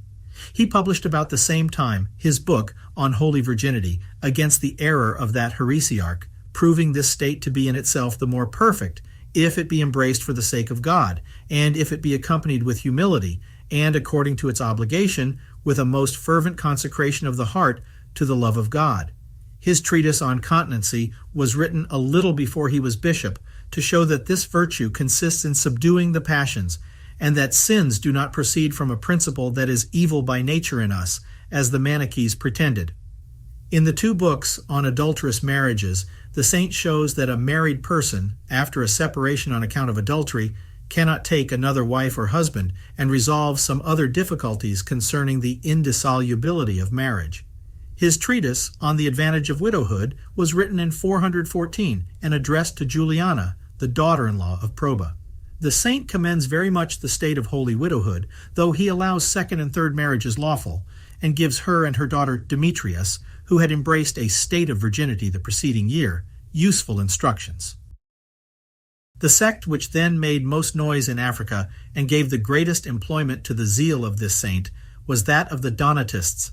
He published about the same time his book on holy virginity, against the error of that heresiarch, proving this state to be in itself the more perfect, if it be embraced for the sake of God, and if it be accompanied with humility, and according to its obligation, with a most fervent consecration of the heart to the love of God. His treatise on continency was written a little before he was bishop, to show that this virtue consists in subduing the passions, and that sins do not proceed from a principle that is evil by nature in us, as the Manichaeans pretended. In the two books on adulterous marriages, the saint shows that a married person, after a separation on account of adultery, cannot take another wife or husband, and resolve some other difficulties concerning the indissolubility of marriage. His treatise on the advantage of widowhood was written in 414 and addressed to Juliana, the daughter-in-law of Proba. The saint commends very much the state of holy widowhood, though he allows second and third marriages lawful, and gives her and her daughter Demetrius, who had embraced a state of virginity the preceding year, useful instructions. The sect which then made most noise in Africa and gave the greatest employment to the zeal of this saint was that of the Donatists.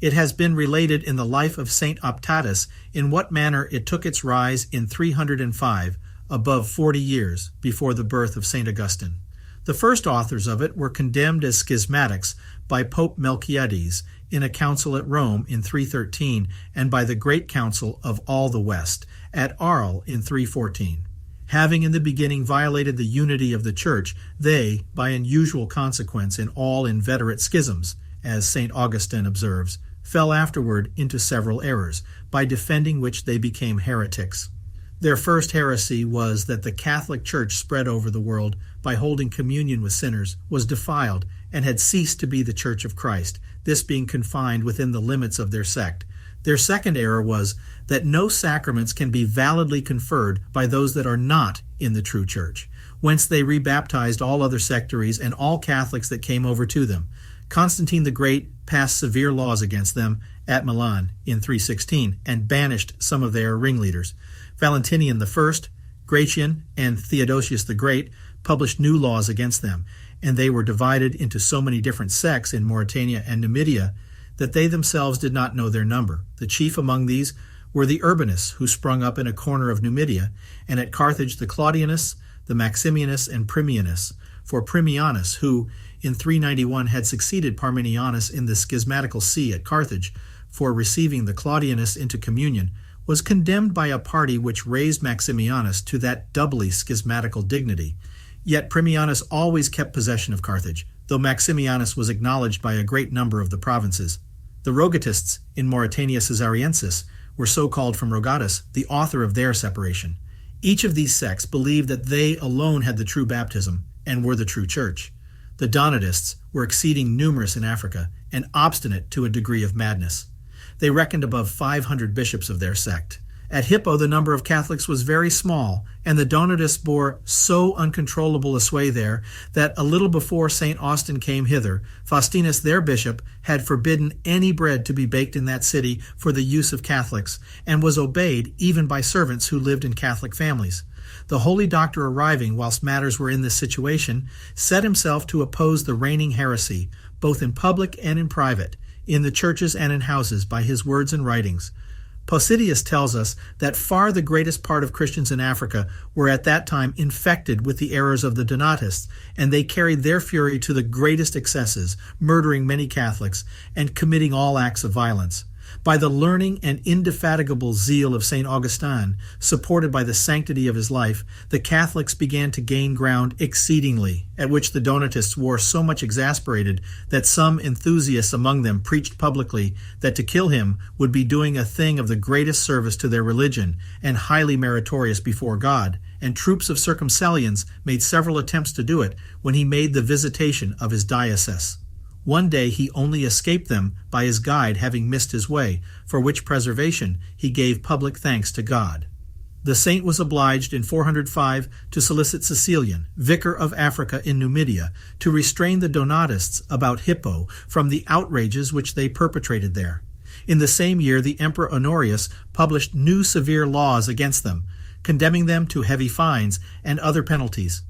It has been related in the life of St. Optatus in what manner it took its rise in 305, above 40 years before the birth of St. Augustine. The first authors of it were condemned as schismatics by Pope Melchiades in a council at Rome in 313 and by the Great Council of all the West at Arles in 314. Having in the beginning violated the unity of the Church, they, by unusual consequence in all inveterate schisms, as St. Augustine observes, fell afterward into several errors, by defending which they became heretics. Their first heresy was that the Catholic Church spread over the world by holding communion with sinners, was defiled, and had ceased to be the Church of Christ, this being confined within the limits of their sect. Their second error was that no sacraments can be validly conferred by those that are not in the true Church, whence they rebaptized all other sectaries and all Catholics that came over to them. Constantine the Great passed severe laws against them at Milan in 316 and banished some of their ringleaders. Valentinian I, Gratian, and Theodosius the Great published new laws against them, and they were divided into so many different sects in Mauritania and Numidia that they themselves did not know their number. The chief among these were the Urbanists, who sprung up in a corner of Numidia, and at Carthage the Claudianists, the Maximianists, and Primianists. For Primianus, who in 391 had succeeded Parmenianus in the schismatical see at Carthage for receiving the Claudianists into communion, was condemned by a party which raised Maximianus to that doubly schismatical dignity. Yet Primianus always kept possession of Carthage, though Maximianus was acknowledged by a great number of the provinces. The Rogatists in Mauritania Caesariensis were so called from Rogatus, the author of their separation. Each of these sects believed that they alone had the true baptism and were the true church. The Donatists were exceeding numerous in Africa and obstinate to a degree of madness. They reckoned above 500 bishops of their sect. At Hippo the number of Catholics was very small, and the Donatists bore so uncontrollable a sway there that a little before St. Austin came hither, Faustinus their bishop had forbidden any bread to be baked in that city for the use of Catholics, and was obeyed even by servants who lived in Catholic families. The holy doctor arriving whilst matters were in this situation, set himself to oppose the reigning heresy, both in public and in private, in the churches and in houses, by his words and writings. Posidius tells us that far the greatest part of Christians in Africa were at that time infected with the errors of the Donatists, and they carried their fury to the greatest excesses, murdering many Catholics and committing all acts of violence. By the learning and indefatigable zeal of St. Augustine, supported by the sanctity of his life, the Catholics began to gain ground exceedingly, at which the Donatists were so much exasperated that some enthusiasts among them preached publicly that to kill him would be doing a thing of the greatest service to their religion and highly meritorious before God, and troops of circumcellions made several attempts to do it when he made the visitation of his diocese. One day he only escaped them by his guide having missed his way, for which preservation he gave public thanks to God. The saint was obliged in 405 to solicit Cecilian, vicar of Africa in Numidia, to restrain the Donatists about Hippo from the outrages which they perpetrated there. In the same year the Emperor Honorius published new severe laws against them, condemning them to heavy fines and other penalties.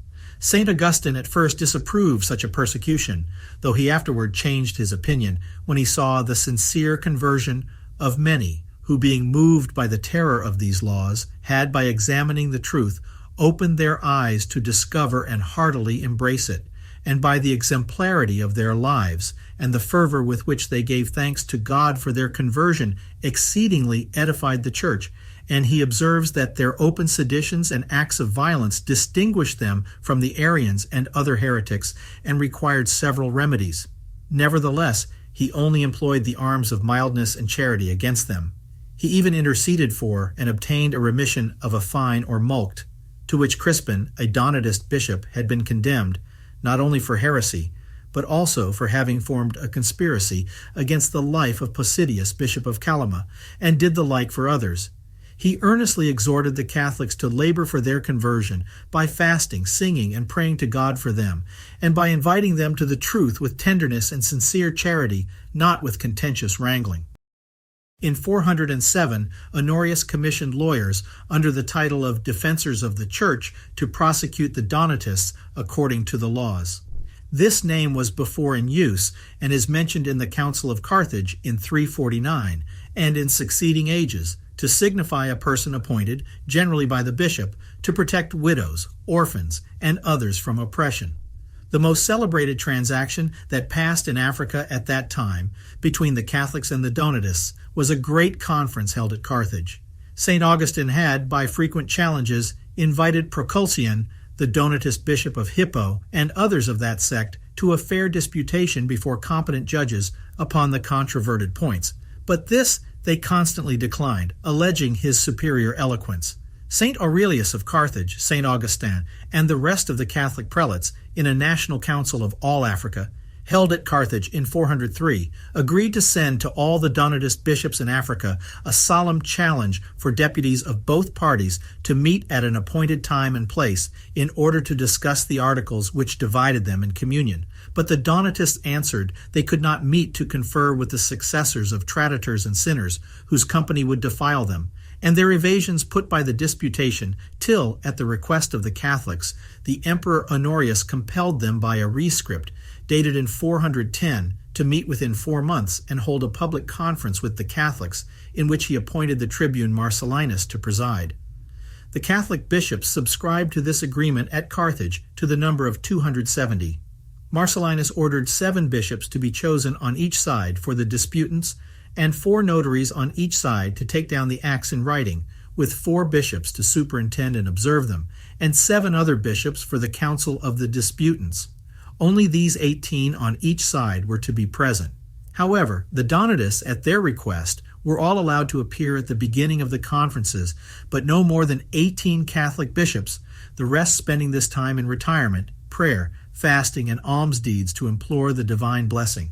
St. Augustine at first disapproved such a persecution, though he afterward changed his opinion when he saw the sincere conversion of many who, being moved by the terror of these laws, had, by examining the truth, opened their eyes to discover and heartily embrace it, and by the exemplarity of their lives and the fervor with which they gave thanks to God for their conversion exceedingly edified the Church. And he observes that their open seditions and acts of violence distinguished them from the Arians and other heretics, and required several remedies. Nevertheless, he only employed the arms of mildness and charity against them. He even interceded for and obtained a remission of a fine or mulct, to which Crispin, a Donatist bishop, had been condemned, not only for heresy, but also for having formed a conspiracy against the life of Posidius, bishop of Calama, and did the like for others. He earnestly exhorted the Catholics to labor for their conversion by fasting, singing, and praying to God for them, and by inviting them to the truth with tenderness and sincere charity, not with contentious wrangling. In 407, Honorius commissioned lawyers under the title of Defensors of the Church to prosecute the Donatists according to the laws. This name was before in use and is mentioned in the Council of Carthage in 349 and in succeeding ages to signify a person appointed, generally by the bishop, to protect widows, orphans, and others from oppression. The most celebrated transaction that passed in Africa at that time between the Catholics and the Donatists was a great conference held at Carthage. St. Augustine had, by frequent challenges, invited Proculcian, the Donatist bishop of Hippo, and others of that sect to a fair disputation before competent judges upon the controverted points. But this they constantly declined, alleging his superior eloquence. St. Aurelius of Carthage, St. Augustine, and the rest of the Catholic prelates, in a national council of all Africa, held at Carthage in 403, agreed to send to all the Donatist bishops in Africa a solemn challenge for deputies of both parties to meet at an appointed time and place in order to discuss the articles which divided them in communion. But the Donatists answered they could not meet to confer with the successors of traditors and sinners, whose company would defile them, and their evasions put by the disputation, till, at the request of the Catholics, the Emperor Honorius compelled them by a rescript, dated in 410, to meet within 4 months and hold a public conference with the Catholics, in which he appointed the tribune Marcellinus to preside. The Catholic bishops subscribed to this agreement at Carthage to the number of 270. Marcellinus ordered 7 bishops to be chosen on each side for the disputants, and 4 notaries on each side to take down the acts in writing, with 4 bishops to superintend and observe them, and 7 other bishops for the council of the disputants. Only these 18 on each side were to be present. However, the Donatists, at their request, were all allowed to appear at the beginning of the conferences, but no more than 18 Catholic bishops, the rest spending this time in retirement, prayer, fasting, and alms deeds to implore the divine blessing.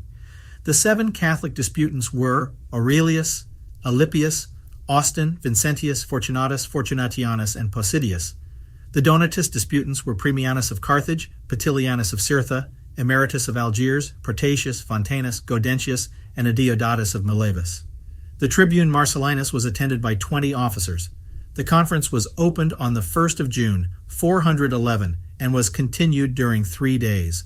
The 7 Catholic disputants were Aurelius, Alypius, Austin, Vincentius, Fortunatus, Fortunatianus, and Posidius. The Donatist disputants were Premianus of Carthage, Petilianus of Cirtha, Emeritus of Algiers, Protasius, Fontanus, Gaudentius, and Adeodatus of Milevis. The tribune Marcellinus was attended by 20 officers. The conference was opened on the 1st of June, 411, and was continued during 3 days.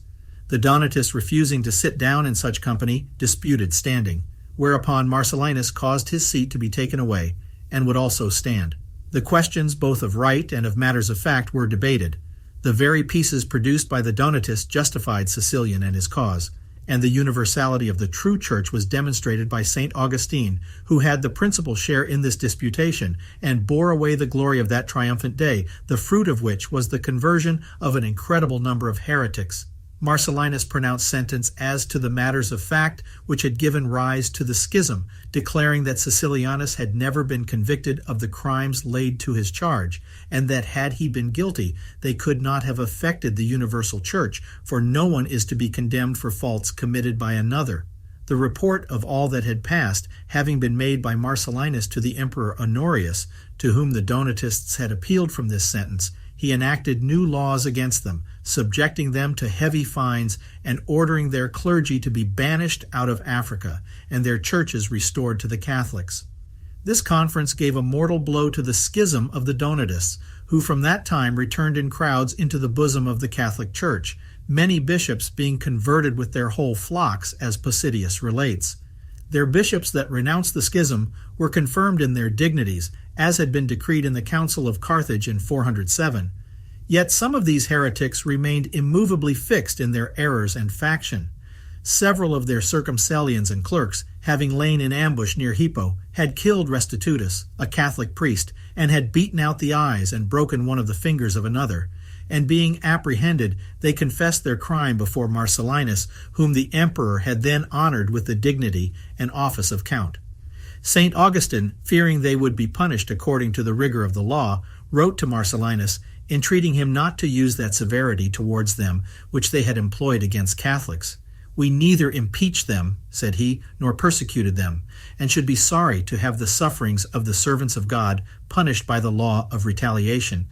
The Donatists, refusing to sit down in such company, disputed standing, whereupon Marcellinus caused his seat to be taken away, and would also stand. The questions both of right and of matters of fact were debated. The very pieces produced by the Donatists justified Cecilian and his cause, and the universality of the true church was demonstrated by St. Augustine, who had the principal share in this disputation, and bore away the glory of that triumphant day, the fruit of which was the conversion of an incredible number of heretics. Marcellinus pronounced sentence as to the matters of fact which had given rise to the schism, declaring that Cecilianus had never been convicted of the crimes laid to his charge, and that had he been guilty, they could not have affected the universal church, for no one is to be condemned for faults committed by another. The report of all that had passed having been made by Marcellinus to the Emperor Honorius, to whom the Donatists had appealed from this sentence, he enacted new laws against them, subjecting them to heavy fines and ordering their clergy to be banished out of Africa and their churches restored to the Catholics. This conference gave a mortal blow to the schism of the Donatists, who from that time returned in crowds into the bosom of the Catholic Church, many bishops being converted with their whole flocks, as Posidius relates. Their bishops that renounced the schism were confirmed in their dignities, as had been decreed in the Council of Carthage in 407. Yet some of these heretics remained immovably fixed in their errors and faction. Several of their circumcellions and clerks, having lain in ambush near Hippo, had killed Restitutus, a Catholic priest, and had beaten out the eyes and broken one of the fingers of another. And being apprehended, they confessed their crime before Marcellinus, whom the emperor had then honored with the dignity and office of count. St. Augustine, fearing they would be punished according to the rigor of the law, wrote to Marcellinus, entreating him not to use that severity towards them which they had employed against Catholics. "We neither impeached them," said he, "nor persecuted them, and should be sorry to have the sufferings of the servants of God punished by the law of retaliation."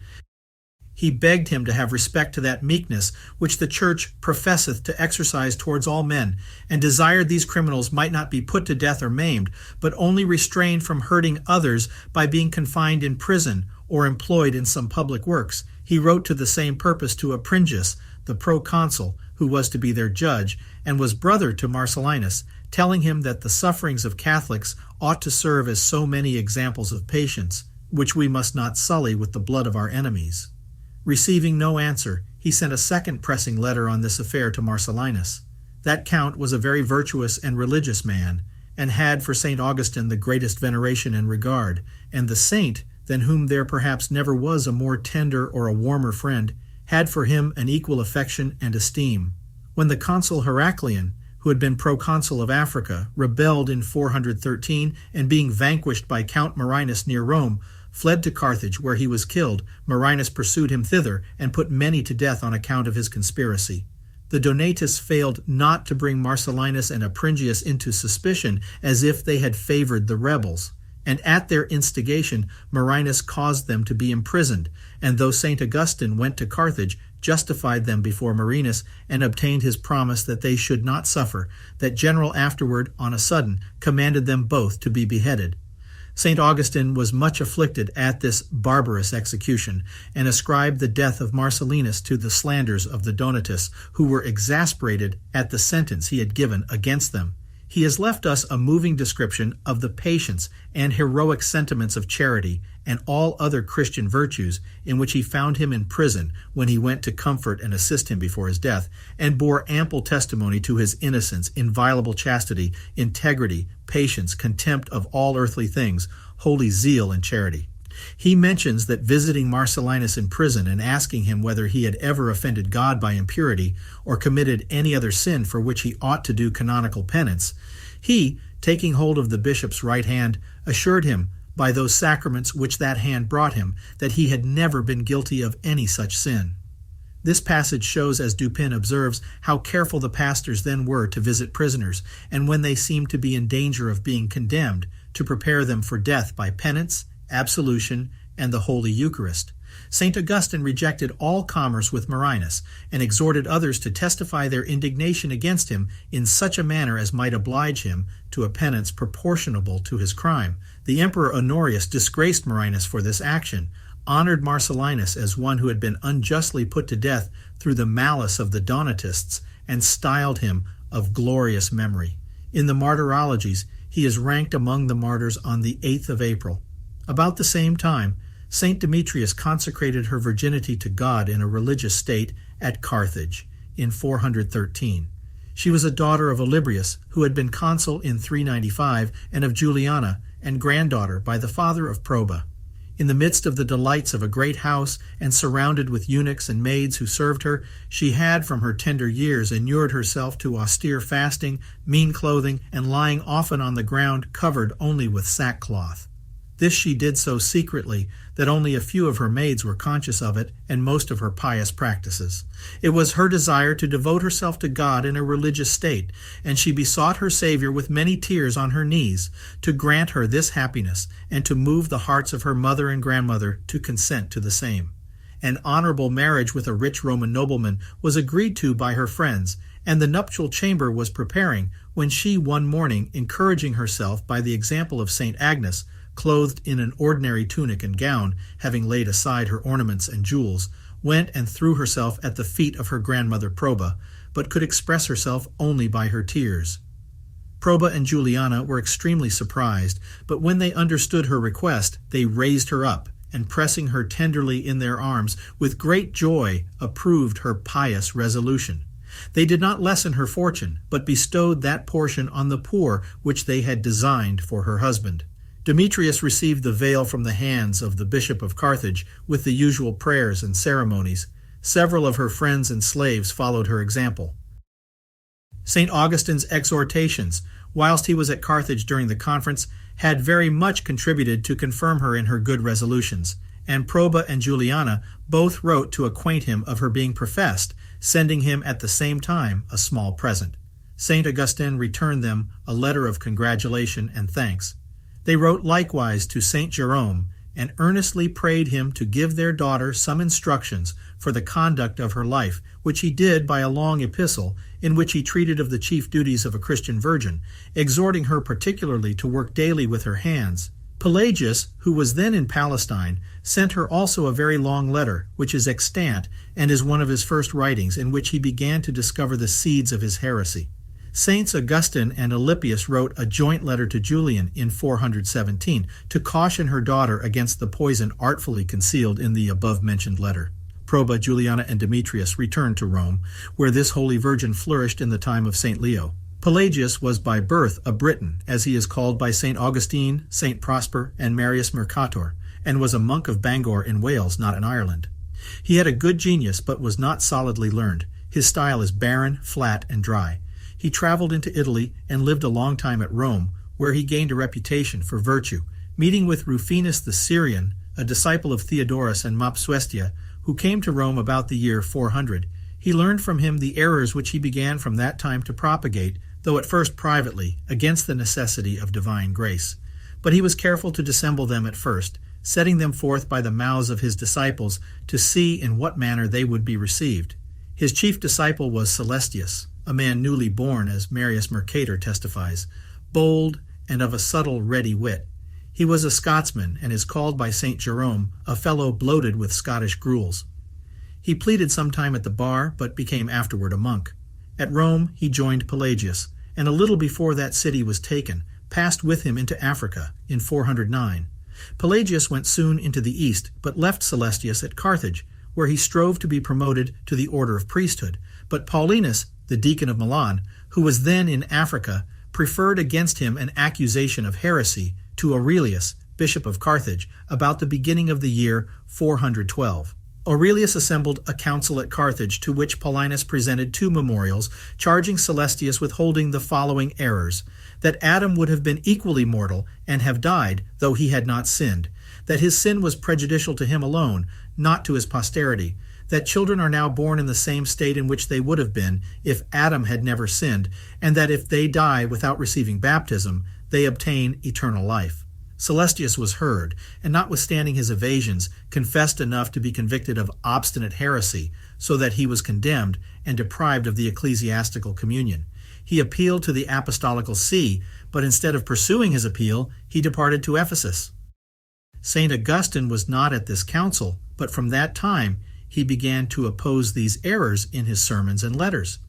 He begged him to have respect to that meekness which the Church professeth to exercise towards all men, and desired these criminals might not be put to death or maimed, but only restrained from hurting others by being confined in prison or employed in some public works. He wrote to the same purpose to Apringus, the proconsul, who was to be their judge, and was brother to Marcellinus, telling him that the sufferings of Catholics ought to serve as so many examples of patience, which we must not sully with the blood of our enemies. Receiving no answer, he sent a second pressing letter on this affair to Marcellinus. That count was a very virtuous and religious man, and had for St. Augustine the greatest veneration and regard, and the saint, than whom there perhaps never was a more tender or a warmer friend, had for him an equal affection and esteem. When the consul Heraclian, who had been proconsul of Africa, rebelled in 413, and being vanquished by Count Marinus near Rome, fled to Carthage, where he was killed, Marinus pursued him thither, and put many to death on account of his conspiracy. The Donatists failed not to bring Marcellinus and Apringius into suspicion, as if they had favored the rebels. And at their instigation, Marinus caused them to be imprisoned, and though St. Augustine went to Carthage, justified them before Marinus, and obtained his promise that they should not suffer, that general afterward, on a sudden, commanded them both to be beheaded. St. Augustine was much afflicted at this barbarous execution, and ascribed the death of Marcellinus to the slanders of the Donatists, who were exasperated at the sentence he had given against them. He has left us a moving description of the patience and heroic sentiments of charity and all other Christian virtues, in which he found him in prison when he went to comfort and assist him before his death, and bore ample testimony to his innocence, inviolable chastity, integrity, patience, contempt of all earthly things, holy zeal and charity. He mentions that visiting Marcellinus in prison and asking him whether he had ever offended God by impurity or committed any other sin for which he ought to do canonical penance, he, taking hold of the bishop's right hand, assured him, by those sacraments which that hand brought him, that he had never been guilty of any such sin. This passage shows, as Dupin observes, how careful the pastors then were to visit prisoners, and when they seemed to be in danger of being condemned, to prepare them for death by penance, absolution, and the Holy Eucharist. St. Augustine rejected all commerce with Marinus, and exhorted others to testify their indignation against him in such a manner as might oblige him to a penance proportionable to his crime. The Emperor Honorius disgraced Marinus for this action, honored Marcellinus as one who had been unjustly put to death through the malice of the Donatists, and styled him of glorious memory. In the martyrologies, he is ranked among the martyrs on the 8th of April. About the same time, St. Demetrius consecrated her virginity to God in a religious state at Carthage in 413. She was a daughter of Olybrius, who had been consul in 395, and of Juliana, and granddaughter by the father of Proba. In the midst of the delights of a great house, and surrounded with eunuchs and maids who served her, she had from her tender years inured herself to austere fasting, mean clothing, and lying often on the ground covered only with sackcloth. This she did so secretly that only a few of her maids were conscious of it, and most of her pious practices. It was her desire to devote herself to God in a religious state, and she besought her Savior with many tears on her knees to grant her this happiness, and to move the hearts of her mother and grandmother to consent to the same. An honorable marriage with a rich Roman nobleman was agreed to by her friends, and the nuptial chamber was preparing, when she one morning, encouraging herself by the example of St. Agnes, clothed in an ordinary tunic and gown, having laid aside her ornaments and jewels, went and threw herself at the feet of her grandmother Proba, but could express herself only by her tears. Proba and Juliana were extremely surprised, but when they understood her request, they raised her up, and pressing her tenderly in their arms, with great joy approved her pious resolution. They did not lessen her fortune, but bestowed that portion on the poor which they had designed for her husband. Demetrius received the veil from the hands of the Bishop of Carthage with the usual prayers and ceremonies. Several of her friends and slaves followed her example. St. Augustine's exhortations, whilst he was at Carthage during the conference, had very much contributed to confirm her in her good resolutions, and Proba and Juliana both wrote to acquaint him of her being professed, sending him at the same time a small present. St. Augustine returned them a letter of congratulation and thanks. They wrote likewise to St. Jerome, and earnestly prayed him to give their daughter some instructions for the conduct of her life, which he did by a long epistle, in which he treated of the chief duties of a Christian virgin, exhorting her particularly to work daily with her hands. Pelagius, who was then in Palestine, sent her also a very long letter, which is extant, and is one of his first writings, in which he began to discover the seeds of his heresy. Saints Augustine and Alypius wrote a joint letter to Julian in 417 to caution her daughter against the poison artfully concealed in the above-mentioned letter. Proba, Juliana, and Demetrius returned to Rome, where this holy virgin flourished in the time of St. Leo. Pelagius was by birth a Briton, as he is called by St. Augustine, St. Prosper, and Marius Mercator, and was a monk of Bangor in Wales, not in Ireland. He had a good genius, but was not solidly learned. His style is barren, flat, and dry. He traveled into Italy and lived a long time at Rome, where he gained a reputation for virtue, meeting with Rufinus the Syrian, a disciple of Theodorus and Mopsuestia, who came to Rome about the year 400. He learned from him the errors which he began from that time to propagate, though at first privately, against the necessity of divine grace. But he was careful to dissemble them at first, setting them forth by the mouths of his disciples to see in what manner they would be received. His chief disciple was Celestius, a man newly born, as Marius Mercator testifies, bold and of a subtle, ready wit. He was a Scotsman, and is called by St. Jerome a fellow bloated with Scottish gruels. He pleaded some time at the bar, but became afterward a monk. At Rome he joined Pelagius, and a little before that city was taken, passed with him into Africa in 409. Pelagius went soon into the east, but left Celestius at Carthage, where he strove to be promoted to the order of priesthood. But Paulinus, the deacon of Milan, who was then in Africa, preferred against him an accusation of heresy to Aurelius, bishop of Carthage, about the beginning of the year 412. Aurelius assembled a council at Carthage, to which Paulinus presented 2 memorials, charging Celestius with holding the following errors: that Adam would have been equally mortal and have died, though he had not sinned; that his sin was prejudicial to him alone, not to his posterity; that children are now born in the same state in which they would have been if Adam had never sinned, and that if they die without receiving baptism, they obtain eternal life. Celestius was heard, and notwithstanding his evasions, confessed enough to be convicted of obstinate heresy, so that he was condemned and deprived of the ecclesiastical communion. He appealed to the apostolical see, but instead of pursuing his appeal, he departed to Ephesus. St. Augustine was not at this council, but from that time he began to oppose these errors in his sermons and letters.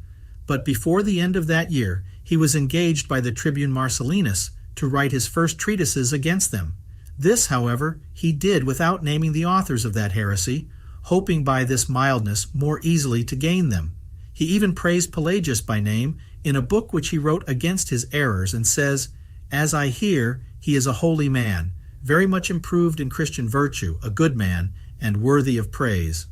But before the end of that year, he was engaged by the tribune Marcellinus to write his first treatises against them. This, however, he did without naming the authors of that heresy, hoping by this mildness more easily to gain them. He even praised Pelagius by name in a book which he wrote against his errors, and says, "As I hear, he is a holy man, very much improved in Christian virtue, a good man, and worthy of praise."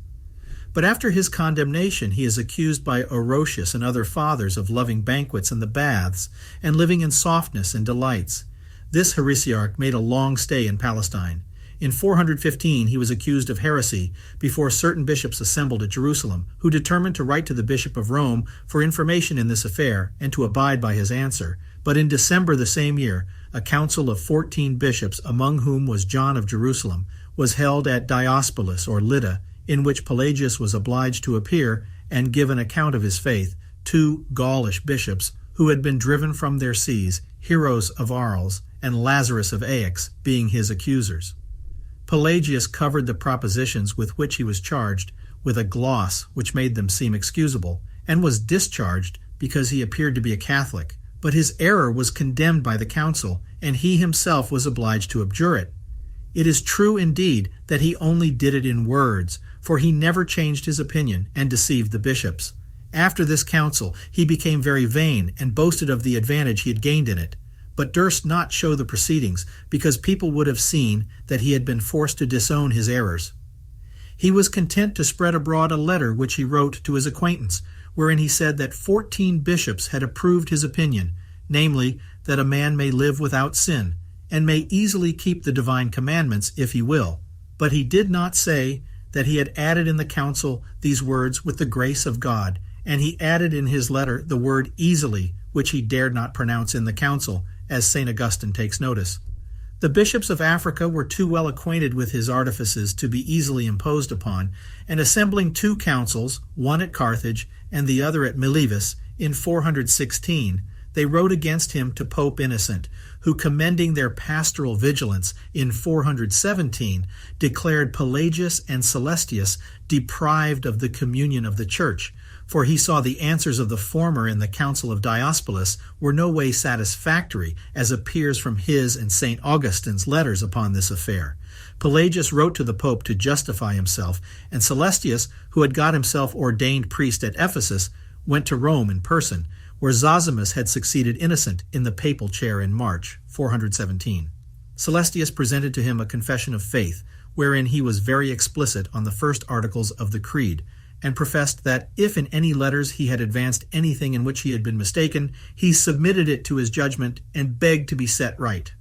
But after his condemnation he is accused by Orosius and other fathers of loving banquets and the baths, and living in softness and delights. This heresiarch made a long stay in Palestine. In 415 he was accused of heresy before certain bishops assembled at Jerusalem, who determined to write to the Bishop of Rome for information in this affair and to abide by his answer. But in December the same year, a council of 14 bishops, among whom was John of Jerusalem, was held at Diospolis or Lydda, in which Pelagius was obliged to appear and give an account of his faith. 2 Gaulish bishops, who had been driven from their sees, Hieros of Arles and Lazarus of Aix, being his accusers. Pelagius covered the propositions with which he was charged with a gloss which made them seem excusable, and was discharged because he appeared to be a Catholic. But his error was condemned by the council, and he himself was obliged to abjure it. It is true indeed that he only did it in words, for he never changed his opinion and deceived the bishops. After this council he became very vain and boasted of the advantage he had gained in it, but durst not show the proceedings, because people would have seen that he had been forced to disown his errors. He was content to spread abroad a letter which he wrote to his acquaintance, wherein he said that 14 bishops had approved his opinion, namely, that a man may live without sin, and may easily keep the divine commandments if he will. But he did not say that he had added in the council these words with the grace of God, and he added in his letter the word easily which he dared not pronounce in the council, as St. Augustine takes notice. The bishops of Africa were too well acquainted with his artifices to be easily imposed upon, and assembling two councils, one at Carthage and the other at Milan, in 416, they wrote against him to Pope Innocent, who, commending their pastoral vigilance in 417, declared Pelagius and Celestius deprived of the communion of the Church, for he saw the answers of the former in the Council of Diospolis were no way satisfactory, as appears from his and St. Augustine's letters upon this affair. Pelagius wrote to the Pope to justify himself, and Celestius, who had got himself ordained priest at Ephesus, went to Rome in person, where Zosimus had succeeded Innocent in the papal chair in March 417. Celestius presented to him a confession of faith, wherein he was very explicit on the first articles of the Creed, and professed that if in any letters he had advanced anything in which he had been mistaken, he submitted it to his judgment and begged to be set right.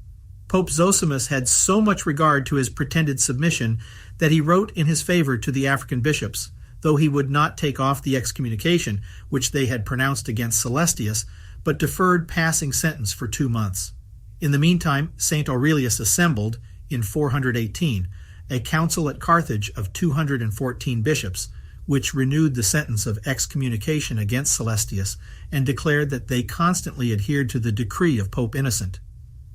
Pope Zosimus had so much regard to his pretended submission that he wrote in his favor to the African bishops, though he would not take off the excommunication which they had pronounced against Celestius, but deferred passing sentence for 2 months. In the meantime, St. Aurelius assembled, in 418, a council at Carthage of 214 bishops, which renewed the sentence of excommunication against Celestius and declared that they constantly adhered to the decree of Pope Innocent.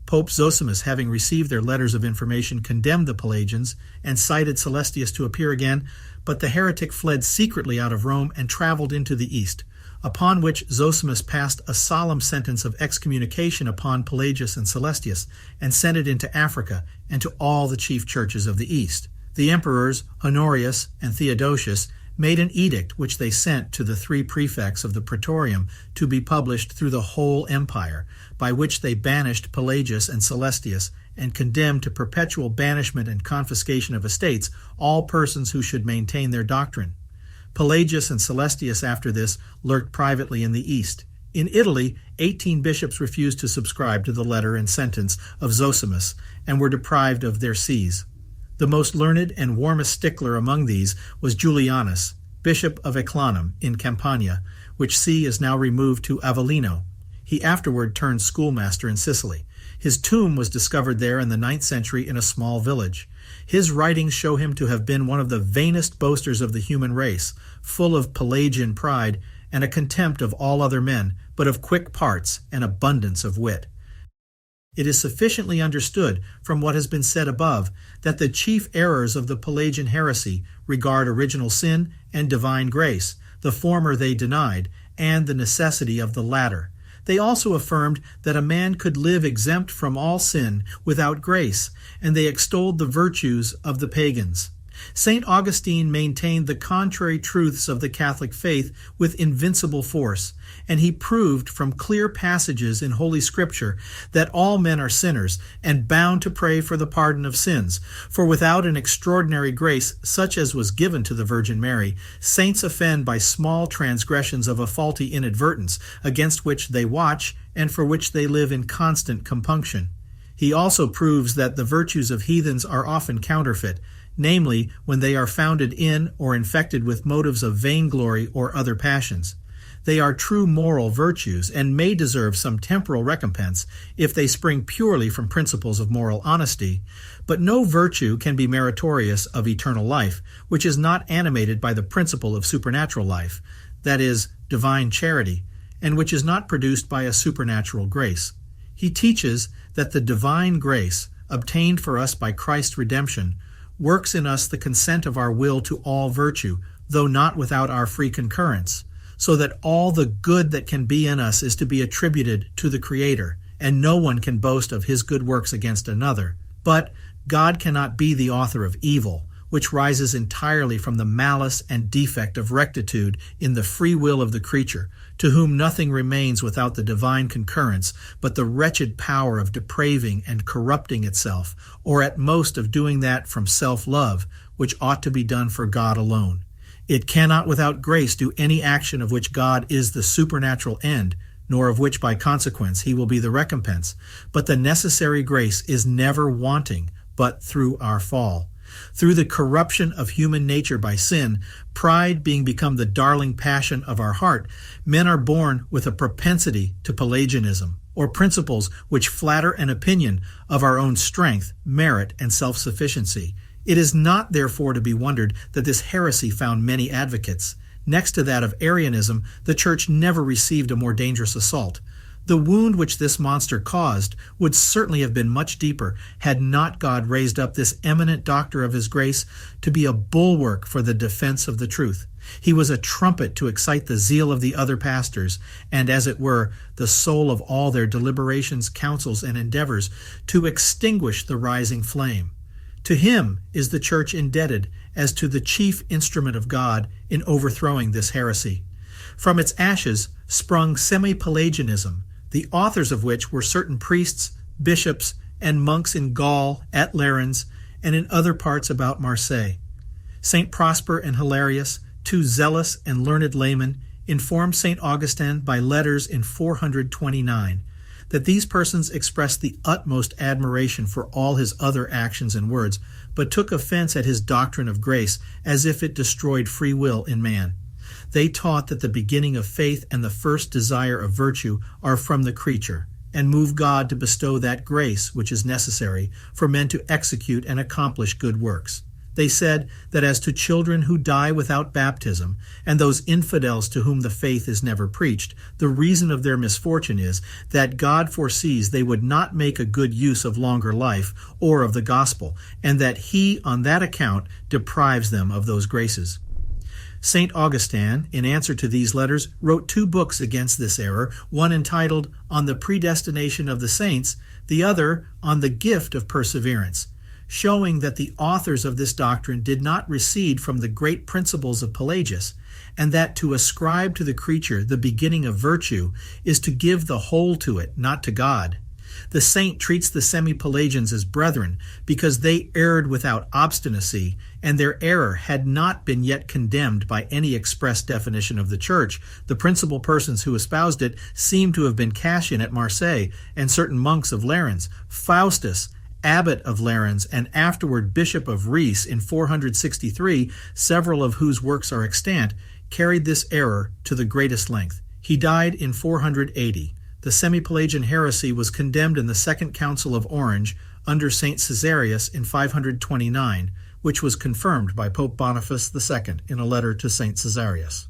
Pope Zosimus, having received their letters of information, condemned the Pelagians and cited Celestius to appear again, but the heretic fled secretly out of Rome and traveled into the East, upon which Zosimus passed a solemn sentence of excommunication upon Pelagius and Celestius, and sent it into Africa and to all the chief churches of the East. The emperors, Honorius and Theodosius, made an edict which they sent to the 3 prefects of the praetorium to be published through the whole empire, by which they banished Pelagius and Celestius, and condemned to perpetual banishment and confiscation of estates all persons who should maintain their doctrine. Pelagius and Celestius after this lurked privately in the East. In Italy, 18 bishops refused to subscribe to the letter and sentence of Zosimus, and were deprived of their sees. The most learned and warmest stickler among these was Julianus, bishop of Eclanum in Campania, which see is now removed to Avellino. He afterward turned schoolmaster in Sicily. His tomb was discovered there in the 9th century in a small village. His writings show him to have been one of the vainest boasters of the human race, full of Pelagian pride and a contempt of all other men, but of quick parts and abundance of wit. It is sufficiently understood from what has been said above that the chief errors of the Pelagian heresy regard original sin and divine grace. The former they denied, and the necessity of the latter. They also affirmed that a man could live exempt from all sin without grace, and they extolled the virtues of the pagans. St. Augustine maintained the contrary truths of the Catholic faith with invincible force, and he proved from clear passages in Holy Scripture that all men are sinners and bound to pray for the pardon of sins. For without an extraordinary grace, such as was given to the Virgin Mary, saints offend by small transgressions of a faulty inadvertence, against which they watch and for which they live in constant compunction. He also proves that the virtues of heathens are often counterfeit, namely, when they are founded in or infected with motives of vainglory or other passions. They are true moral virtues and may deserve some temporal recompense if they spring purely from principles of moral honesty, but no virtue can be meritorious of eternal life, which is not animated by the principle of supernatural life, that is, divine charity, and which is not produced by a supernatural grace. He teaches that the divine grace, obtained for us by Christ's redemption, works in us the consent of our will to all virtue, though not without our free concurrence, so that all the good that can be in us is to be attributed to the Creator, and no one can boast of his good works against another. But God cannot be the author of evil, which rises entirely from the malice and defect of rectitude in the free will of the creature, to whom nothing remains without the divine concurrence but the wretched power of depraving and corrupting itself, or at most of doing that from self-love, which ought to be done for God alone. It cannot without grace do any action of which God is the supernatural end, nor of which by consequence he will be the recompense. But the necessary grace is never wanting, but through our fall. Through the corruption of human nature by sin, pride being become the darling passion of our heart, men are born with a propensity to Pelagianism, or principles which flatter an opinion of our own strength, merit, and self-sufficiency. It is not therefore to be wondered that this heresy found many advocates. Next to that of Arianism, the Church never received a more dangerous assault. The wound which this monster caused would certainly have been much deeper had not God raised up this eminent doctor of his grace to be a bulwark for the defense of the truth. He was a trumpet to excite the zeal of the other pastors, and as it were, the soul of all their deliberations, counsels, and endeavors to extinguish the rising flame. To him is the Church indebted as to the chief instrument of God in overthrowing this heresy. From its ashes sprung semi-Pelagianism, the authors of which were certain priests, bishops, and monks in Gaul, at Lerins, and in other parts about Marseille. St. Prosper and Hilarius, two zealous and learned laymen, informed St. Augustine by letters in 429 that these persons expressed the utmost admiration for all his other actions and words, but took offense at his doctrine of grace as if it destroyed free will in man. They taught that the beginning of faith and the first desire of virtue are from the creature, and move God to bestow that grace which is necessary for men to execute and accomplish good works. They said that as to children who die without baptism, and those infidels to whom the faith is never preached, the reason of their misfortune is that God foresees they would not make a good use of longer life or of the gospel, and that he on that account deprives them of those graces. St. Augustine, in answer to these letters, wrote 2 books against this error, one entitled On the Predestination of the Saints, the other On the Gift of Perseverance, showing that the authors of this doctrine did not recede from the great principles of Pelagius, and that to ascribe to the creature the beginning of virtue is to give the whole to it, not to God. The saint treats the semi-Pelagians as brethren because they erred without obstinacy, and their error had not been yet condemned by any express definition of the Church. The principal persons who espoused it seem to have been Cassian at Marseille and certain monks of Lerins. Faustus, abbot of Lerins and afterward bishop of Rheims in 463, several of whose works are extant, carried this error to the greatest length. He died in 480. The semi-Pelagian heresy was condemned in the Second Council of Orange under St. Caesarius in 529, which was confirmed by Pope Boniface II in a letter to St. Caesarius.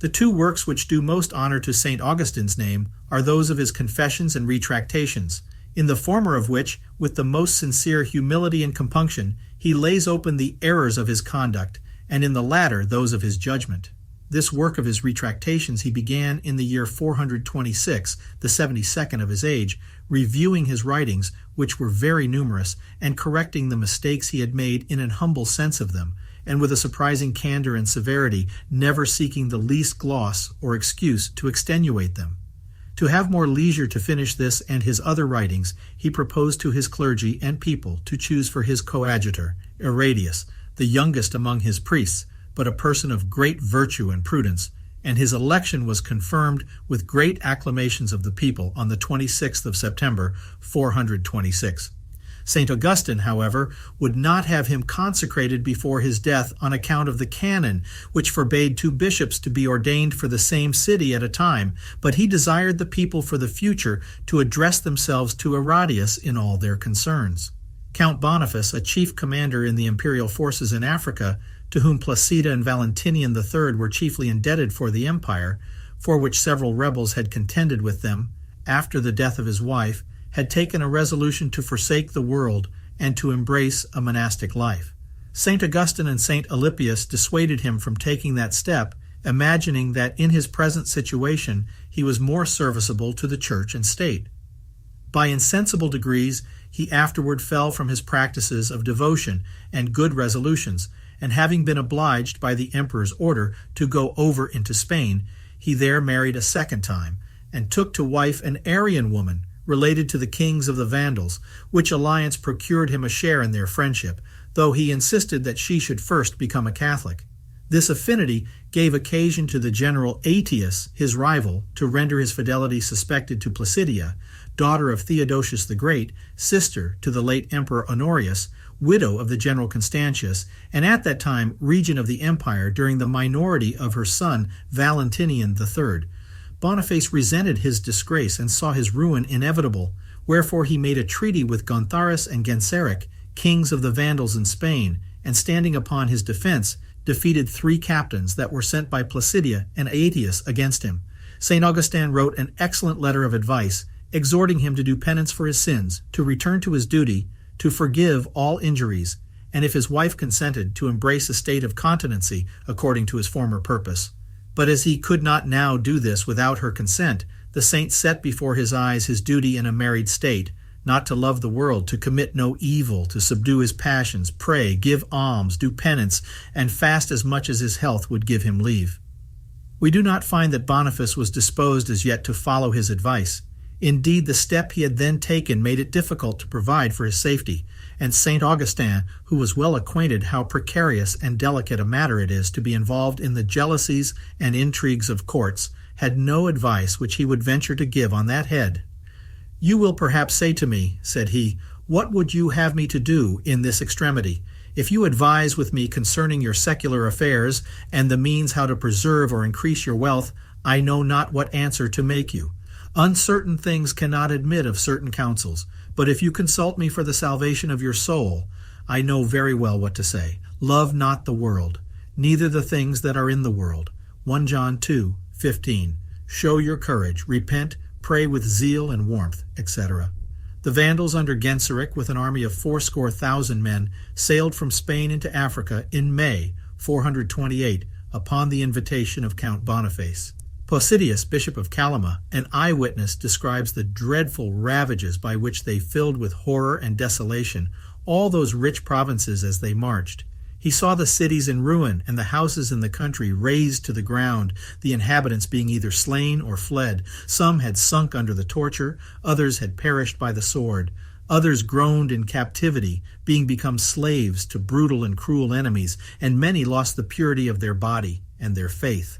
The 2 works which do most honor to St. Augustine's name are those of his Confessions and Retractations, in the former of which, with the most sincere humility and compunction, he lays open the errors of his conduct, and in the latter those of his judgment. This work of his Retractations he began in the year 426, the 72nd of his age, reviewing his writings, which were very numerous, and correcting the mistakes he had made in an humble sense of them, and with a surprising candor and severity, never seeking the least gloss or excuse to extenuate them. To have more leisure to finish this and his other writings, he proposed to his clergy and people to choose for his coadjutor, Irradius, the youngest among his priests, but a person of great virtue and prudence, and his election was confirmed with great acclamations of the people on the 26th of September, 426. St. Augustine, however, would not have him consecrated before his death on account of the canon, which forbade 2 bishops to be ordained for the same city at a time, but he desired the people for the future to address themselves to Irradius in all their concerns. Count Boniface, a chief commander in the imperial forces in Africa, to whom Placida and Valentinian III were chiefly indebted for the empire, for which several rebels had contended with them, after the death of his wife, had taken a resolution to forsake the world and to embrace a monastic life. St. Augustine and St. Alypius dissuaded him from taking that step, imagining that in his present situation he was more serviceable to the Church and state. By insensible degrees he afterward fell from his practices of devotion and good resolutions, and having been obliged by the emperor's order to go over into Spain, he there married a second time, and took to wife an Arian woman, related to the kings of the Vandals, which alliance procured him a share in their friendship, though he insisted that she should first become a Catholic. This affinity gave occasion to the general Aetius, his rival, to render his fidelity suspected to Placidia, daughter of Theodosius the Great, sister to the late Emperor Honorius, widow of the general Constantius, and at that time regent of the empire during the minority of her son Valentinian III. Boniface resented his disgrace and saw his ruin inevitable, wherefore he made a treaty with Gontharis and Genseric, kings of the Vandals in Spain, and standing upon his defense, defeated 3 captains that were sent by Placidia and Aetius against him. St. Augustine wrote an excellent letter of advice, exhorting him to do penance for his sins, to return to his duty, to forgive all injuries, and if his wife consented, to embrace a state of continency according to his former purpose. But as he could not now do this without her consent, the saint set before his eyes his duty in a married state, not to love the world, to commit no evil, to subdue his passions, pray, give alms, do penance, and fast as much as his health would give him leave. We do not find that Boniface was disposed as yet to follow his advice. Indeed, the step he had then taken made it difficult to provide for his safety, and St. Augustine, who was well acquainted how precarious and delicate a matter it is to be involved in the jealousies and intrigues of courts, had no advice which he would venture to give on that head. "You will perhaps say to me," said he, "what would you have me to do in this extremity? If you advise with me concerning your secular affairs, and the means how to preserve or increase your wealth, I know not what answer to make you. Uncertain things cannot admit of certain counsels, but if you consult me for the salvation of your soul, I know very well what to say. Love not the world, neither the things that are in the world." 1 John 2:15. Show your courage, repent, pray with zeal and warmth, etc. The Vandals under Genseric, with an army of 80,000 men, sailed from Spain into Africa in May 428 upon the invitation of Count Boniface. Placidius, Bishop of Calama, an eyewitness, describes the dreadful ravages by which they filled with horror and desolation all those rich provinces as they marched. He saw the cities in ruin and the houses in the country razed to the ground, the inhabitants being either slain or fled. Some had sunk under the torture, others had perished by the sword. Others groaned in captivity, being become slaves to brutal and cruel enemies, and many lost the purity of their body and their faith.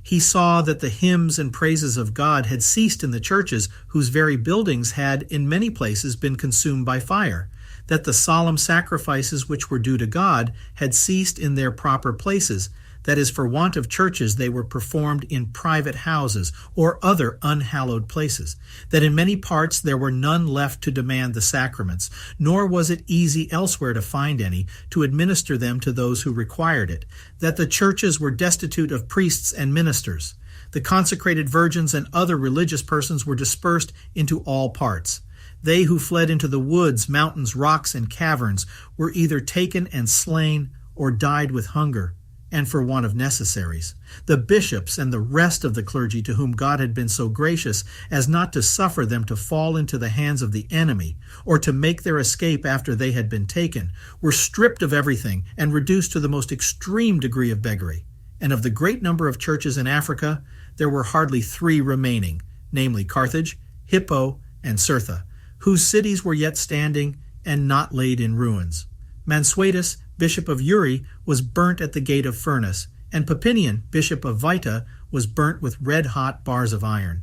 He saw that the hymns and praises of God had ceased in the churches, whose very buildings had in many places been consumed by fire, that the solemn sacrifices which were due to God had ceased in their proper places, that is, for want of churches they were performed in private houses or other unhallowed places, that in many parts there were none left to demand the sacraments, nor was it easy elsewhere to find any to administer them to those who required it, that the churches were destitute of priests and ministers. The consecrated virgins and other religious persons were dispersed into all parts. They who fled into the woods, mountains, rocks, and caverns were either taken and slain or died with hunger and for want of necessaries. The bishops and the rest of the clergy, to whom God had been so gracious as not to suffer them to fall into the hands of the enemy or to make their escape after they had been taken, were stripped of everything and reduced to the most extreme degree of beggary. And of the great number of churches in Africa, there were hardly 3 remaining, namely Carthage, Hippo, and Cirtha, whose cities were yet standing and not laid in ruins. Mansuetus, Bishop of Uri, was burnt at the gate of Furnace, and Papinian, Bishop of Vita, was burnt with red-hot bars of iron.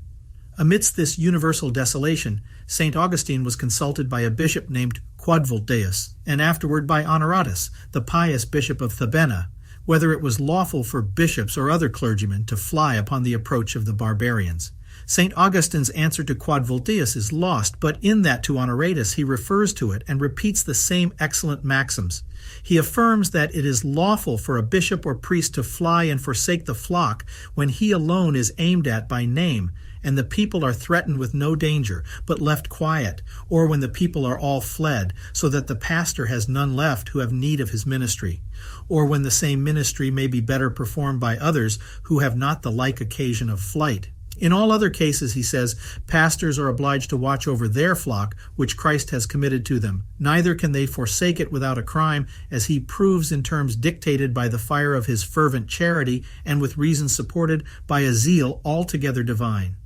Amidst this universal desolation, St. Augustine was consulted by a bishop named Quadvoldeus, and afterward by Honoratus, the pious bishop of Thebena, whether it was lawful for bishops or other clergymen to fly upon the approach of the barbarians. St. Augustine's answer to Quadvoldeus is lost, but in that to Honoratus he refers to it and repeats the same excellent maxims. He affirms that it is lawful for a bishop or priest to fly and forsake the flock when he alone is aimed at by name, and the people are threatened with no danger, but left quiet, or when the people are all fled, so that the pastor has none left who have need of his ministry, or when the same ministry may be better performed by others who have not the like occasion of flight. In all other cases, he says, pastors are obliged to watch over their flock, which Christ has committed to them. Neither can they forsake it without a crime, as he proves in terms dictated by the fire of his fervent charity and with reason supported by a zeal altogether divine.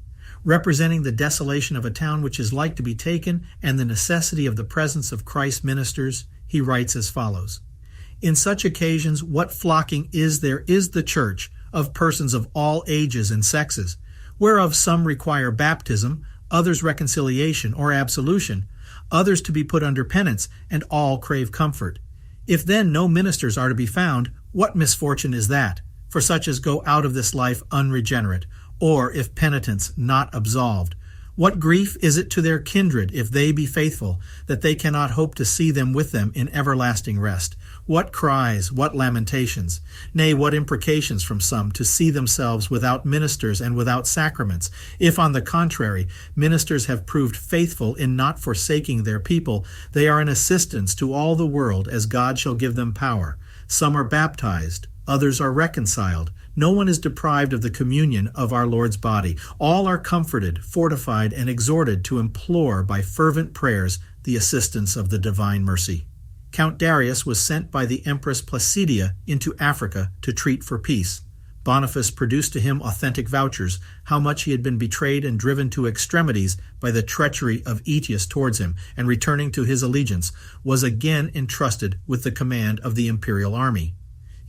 Representing the desolation of a town which is like to be taken and the necessity of the presence of Christ's ministers, he writes as follows: "In such occasions, what flocking is there is the church of persons of all ages and sexes, whereof some require baptism, others reconciliation or absolution, others to be put under penance, and all crave comfort. If then no ministers are to be found, what misfortune is that, for such as go out of this life unregenerate, or if penitents not absolved? What grief is it to their kindred, if they be faithful, that they cannot hope to see them with them in everlasting rest? What cries, what lamentations, nay, what imprecations from some, to see themselves without ministers and without sacraments, if, on the contrary, ministers have proved faithful in not forsaking their people, they are an assistance to all the world, as God shall give them power. Some are baptized, others are reconciled. No one is deprived of the communion of our Lord's body. All are comforted, fortified, and exhorted to implore by fervent prayers the assistance of the divine mercy. Count Darius was sent by the Empress Placidia into Africa to treat for peace. Boniface produced to him authentic vouchers, how much he had been betrayed and driven to extremities by the treachery of Aetius towards him, and returning to his allegiance, was again entrusted with the command of the imperial army.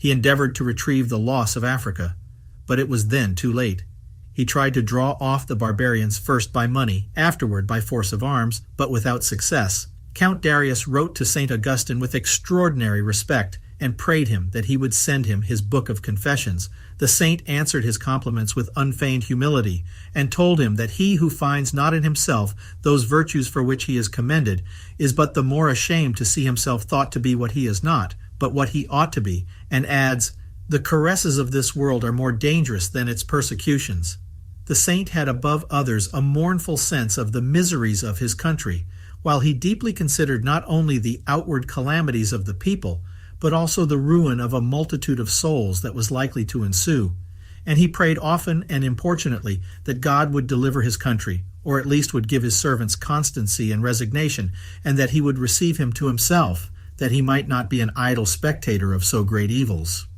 He endeavored to retrieve the loss of Africa, but it was then too late. He tried to draw off the barbarians first by money, afterward by force of arms, but without success. Count Darius wrote to St. Augustine with extraordinary respect, and prayed him that he would send him his book of confessions. The saint answered his compliments with unfeigned humility, and told him that he who finds not in himself those virtues for which he is commended is but the more ashamed to see himself thought to be what he is not, but what he ought to be, and adds, "The caresses of this world are more dangerous than its persecutions." The saint had above others a mournful sense of the miseries of his country, while he deeply considered not only the outward calamities of the people, but also the ruin of a multitude of souls that was likely to ensue. And he prayed often and importunately that God would deliver his country, or at least would give his servants constancy and resignation, and that he would receive him to himself, that he might not be an idle spectator of so great evils.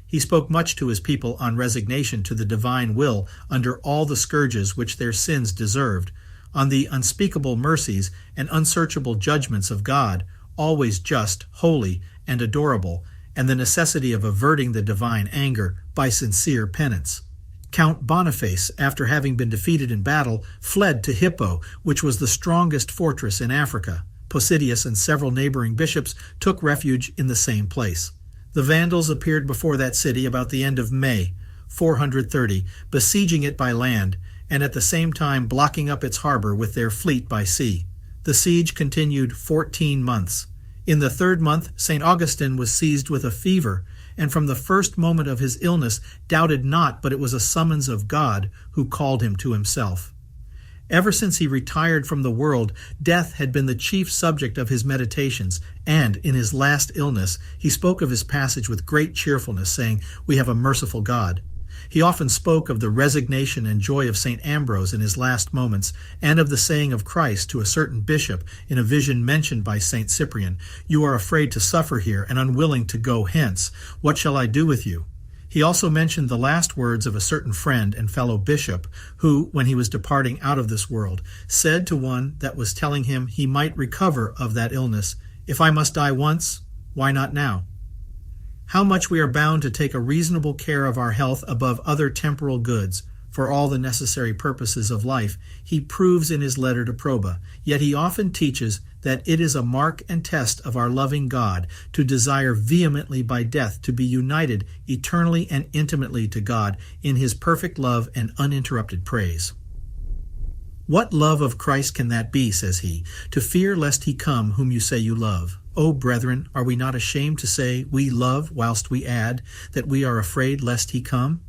He spoke much to his people on resignation to the divine will under all the scourges which their sins deserved, on the unspeakable mercies and unsearchable judgments of God, always just, holy, and adorable, and the necessity of averting the divine anger by sincere penance. Count Boniface, after having been defeated in battle, fled to Hippo, which was the strongest fortress in Africa. Posidius and several neighboring bishops took refuge in the same place. The Vandals appeared before that city about the end of May, 430, besieging it by land, and at the same time blocking up its harbor with their fleet by sea. The siege continued 14 months. In the third month, St. Augustine was seized with a fever, and from the first moment of his illness doubted not but it was a summons of God who called him to himself. Ever since he retired from the world, death had been the chief subject of his meditations, and in his last illness he spoke of his passage with great cheerfulness, saying, "We have a merciful God." He often spoke of the resignation and joy of St. Ambrose in his last moments, and of the saying of Christ to a certain bishop in a vision mentioned by St. Cyprian, "You are afraid to suffer here and unwilling to go hence. What shall I do with you?" He also mentioned the last words of a certain friend and fellow bishop, who, when he was departing out of this world, said to one that was telling him he might recover of that illness, "If I must die once, why not now?" How much we are bound to take a reasonable care of our health above other temporal goods, for all the necessary purposes of life, he proves in his letter to Proba, yet he often teaches that it is a mark and test of our loving God to desire vehemently by death to be united eternally and intimately to God in his perfect love and uninterrupted praise. "What love of Christ can that be," says he, "to fear lest he come whom you say you love? O brethren, are we not ashamed to say we love whilst we add that we are afraid lest he come?"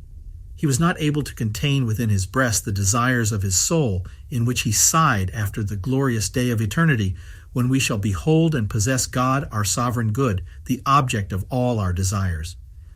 He was not able to contain within his breast the desires of his soul, in which he sighed after the glorious day of eternity, when we shall behold and possess God, our sovereign good, the object of all our desires.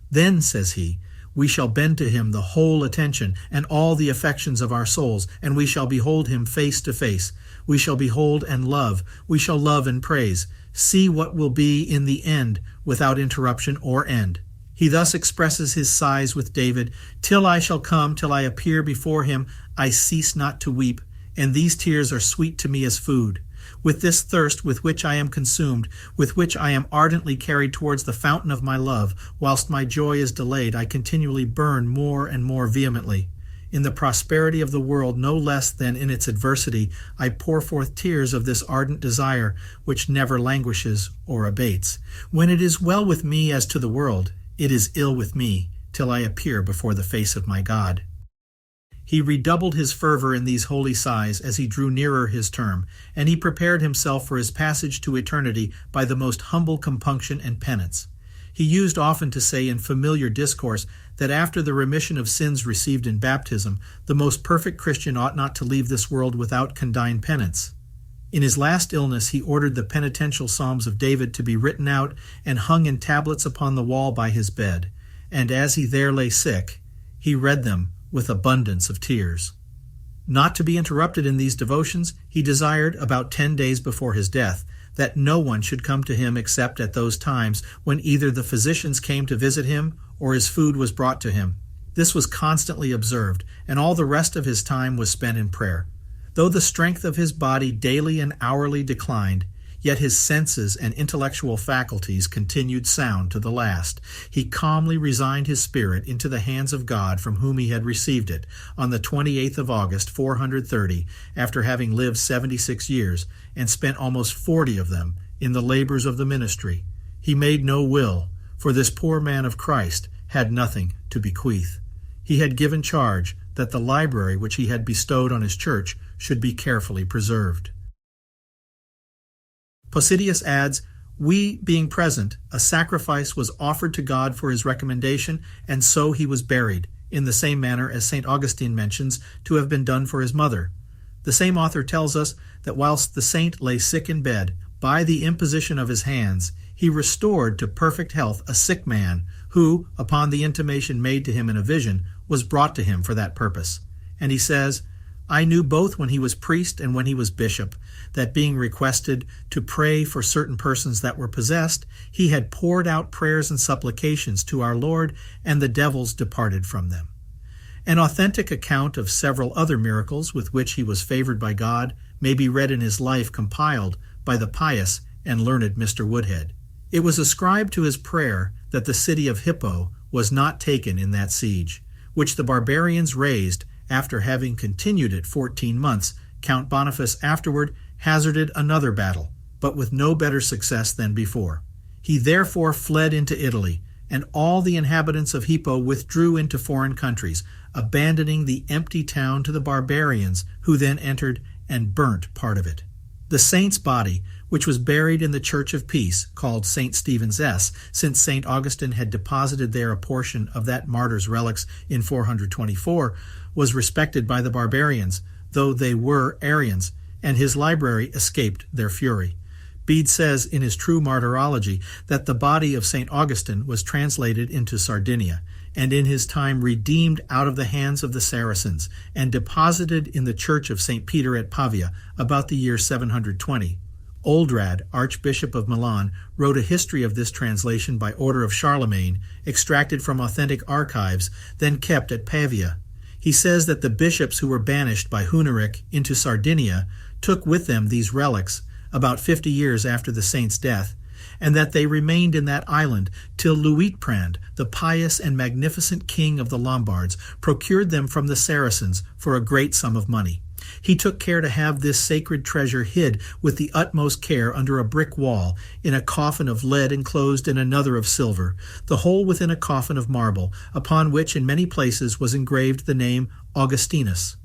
Then, says he, we shall bend to him the whole attention and all the affections of our souls, and we shall behold him face to face. We shall behold and love. We shall love and praise. See what will be in the end, without interruption or end. He thus expresses his sighs with David, "Till I shall come, till I appear before him, I cease not to weep, and these tears are sweet to me as food. With this thirst with which I am consumed, with which I am ardently carried towards the fountain of my love, whilst my joy is delayed, I continually burn more and more vehemently. In the prosperity of the world, no less than in its adversity, I pour forth tears of this ardent desire, which never languishes or abates. When it is well with me as to the world, it is ill with me, till I appear before the face of my God. He redoubled his fervor in these holy sighs as he drew nearer his term, and he prepared himself for his passage to eternity by the most humble compunction and penance. He used often to say in familiar discourse that after the remission of sins received in baptism, the most perfect Christian ought not to leave this world without condign penance. In his last illness, he ordered the penitential Psalms of David to be written out and hung in tablets upon the wall by his bed, and as he there lay sick, he read them with abundance of tears. Not to be interrupted in these devotions, he desired, about 10 days before his death, that no one should come to him except at those times when either the physicians came to visit him or his food was brought to him. This was constantly observed, and all the rest of his time was spent in prayer. Though the strength of his body daily and hourly declined, yet his senses and intellectual faculties continued sound to the last. He calmly resigned his spirit into the hands of God from whom he had received it on the 28th of August, 430, after having lived 76 years, and spent almost 40 of them in the labors of the ministry. He made no will, for this poor man of Christ had nothing to bequeath. He had given charge that the library which he had bestowed on his church should be carefully preserved. Posidius adds, "We being present, a sacrifice was offered to God for his recommendation, and so he was buried, in the same manner as St. Augustine mentions to have been done for his mother." The same author tells us that whilst the saint lay sick in bed, by the imposition of his hands, he restored to perfect health a sick man, who, upon the intimation made to him in a vision, was brought to him for that purpose. And he says, "I knew both when he was priest and when he was bishop, that being requested to pray for certain persons that were possessed, he had poured out prayers and supplications to our Lord, and the devils departed from them." An authentic account of several other miracles with which he was favored by God may be read in his life compiled by the pious and learned Mr. Woodhead. It was ascribed to his prayer that the city of Hippo was not taken in that siege, which the barbarians razed after having continued it 14 months. Count Boniface afterward hazarded another battle, but with no better success than before. He therefore fled into Italy, and all the inhabitants of Hippo withdrew into foreign countries, abandoning the empty town to the barbarians, who then entered and burnt part of it. The saint's body, which was buried in the Church of Peace, called St. Stephen's S, since St. Augustine had deposited there a portion of that martyr's relics in 424, was respected by the barbarians, though they were Arians, and his library escaped their fury. Bede says in his True Martyrology that the body of St. Augustine was translated into Sardinia, and in his time redeemed out of the hands of the Saracens, and deposited in the church of St. Peter at Pavia about the year 720. Oldrad, Archbishop of Milan, wrote a history of this translation by order of Charlemagne, extracted from authentic archives, then kept at Pavia. He says that the bishops who were banished by Huneric into Sardinia took with them these relics about 50 years after the saint's death, and that they remained in that island till Luitprand, the pious and magnificent king of the Lombards, procured them from the Saracens for a great sum of money. He took care to have this sacred treasure hid with the utmost care under a brick wall, in a coffin of lead enclosed in another of silver, the whole within a coffin of marble, upon which in many places was engraved the name Augustinus.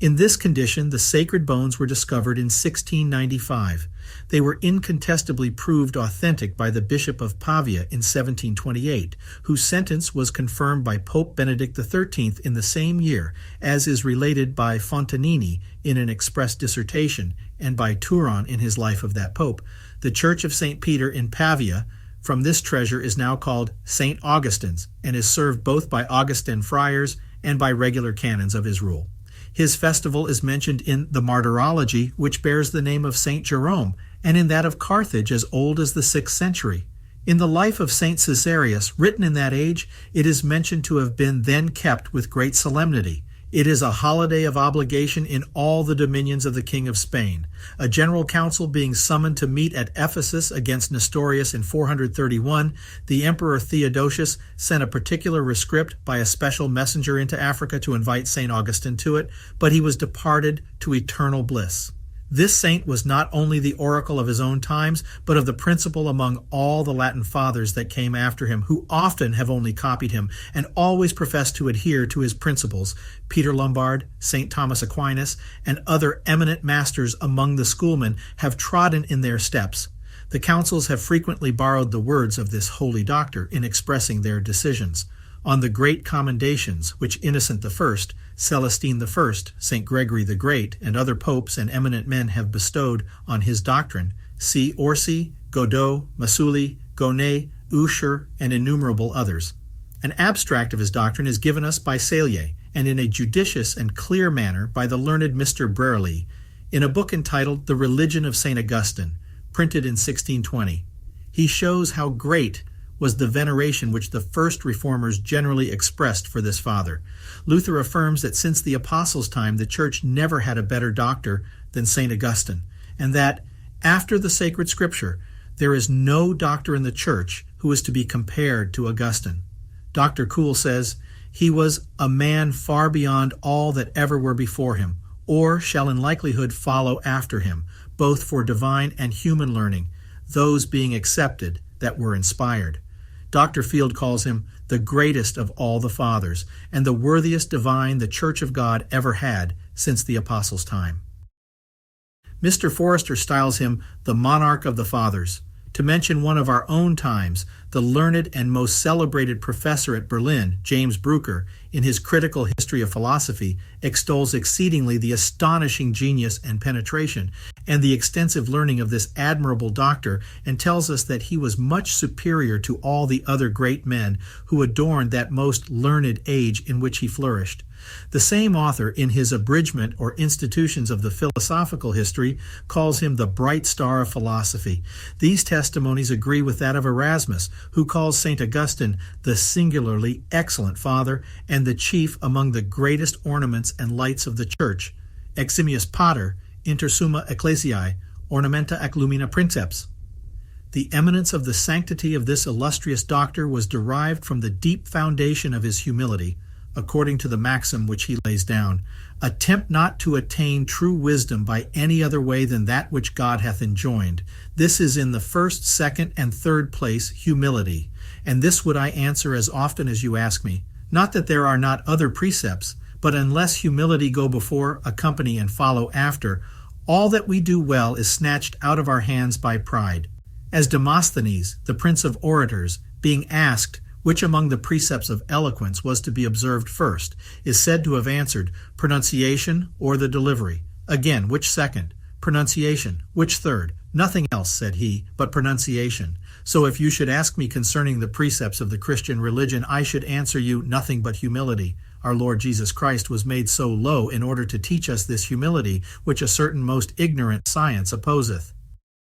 In this condition, the sacred bones were discovered in 1695. They were incontestably proved authentic by the Bishop of Pavia in 1728, whose sentence was confirmed by Pope Benedict XIII in the same year, as is related by Fontanini in an express dissertation, and by Turon in his life of that pope. The Church of St. Peter in Pavia, from this treasure, is now called St. Augustine's, and is served both by Augustine friars and by regular canons of his rule. His festival is mentioned in the Martyrology, which bears the name of St. Jerome, and in that of Carthage as old as the 6th century. In the life of St. Caesarius, written in that age, it is mentioned to have been then kept with great solemnity. It is a holiday of obligation in all the dominions of the King of Spain. A general council being summoned to meet at Ephesus against Nestorius in 431, the Emperor Theodosius sent a particular rescript by a special messenger into Africa to invite St. Augustine to it, but he was departed to eternal bliss. This saint was not only the oracle of his own times, but of the principal among all the Latin fathers that came after him, who often have only copied him, and always professed to adhere to his principles. Peter Lombard, St. Thomas Aquinas, and other eminent masters among the schoolmen have trodden in their steps. The councils have frequently borrowed the words of this holy doctor in expressing their decisions. On the great commendations which Innocent I, Celestine I, St. Gregory the Great, and other popes and eminent men have bestowed on his doctrine, see Orsi, Godot, Masuli, Gonet, Usher, and innumerable others. An abstract of his doctrine is given us by Salier, and in a judicious and clear manner by the learned Mr. Brearley, in a book entitled The Religion of St. Augustine, printed in 1620. He shows how great was the veneration which the first reformers generally expressed for this father. Luther affirms that since the apostles' time the church never had a better doctor than St. Augustine, and that, after the sacred scripture, there is no doctor in the church who is to be compared to Augustine. Dr. Kuhl says, "He was a man far beyond all that ever were before him, or shall in likelihood follow after him, both for divine and human learning, those being accepted that were inspired." Dr. Field calls him the greatest of all the fathers, and the worthiest divine the Church of God ever had since the apostles' time. Mr. Forrester styles him the monarch of the fathers. To mention one of our own times, the learned and most celebrated professor at Berlin, James Brucker, in his critical history of philosophy, extols exceedingly the astonishing genius and penetration and the extensive learning of this admirable doctor, and tells us that he was much superior to all the other great men who adorned that most learned age in which he flourished. The same author, in his abridgment or institutions of the philosophical history, calls him the bright star of philosophy. These testimonies agree with that of Erasmus, who calls St. Augustine the singularly excellent father and the chief among the greatest ornaments and lights of the Church. Eximius pater, inter summa ecclesiae, ornamenta ac lumina princeps. The eminence of the sanctity of this illustrious doctor was derived from the deep foundation of his humility, according to the maxim which he lays down: "Attempt not to attain true wisdom by any other way than that which God hath enjoined. This is in the first, second, and third place humility. And this would I answer as often as you ask me. Not that there are not other precepts, but unless humility go before, accompany, and follow after, all that we do well is snatched out of our hands by pride." As Demosthenes, the prince of orators, being asked which among the precepts of eloquence was to be observed first, is said to have answered, "Pronunciation or the delivery." Again, which second? "Pronunciation." Which third? "Nothing else," said he, "but pronunciation." So if you should ask me concerning the precepts of the Christian religion, I should answer you, nothing but humility. Our Lord Jesus Christ was made so low in order to teach us this humility, which a certain most ignorant science opposeth.